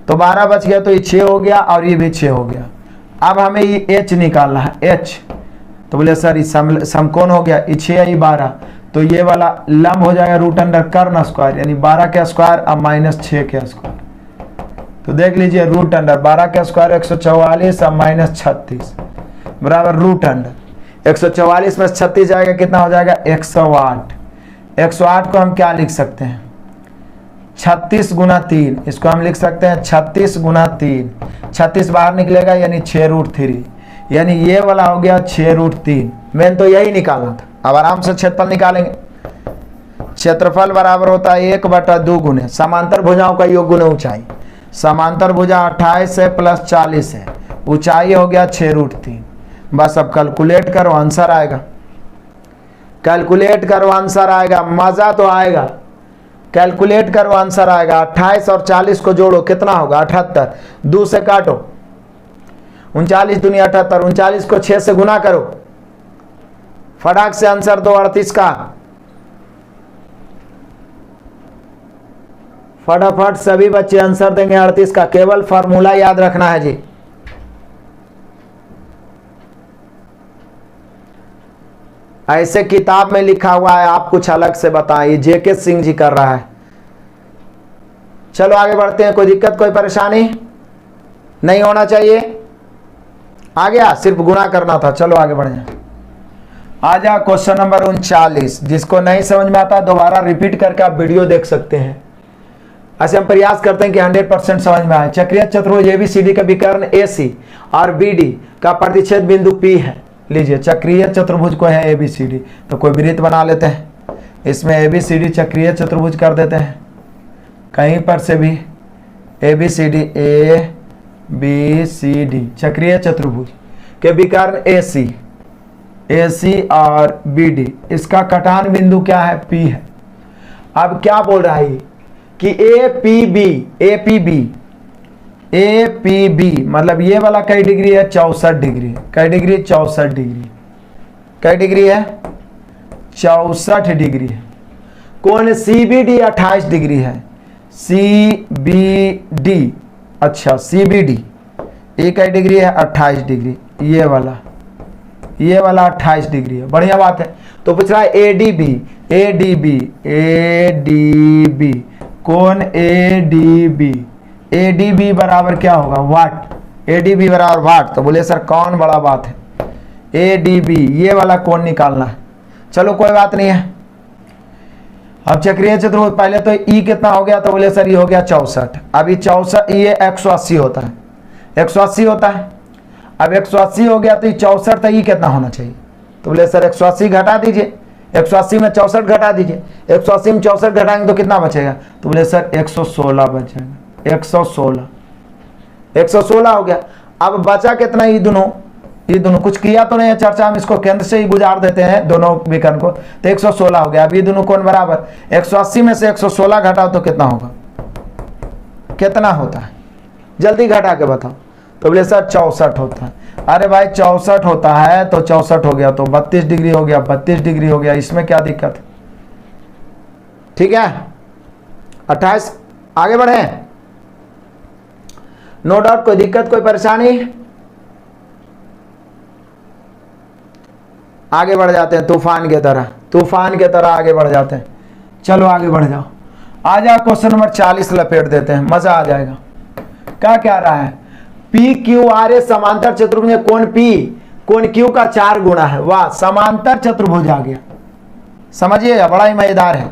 तो 12 बच गया, तो ये 6 हो गया और ये भी 6 हो गया। अब हमें ये एच निकालना है, एच। तो बोले सर ये समकोण हो गया, ये 6 ये 12, तो ये वाला लंब हो जाएगा √कर्ण स्क्वायर, यानी 12 के स्क्वायर अब -6 के स्क्वायर। तो देख लीजिए, √12 के स्क्वायर 144 अब -36 बराबर √। 144 में 36 जाएगा, कितना हो जाएगा, 108। 108 को हम क्या लिख सकते हैं, 36 गुना 3, इसको हम लिख सकते हैं 36 गुना 3। 36 बाहर निकलेगा यानी 6√3, यानी ये वाला हो गया 6√3। मेन तो यही निकालना था। अब आराम से क्षेत्रफल निकालेंगे। क्षेत्रफल बराबर होता है 1/2 गुने समांतर भुजाओं का योग गुने ऊंचाई। समांतर भुजा 28 है प्लस 40 है, ऊंचाई हो गया 6√3। बस अब कैलकुलेट करो, आंसर आएगा। कैलकुलेट करो, आंसर आएगा। मजा तो आएगा। कैलकुलेट करो, आंसर आएगा। 28 और 40 को जोड़ो, कितना होगा, 78। 2 से काटो, 39 दूनी 78। 39 को 6 से गुना करो, फटाक से आंसर दो 38 का। फटाफट सभी बच्चे आंसर देंगे 38 का। केवल फार्मूला याद रखना है जी। ऐसे किताब में लिखा हुआ है, आप कुछ अलग से बताइए। जेके सिंह जी कर रहा है। चलो आगे बढ़ते हैं। कोई दिक्कत, कोई परेशानी नहीं होना चाहिए। आ गया, सिर्फ गुणा करना था। चलो आगे बढ़े। आ जा क्वेश्चन नंबर 39। जिसको नहीं समझ में आता दोबारा रिपीट करके आप वीडियो देख सकते हैं। ऐसे हम प्रयास करते हैं कि 100% समझ में आए। चक्रीय चतुर्भुज एबीसीडी का विकर्ण AC और BD का प्रतिच्छेद बिंदु P है। लीजिए, चक्रीय चतुर्भुज को है ABCD, तो कोई वृत्त बना लेते हैं। इसमें ABCD चक्रीय चतुर्भुज कर देते हैं। कहीं पर से भी ABCD ABCD चक्रीय चतुर्भुज के विकर्ण AC और BD, इसका कटान बिंदु क्या है, P है। अब क्या बोल रहा है कि APB मतलब ये वाला कई डिग्री है, 64 डिग्री। कई डिग्री, 64 डिग्री। कई डिग्री है, 64 डिग्री है। कोण CBD 28 डिग्री है। CBD, अच्छा CBD ये कई डिग्री है, 28 डिग्री। ये वाला 28 डिग्री है। बढ़िया बात है। तो पूछ रहा है ADB कौन ADB बराबर क्या होगा, वाट। ADB बराबर वाट। तो बोले सर कौन बड़ा बात है, ADB ये वाला कौन निकालना है। चलो कोई बात नहीं है। अब चक्रीय चतुर्भुज, पहले तो ई कितना हो गया, तो बोले सर ये हो गया 64। अभी 64 ये 180 होता है, 180 होता है। अब 180 हो गया तो ये 64 था, ये कितना होना चाहिए, तो बोले सर 180 घटा दीजिए, 180 में 64 घटा दीजिए, 180 में 64 घटाएंगे तो कितना बचेगा, तो बोले सर 116 बच जाएगा, 116 हो गया। अब बचा कितना, ये दोनों कुछ किया तो नहीं है चर्चा, हम इसको केंद्र से ही गुजार देते हैं दोनों विकर्ण को, तो 116 हो गया। अब ये दोनों कोण बराबर, 180 में से 116 घटाओ तो कितना होगा, कितना होता है, जल्दी घटा के बताओ, तो बोले सर 64 होता है। अरे भाई 64 होता है तो 64 हो गया, तो 32 डिग्री हो गया, 32 डिग्री हो गया, इसमें क्या दिक्कत है, ठीक है। 28 आगे बढ़े, नो डाउट, कोई दिक्कत कोई परेशानी, आगे बढ़ जाते हैं तूफान के तरह आगे बढ़ जाते हैं। चलो आगे बढ़ जाओ, आ जाओ क्वेश्चन नंबर 40 लपेट देते हैं, मजा आ जाएगा। क्या कह रहा है, पी क्यू आर एस समांतर चतुर्भुज में कोण पी कोण क्यू का 4 गुना है। वाह, समांतर चतुर्भुज आ गया, समझिएगा, बड़ा ही मजेदार है।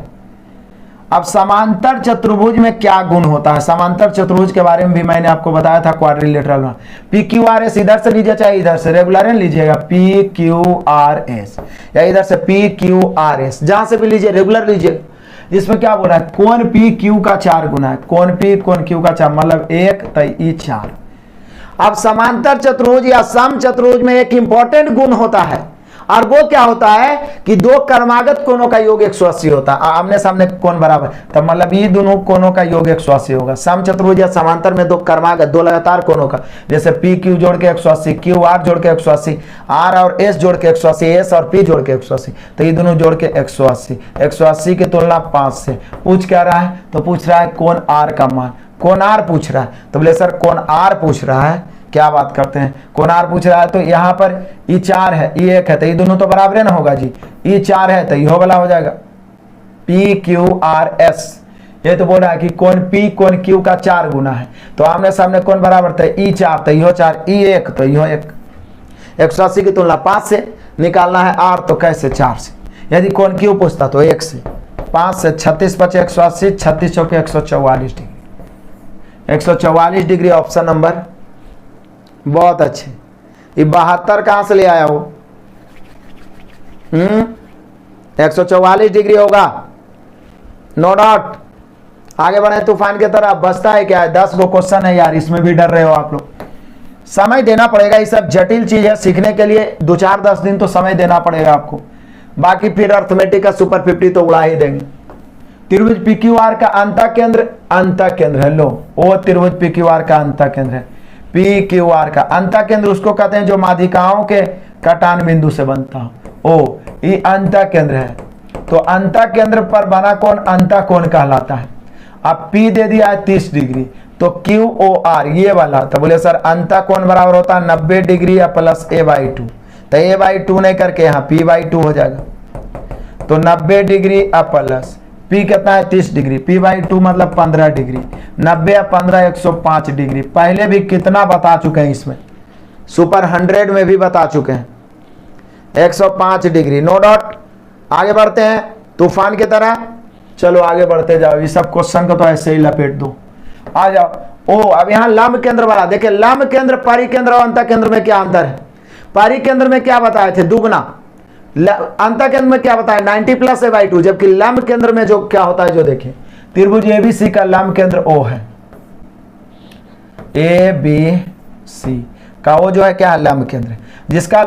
अब समांतर चतुर्भुज में क्या गुण होता है, समांतर चतुर्भुज के बारे में भी मैंने आपको बताया था क्वाड्रिलेटरल में। पी क्यू आर एस इधर से लीजिए चाहे इधर से, रेगुलर लीजिएगा, पी क्यू आर एस, या इधर से पी क्यू आर एस, जहां से भी लीजिए रेगुलर लीजिए। इसमें क्या बोला है, कोण पी क्यू का 4 गुना है, कोण पी कोण क्यू का 4 मतलब 1 तो 4। अब समांतर चतुर्भुज या सम चतुर्भुज में एक इंपॉर्टेंट गुण होता है, और वो क्या होता है कि दो क्रमागत कोणों का योग 180 होता है, आमने सामने कोण बराबर, तब मतलब ये दोनों कोणों का योग 180 होगा। सम चतुर्भुज या समांतर में दो क्रमागत, दो लगातार कोणों का, जैसे पी क्यू जोड़ के 180, क्यू आर जोड़ के 180, आर और एस जोड़ के 180, एस और पी जोड़ के 180, तो ये दोनों जोड़ के 180, 180 की तुलना 5 से। पूछ क्या रहा है, तो पूछ रहा है कोण आर का मान, कोण आर पूछ रहा है, तो बोले सर कोण आर पूछ रहा है, क्या बात करते हैं, कोण आर पूछ रहा है, तो यहाँ पर ई 4 है, ई 1 है, तो ये दोनों तो बराबर ना होगा जी, ई 4 है तो ये वाला हो जाएगा पी क्यू आर एस। ये तो बोल रहा है कि कोण पी कोण क्यू का 4 गुना है, तो आमने सामने कोण बराबर था, ई 4 तो यो 4, ई 1 तो यो 1। 180 की तुलना 5 से, निकालना है आर तो कैसे 4 से, यदि कोण क्यू पूछता तो 1 से, 5 से 36 बचे 180, 36 चौके 144 डिग्री, 144 डिग्री ऑप्शन नंबर, बहुत अच्छे। ये 72 कहां से ले आया वो, 144 डिग्री होगा, नो डाउट। आगे बढ़े तूफान की तरह, बचता है क्या है, 10 गो क्वेश्चन है यार, इसमें भी डर रहे हो आप लोग, समय देना पड़ेगा, ये सब जटिल चीज है, सीखने के लिए 2-4-10 दिन तो समय देना पड़ेगा आपको, बाकी फिर अर्थमेटिक का सुपर 50 तो उड़ा ही देंगे। त्रिभुज पी क्यू आर का अंतःकेंद्र है, लो वो त्रिभुज पी क्यू आर का अंतःकेंद्र है, पी क्यू आर का अंतःकेंद्र उसको कहते हैं जो माध्यिकाओं के कटान बिंदु से बनता हो, ओ ये अंतःकेंद्र है, तो अंतःकेंद्र पर बना कोण अंतःकोण कहलाता है। अब P दे दिया है 30 डिग्री, तो क्यू ओ आर ये वाला, तो बोले सर अंतःकोण बराबर होता है 90 डिग्री या प्लस a/2, तो a/2 नहीं करके यहाँ p/2 हो जाएगा, तो 90 डिग्री या प्लस P कितना है 30 डिग्री, p/2 मतलब 15 डिग्री, 90 या 15 105 डिग्री। पहले भी कितना बता चुके हैं, इसमें सुपर 100 में भी बता चुके हैं, 105 डिग्री, नो डाउट। आगे बढ़ते हैं तूफान की तरह, चलो आगे बढ़ते जाओ, ये सब क्वेश्चन को तो ऐसे ही लपेट दो, आ जाओ। ओ अब यहाँ लंब केंद्र वाला देखिए, लंब केंद्र परिकेंद्र और अंतःकेंद्र में क्या अंतर है, परिकेंद्र में क्या बताए थे दुगुना, अंतःकेंद्र में क्या बताया 90 + a/2, जबकि लंब केंद्र में जो क्या होता है, जो देखिए त्रिभुज ABC का लंब केंद्र O है, ABC का वो जो है क्या है लंब केंद्र, जिसका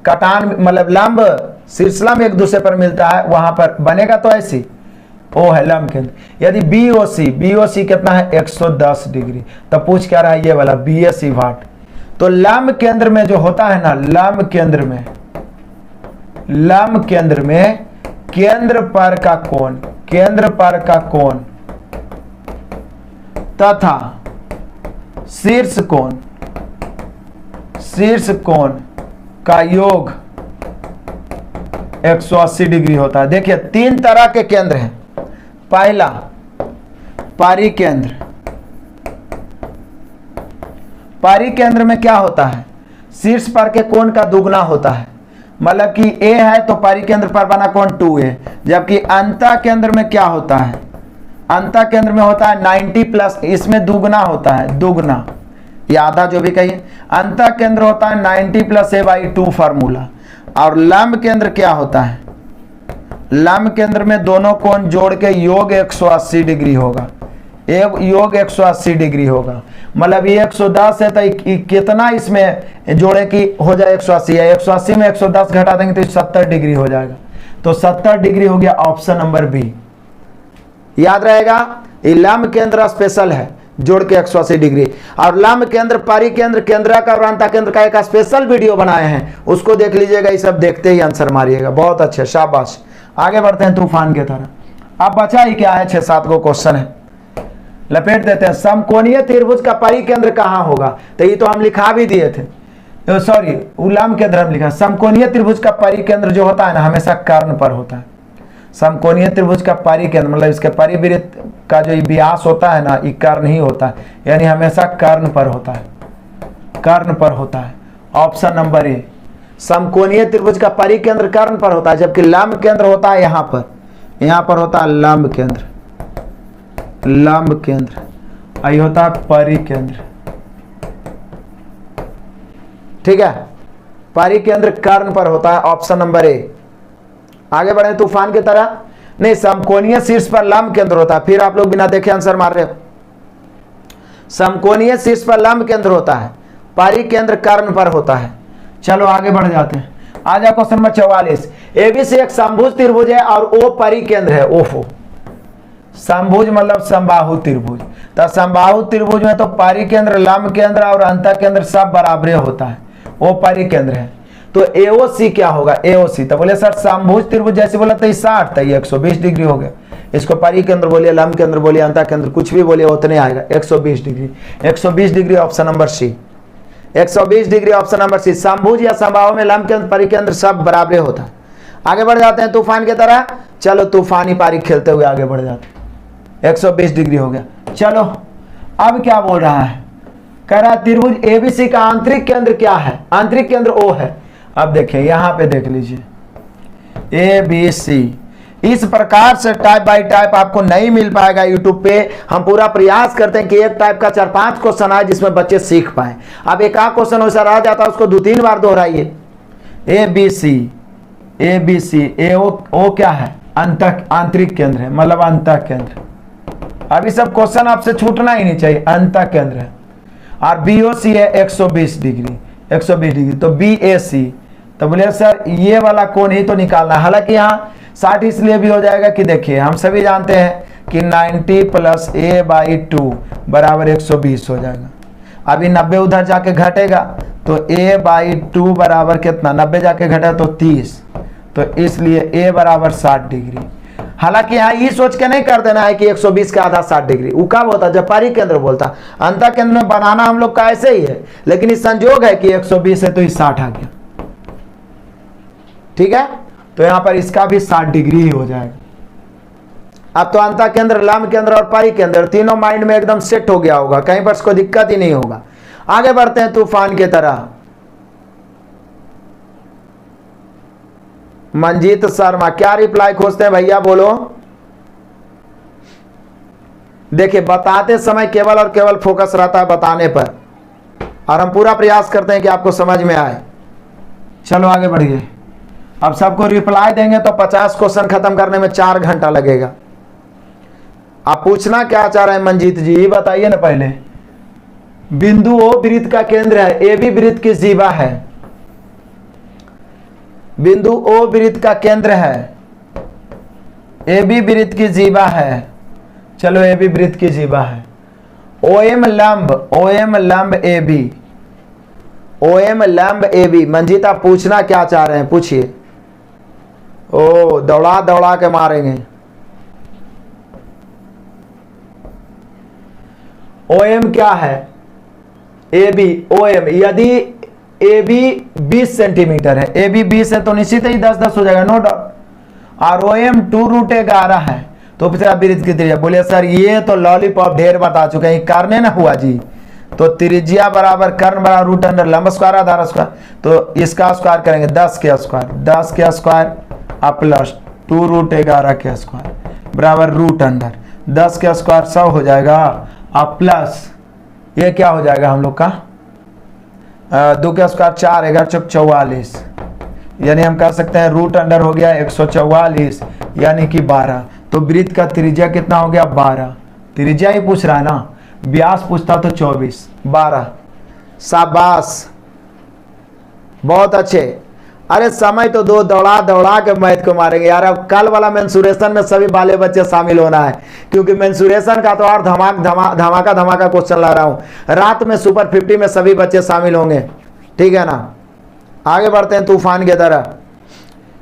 कटान मतलब लंब शीर्षलंब एक दूसरे पर मिलता है, वहां पर बनेगा तो ऐसी O है लंब केंद्र। यदि BOC कितना है 110 डिग्री, तो पूछ क्या रहा है ये वाला BAC वाट। तो लंब केंद्र में जो होता है ना, लंब केंद्र में केंद्र पर का कोण तथा शीर्ष कोण का योग 180 डिग्री होता है। देखिए 3 तरह के केंद्र हैं, पहला परिकेंद्र में क्या होता है, शीर्ष पर के कोण का दुगना होता है, मतलब कि ए है तो परिकेंद्र पर बना कोण 2a, जबकि अंतः केंद्र में क्या होता है, अंतः केंद्र में होता है 90 प्लस, इसमें दुगना होता है, दुगना या आधा जो भी कहिए। अंतः केंद्र होता है 90 प्लस a/2 फार्मूला। और लंब केंद्र क्या होता है, लंब केंद्र में दोनों कोण जोड़ के योग 180 डिग्री होगा, एक योग 180 डिग्री होगा। मतलब ये 110 है तो कितना इसमें जोड़े कि हो जाए 180 है, 180 में 110 घटा देंगे तो 70 डिग्री हो जाएगा। तो 70 डिग्री हो गया ऑप्शन नंबर बी। याद रहेगा, ये लंब केंद्र स्पेशल है, जोड़ के 180 डिग्री। और लंब केंद्र, परिकेंद्र, केंद्रक और अंतः केंद्र का एक स्पेशल वीडियो बनाए हैं, उसको देख लीजिएगा। ये सब देखते ही आंसर मारिएगा। बहुत अच्छे, शाबाश। आगे बढ़ते हैं तूफान की तरह। अब बचा ही क्या है, 6-7 को क्वेश्चन है, लपेट देते हैं। समकोणीय त्रिभुज का परिकेंद्र कहाँ होगा, तो ये तो हम लिखा भी दिए थे, सॉरी लंब केंद्र हम लिखा। समकोणीय त्रिभुज का परिकेंद्र जो होता है ना, हमेशा कर्ण पर होता है। समकोणीय त्रिभुज का परिकेंद्र मतलब इसके परिवृत्त का जो व्यास होता है ना, ये कर्ण ही होता है, यानी हमेशा कर्ण पर होता है, कर्ण पर होता है। ऑप्शन नंबर ए, समकोणीय त्रिभुज का परिकेंद्र कर्ण पर होता है, जबकि लंब केंद्र होता है यहाँ पर, यहाँ पर होता है लंब केंद्र, लंब केंद्र, आई होता है परिकेंद्र। ठीक है, परिकेंद्र कर्ण पर होता है, ऑप्शन नंबर ए। आगे बढ़े तूफान की तरह। नहीं, समकोणीय शीर्ष पर लंब केंद्र होता है, फिर आप लोग बिना देखे आंसर मार रहे हो। समकोणीय शीर्ष पर लंब केंद्र होता है, परिकेंद्र कर्ण पर होता है। चलो आगे बढ़ जाते हैं। आ जाओ क्वेश्चन नंबर 44। एबीसी एक समभुज त्रिभुज है और ओ परिकेंद्र है। ओफो, समभुज मतलब समबाहु त्रिभुज, तो समबाहु त्रिभुज में तो परिकेंद्र, लंब केंद्र और अंतः केंद्र सब बराबर होता है, वो परिकेंद्र है। तो एओसी क्या होगा, एओसी तो बोले सर समभुज त्रिभुज जैसे बोला तो 60 तो ये 120 डिग्री हो गया। इसको परिकेंद्र बोलिए, लंब केंद्र बोलिए, अंतः केंद्र कुछ भी बोलिए, उतने आएगा 120 degree. 120 degree option number C, 120 degree option number C. समभुज या समबाहु में लंब केंद्र, परिकेंद्र सब बराबर होता है। आगे बढ़ जाते हैं तूफान की तरह। चलो तूफानी पारी खेलते हुए आगे बढ़ जाते हैं। 120 डिग्री हो गया। चलो अब क्या बोल रहा है, कह रहा है त्रिभुज एबीसी का आंतरिक केंद्र क्या है, आंतरिक केंद्र ओ है। अब देखिए यहाँ पे देख लीजिए ए बी सी। इस प्रकार से टाइप बाय टाइप आपको नहीं मिल पाएगा यूट्यूब पे। हम पूरा प्रयास करते हैं कि एक टाइप का 4-5 क्वेश्चन आए जिसमें बच्चे सीख पाए। अब एक आध क्वेश्चन वैसा रह जाता है, उसको 2-3 बार दोहराइए। A B C, A B C, ए ओ क्या है, आंतरिक केंद्र है, मतलब अंतः केंद्र। अब ये सब क्वेश्चन आपसे छूटना ही नहीं चाहिए, अंतः केंद्र है। और बी ओ सी है 120 डिग्री, 120 डिग्री। तो बी ए सी, तो बोले सर ये वाला कोण ही तो निकालना। हालांकि यहाँ 60 इसलिए भी हो जाएगा कि देखिए हम सभी जानते हैं कि 90 प्लस a/2 बराबर 120 हो जाएगा। अभी 90 उधर जाके घटेगा तो a/2 बराबर कितना, 90 जाके घटा तो 30, तो इसलिए a बराबर 60 डिग्री। हालांकि यहाँ ये सोच के नहीं कर देना है कि 120 का आधा 60 डिग्री। वो कब होता जब परिकेंद्र बोलता, अंतः केंद्र में बनाना हम लोग का ऐसे ही है, लेकिन इस संजोग है कि 120 है तो इस 60 आ गया। ठीक है, तो यहां पर इसका भी 60 डिग्री ही हो जाएगा। अब तो अंतः केंद्र, लंब केंद्र और परिकेंद्र तीनों माइंड में एकदम सेट हो गया होगा, कहीं पर कोई दिक्कत ही नहीं होगा। आगे बढ़ते हैं तूफान की तरह। मंजीत शर्मा क्या रिप्लाई खोजते हैं भैया, बोलो। देखिए बताते समय केवल और केवल फोकस रहता है बताने पर, और हम पूरा प्रयास करते हैं कि आपको समझ में आए। चलो आगे बढ़िए। अब सबको रिप्लाई देंगे तो 50 क्वेश्चन खत्म करने में 4 घंटा लगेगा। आप पूछना क्या चाह रहे हैं मंजीत जी, ये बताइए ना पहले। बिंदु ओ वृत्त का केंद्र है, ए बी वृत्त की जीवा है। बिंदु ओ वृत्त का केंद्र है, ए बी वृत्त की जीवा है। चलो ए बी वृत्त की जीवा है। ओ एम लंब ए बी, ओ एम लंब ए बी। मंजीत आप पूछना क्या चाह रहे हैं, पूछिए। ओ दौड़ा दौड़ा के मारेंगे। ओ एम क्या है, ए बी, ओ एम। यदि ए बी 20 सेंटीमीटर है, ए बी 20 है तो निश्चित ही 10-10 हो जाएगा, नो डाउट। और ओ एम 2√11 है, तो पिछला वृत्त की त्रिज्या। बोले सर ये तो लॉलीपॉप ढेर बता चुके हैं, करने ना हुआ जी, तो त्रिज्या बराबर कर्ण बराबर रूट अंडर लंब स्क्वायर आधार स्क्वायर, तो इसका स्क्वायर करेंगे 10 के स्क्वायर अब प्लस 2 रूट 11 के स्क्वायर बराबर रूट अंडर 10 के स्क्वायर 100 हो जाएगा। अब प्लस ये क्या हो जाएगा हम लोग का 2 के स्क्वायर 4 11 चौक 44, यानी हम कह सकते हैं रूट अंडर हो गया 144 यानी कि 12। तो वृत्त का त्रिज्या कितना हो गया 12, त्रिज्या ही पूछ रहा है ना, व्यास पूछता तो 24 12। शाबाश बहुत अच्छे। अरे समय तो दो, दौड़ा दौड़ा के मैथ को मारेंगे यार। अब कल वाला मेंसुरेशन में सभी बाले बच्चे शामिल होना है, क्योंकि मेंसुरेशन का तो और धमाका क्वेश्चन ला रहा हूं। रात में सुपर 50 में सभी बच्चे शामिल होंगे, ठीक है ना। आगे बढ़ते हैं तूफान की तरह।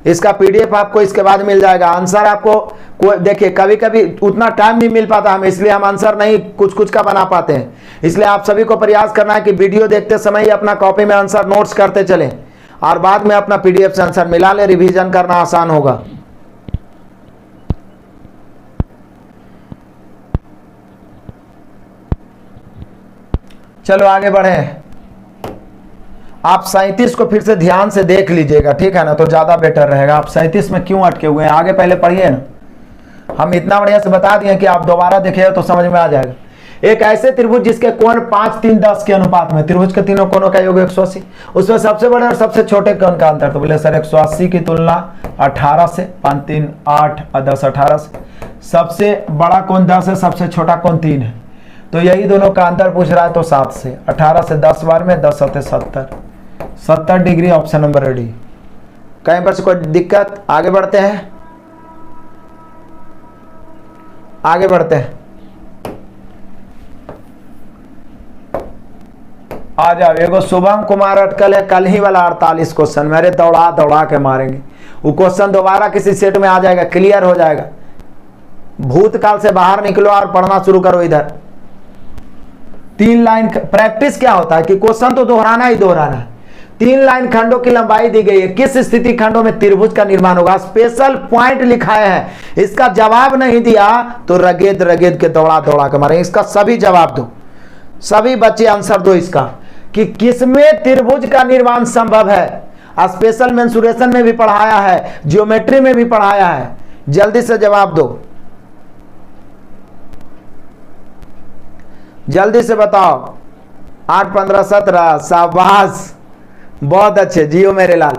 इसका पीडीएफ आपको इसके बाद मिल जाएगा। आंसर आपको देखिए कभी कभी उतना टाइम नहीं मिल पाता हमें, इसलिए हम आंसर नहीं कुछ का बना पाते हैं। इसलिए आप सभी को प्रयास करना है कि वीडियो देखते समय ही अपना कॉपी में आंसर नोट्स करते चलें और बाद में अपना पीडीएफ से आंसर मिला ले, रिवीजन करना आसान होगा। चलो आगे बढ़े। आप 37 को फिर से ध्यान से देख लीजिएगा, ठीक है ना, तो ज्यादा बेटर रहेगा। आप 37 में क्यों अटके हुए हैं, आगे पहले पढ़िए ना। हम इतना बढ़िया से बता दिए कि आप दोबारा देखिएगा तो समझ में आ जाएगा। एक ऐसे त्रिभुज जिसके कोण 5 3 10 के अनुपात में, त्रिभुज के तीनों कोणों का योग 180, उसमें सबसे बड़े और सबसे छोटे कोण का अंतर, तो बोले सर 180 की तुलना 18 से, 5 3 8 और 10 18 से, सबसे बड़ा कोण 10 है, सबसे छोटा कोण 3 है, तो यही दोनों का अंतर पूछ रहा है। तो 7 से 18 से 10 बार में 10 होते 70 डिग्री, ऑप्शन नंबर डी। कहीं पर से कोई दिक्कत? आगे बढ़ते हैं, आगे बढ़ते हैं। आ जाओ, एगो शुभम कुमार अटकल है, कल ही वाला 48 क्वेश्चन मेरे दौड़ा दौड़ा के मारेंगे। वो क्वेश्चन दोबारा किसी सेट में आ जाएगा, क्लियर हो जाएगा। भूतकाल से बाहर निकलो और पढ़ना शुरू करो। इधर 3 लाइन प्रैक्टिस क्या होता है कि क्वेश्चन तो दोहराना ही दोहराना है। 3 लाइन खंडों की लंबाई दी गई है, किस स्थिति खंडों में त्रिभुज का निर्माण होगा, स्पेशल पॉइंट लिखाए हैं। इसका जवाब नहीं दिया तो रगेद रगेद के दौड़ा दौड़ा के मारेंगे। इसका सभी जवाब दो, सभी बच्चे आंसर दो इसका कि किसमें त्रिभुज का निर्माण संभव है। स्पेशल मेंसुरेशन में भी पढ़ाया है, ज्योमेट्री में भी पढ़ाया है। जल्दी से जवाब दो, जल्दी से बताओ। 8 15 17, शाबाश बहुत अच्छे, जियो मेरे लाल।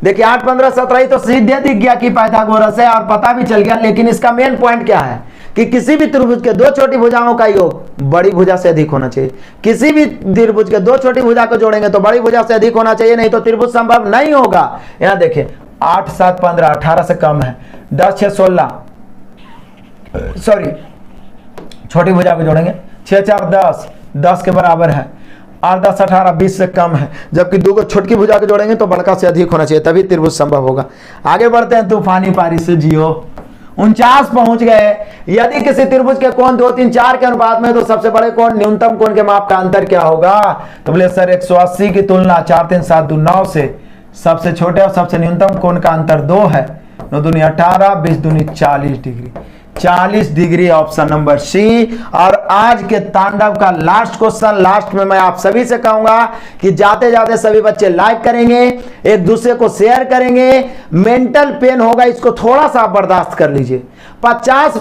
देखिए 8 15 17 ही तो सीधे दिख गया कि पाइथागोरस है और पता भी चल गया, लेकिन इसका मेन पॉइंट क्या है कि किसी भी त्रिभुज के 2 छोटी भुजाओं का योग बड़ी भुजा से अधिक होना चाहिए। किसी भी त्रिभुज के 2 छोटी भुजा को जोड़ेंगे तो बड़ी भुजा से अधिक होना चाहिए, नहीं तो त्रिभुज संभव नहीं होगा। यहां देखिए 8 7 15 18 से कम है, 10 6 16, सॉरी छोटी भुजा को जोड़ेंगे 6 4 10, 10 के बराबर है, 8 10 18 20 से कम है, जबकि 2 को छोटकी भुजा के जोड़ेंगे तो बड़का से अधिक होना चाहिए, तभी त्रिभुज संभव होगा। आगे बढ़ते हैं तूफानी पारी से जियो। 49 पहुंच गए। यदि किसी त्रिभुज के कोण 2 3 4 के अनुपात में, तो सबसे बड़े कोण न्यूनतम कोण के माप का अंतर क्या होगा। तो बोले सर 180 की तुलना 4 3 7 2 9 से, सबसे छोटे और सबसे न्यूनतम कोण का अंतर 2 है, 9 दूनी 18 20 दूनी 40 degree, 40 degree, option number C. और आज के तांडव का लास्ट क्वेश्चन, लास्ट में मैं आप सभी से कहूंगा कि जाते जाते सभी बच्चे लाइक करेंगे, एक दूसरे को शेयर करेंगे। मेंटल पेन होगा, इसको थोड़ा सा बर्दाश्त कर लीजिए। 50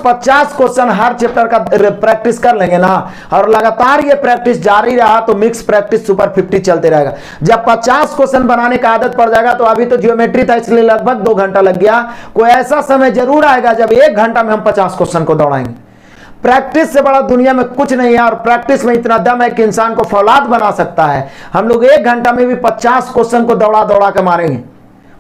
क्वेश्चन हर चैप्टर का प्रैक्टिस कर लेंगे ना, और लगातार ये प्रैक्टिस जारी रहा तो मिक्स प्रैक्टिस सुपर 50 चलते रहेगा। जब 50 क्वेश्चन बनाने का आदत पड़ जाएगा, तो अभी तो ज्योमेट्री था इसलिए लगभग 2 घंटा लग गया, कोई ऐसा समय जरूर आएगा जब 1 घंटा में हम 50 क्वेश्चन को दौड़ाएंगे। प्रैक्टिस से बड़ा दुनिया में कुछ नहीं है, और प्रैक्टिस में इतना दम है कि इंसान को फौलाद बना सकता है। हम लोग 1 घंटा में भी 50 क्वेश्चन को दौड़ा दौड़ा के मारेंगे,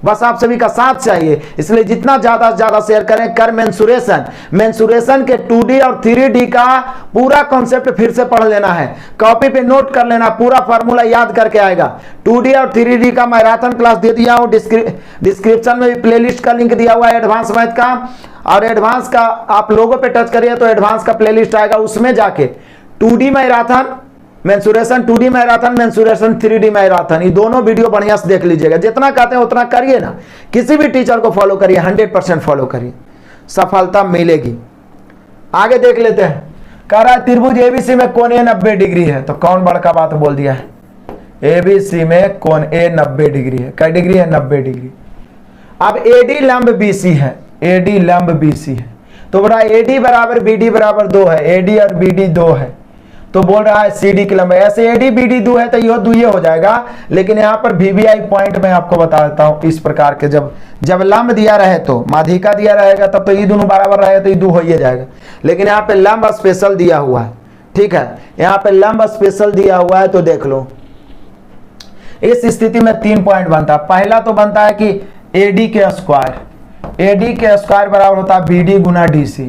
बस आप सभी का साथ चाहिए। इसलिए जितना ज्यादा से ज्यादा शेयर करें। कर मेंसुरेशन के 2D और 3D का पूरा कॉन्सेप्ट फिर से पढ़ लेना है, कॉपी पे नोट कर लेना, पूरा फार्मूला याद करके आएगा। 2D और 3D का मैराथन क्लास दे दिया हूं, डिस्क्रिप्शन में भी प्लेलिस्ट का लिंक दिया हुआ है एडवांस मैथ का, और एडवांस का आप लोगों पे टच करिए तो एडवांस का प्लेलिस्ट आएगा, उसमें जाके 2D marathon mensuration, 2D marathon, mensuration 3D marathon, ये दोनों वीडियो बढ़िया से देख लीजिएगा। जितना कहते हैं उतना करिए ना, किसी भी टीचर को फॉलो करिए, 100% फॉलो करिए, सफलता मिलेगी। आगे देख लेते हैं। कह रहा है त्रिभुज एबीसी में कोण ए 90 डिग्री है, तो कौन बड़का बात बोल दिया है। एबीसी में कोण ए 90 डिग्री है, कै डिग्री है 90 डिग्री। अब एडी लंब बीसी है, एडी लंब बीसी है, तो बोला एडी बराबर बीडी बराबर 2 है, एडी और बीडी 2 है, तो बोल रहा है सीडी की लंबाई। ऐसे एडी बीडी 2 है तो यह 2 हो जाएगा, लेकिन यहाँ पर वीवीआई पॉइंट मैं आपको बता देता हूँ इस प्रकार के, जब लंब दिया रहे तो माध्यिका दिया रहेगा तब तो ये दोनों बराबर रहेगा तो ये 2 हो ही जाएगा, लेकिन यहाँ पे लंब स्पेशल दिया हुआ है। ठीक है, यहाँ पे लंब स्पेशल दिया हुआ है, तो देख लो इस स्थिति में 3 पॉइंट बनता है। पहला तो बनता है कि एडी के स्क्वायर, एडी के स्क्वायर बराबर होता है बीडी गुना डीसी,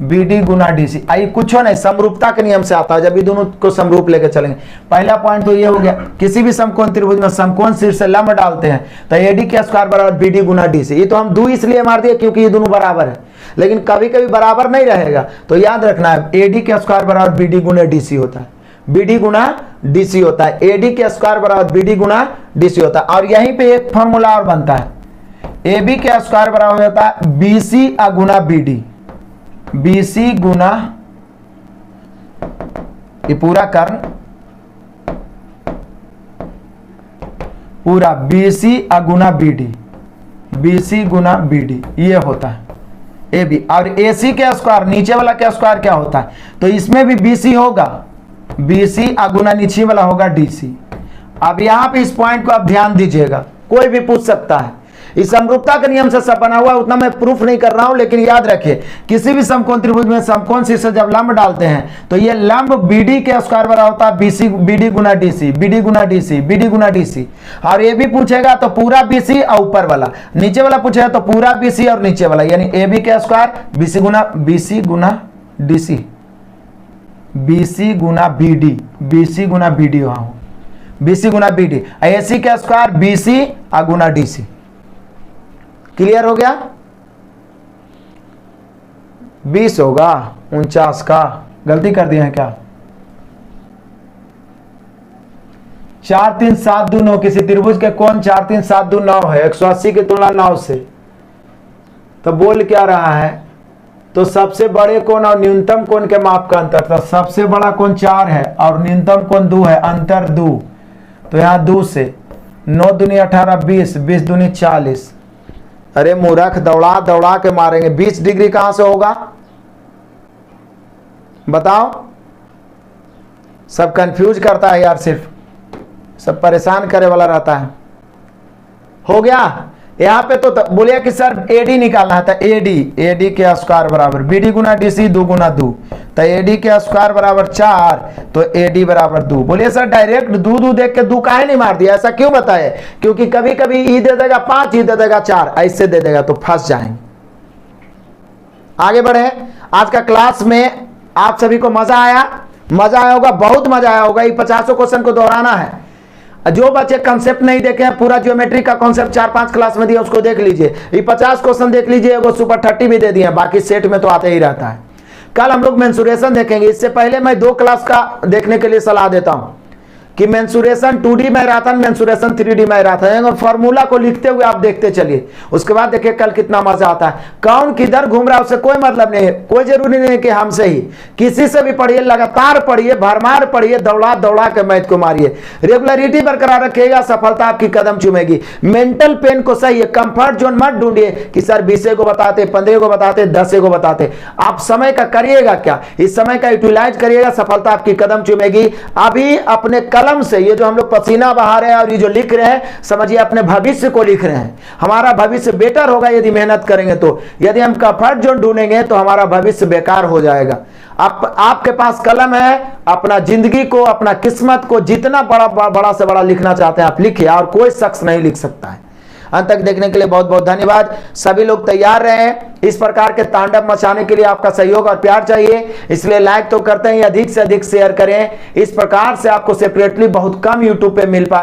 बीडी गुना डीसी। आई कुछ नहीं, समरूपता के नियम से आता है, जब ये दोनों को समरूप लेके चलेंगे। पहला पॉइंट तो ये हो गया, किसी भी समकोण त्रिभुज में समकोण शीर्ष लंब डालते हैं तो एडी के स्क्वायर बराबर बीडी गुना डीसी। ये तो हम 2 इसलिए मार दिए क्योंकि ये दोनों बराबर है, लेकिन कभी कभी बराबर नहीं रहेगा, तो याद रखना है एडी के स्क्वायर बराबर बीडी गुना डीसी होता है, बीडी गुना डीसी होता है, एडी के स्क्वायर बराबर बीडी गुना डीसी होता है। और यहीं पे एक फॉर्मूला और बनता है, एबी के स्क्वायर बराबर होता है बीसी गुना बीडी, बीसी गुना ये पूरा कर्ण पूरा बीसी गुना बीडी, बीसी गुना बीडी ये होता है ए बी। और एसी के स्क्वायर नीचे वाला के स्क्वायर क्या होता है, तो इसमें भी बीसी होगा, बीसी गुना नीचे वाला होगा डीसी। अब यहां पे इस पॉइंट को आप ध्यान दीजिएगा, कोई भी पूछ सकता है, इस समरूपता के नियम से सब बना हुआ, उतना मैं प्रूफ नहीं कर रहा हूं, लेकिन याद रखिए किसी भी समकोण त्रिभुज में समकोण शीर्ष जब लंब डालते हैं तो ये लंब बीडी के स्क्वायर बराबर होता है बीसी बीडी गुना डीसी, बीडी गुना डीसी, बीडी गुना डीसी। और ये भी पूछेगा तो पूरा बीसी और ऊपर वाला, नीचे वाला पूछेगा तो पूरा बीसी और नीचे वाला, यानी ए बी के स्क्वायर बीसी गुना डीसी, बीसी गुना बीडी, बीसी गुना बीडी, वहां बीसी गुना बीडी, एसी के स्क्वायर बीसी गुना डीसी। क्लियर हो गया? 20 होगा 49 का, गलती कर दिए हैं क्या? 4 3 7 2 9, किसी त्रिभुज के कोण 4 3 7 2 9 है, 180 की तुलना 9 से, तो बोल क्या रहा है, तो सबसे बड़े कोण और न्यूनतम कोण के माप का अंतर, तो सबसे बड़ा कोण 4 है और न्यूनतम कोण 2 है, अंतर 2, तो यहां 2 से 9 दूनी 18 20, 20 दूनी 40। अरे मूर्ख, दौड़ा दौड़ा के मारेंगे, 20 डिग्री कहां से होगा बताओ? सब कंफ्यूज करता है यार, सिर्फ सब परेशान करे वाला रहता है। हो गया? यहां पे तो बोलिए कि सर एडी निकालना है, तो एडी के स्क्वायर बराबर बीडी गुना डीसी 2 गुना 2, तो एडी के स्क्वायर बराबर 4, तो एडी बराबर 2। बोलिए सर डायरेक्ट 2 देख के 2 काहे नहीं मार दिया, ऐसा क्यों बताए? क्योंकि कभी कभी ई दे देगा 5, ई दे देगा 4, ऐसे दे देगा तो फंस जाएंगे। आगे बढ़े। आज का क्लास में आप सभी को मजा आया होगा, बहुत मजा आया होगा। ये 50 क्वेश्चन को दोहराना है। जो बच्चे कंसेप्ट नहीं देखे हैं, पूरा ज्योमेट्री का कॉन्सेप्ट 4-5 क्लास में दिया, उसको देख लीजिए। ये 50 क्वेश्चन देख लीजिए, वो सुपर 30 भी दे दिए, बाकी सेट में तो आते ही रहता है। कल हम लोग मेंसुरेशन देखेंगे। इससे पहले मैं 2 क्लास का देखने के लिए सलाह देता हूं कि mensuration 2D marathon, mensuration 3D marathon, formula को लिखते हुए आप देखते चलिए, उसके बाद देखिए कल कितना मजा आता है। कौन किधर घूम रहा है उससे कोई मतलब नहीं है, कोई जरूरी नहीं है कि हमसे ही, किसी से भी पढ़िए, लगातार पढ़िए, भरमार पढ़िए, दौड़ा दौड़ा के मैथ को मारिए। रेगुलरिटी बरकरार रखिएगा, सफलता आपकी कदम चूमेगी। मेंटल पेन को सही है, कंफर्ट जोन मत ढूंढिए कि सर 20 को बताते, 15 को बताते, 10 को बताते। आप समय का करिएगा क्या, इस समय का यूटिलाइज करिएगा, सफलता आपकी कदम चूमेगी। अभी अपने कलम से ये जो हम लोग पसीना बहा रहे हैं और ये जो लिख रहे हैं, समझिए अपने भविष्य को लिख रहे हैं। हमारा भविष्य बेटर होगा यदि मेहनत करेंगे तो। यदि हम कंफर्ट जोन ढूंढेंगे तो हमारा भविष्य बेकार हो जाएगा। आपके पास कलम है, अपना जिंदगी को, अपना किस्मत को जितना बड़ा से बड़ा लिखना चाहते हैं आप लिखिए, और कोई शख्स नहीं लिख सकता है। अंत तक देखने के लिए बहुत बहुत धन्यवाद। सभी लोग तैयार रहे इस प्रकार के तांडव मचाने के लिए, आपका सहयोग और प्यार चाहिए, इसलिए लाइक तो करते हैं, अधिक से अधिक शेयर करें। इस प्रकार से आपको सेपरेटली बहुत कम यूट्यूब पे मिल पाए।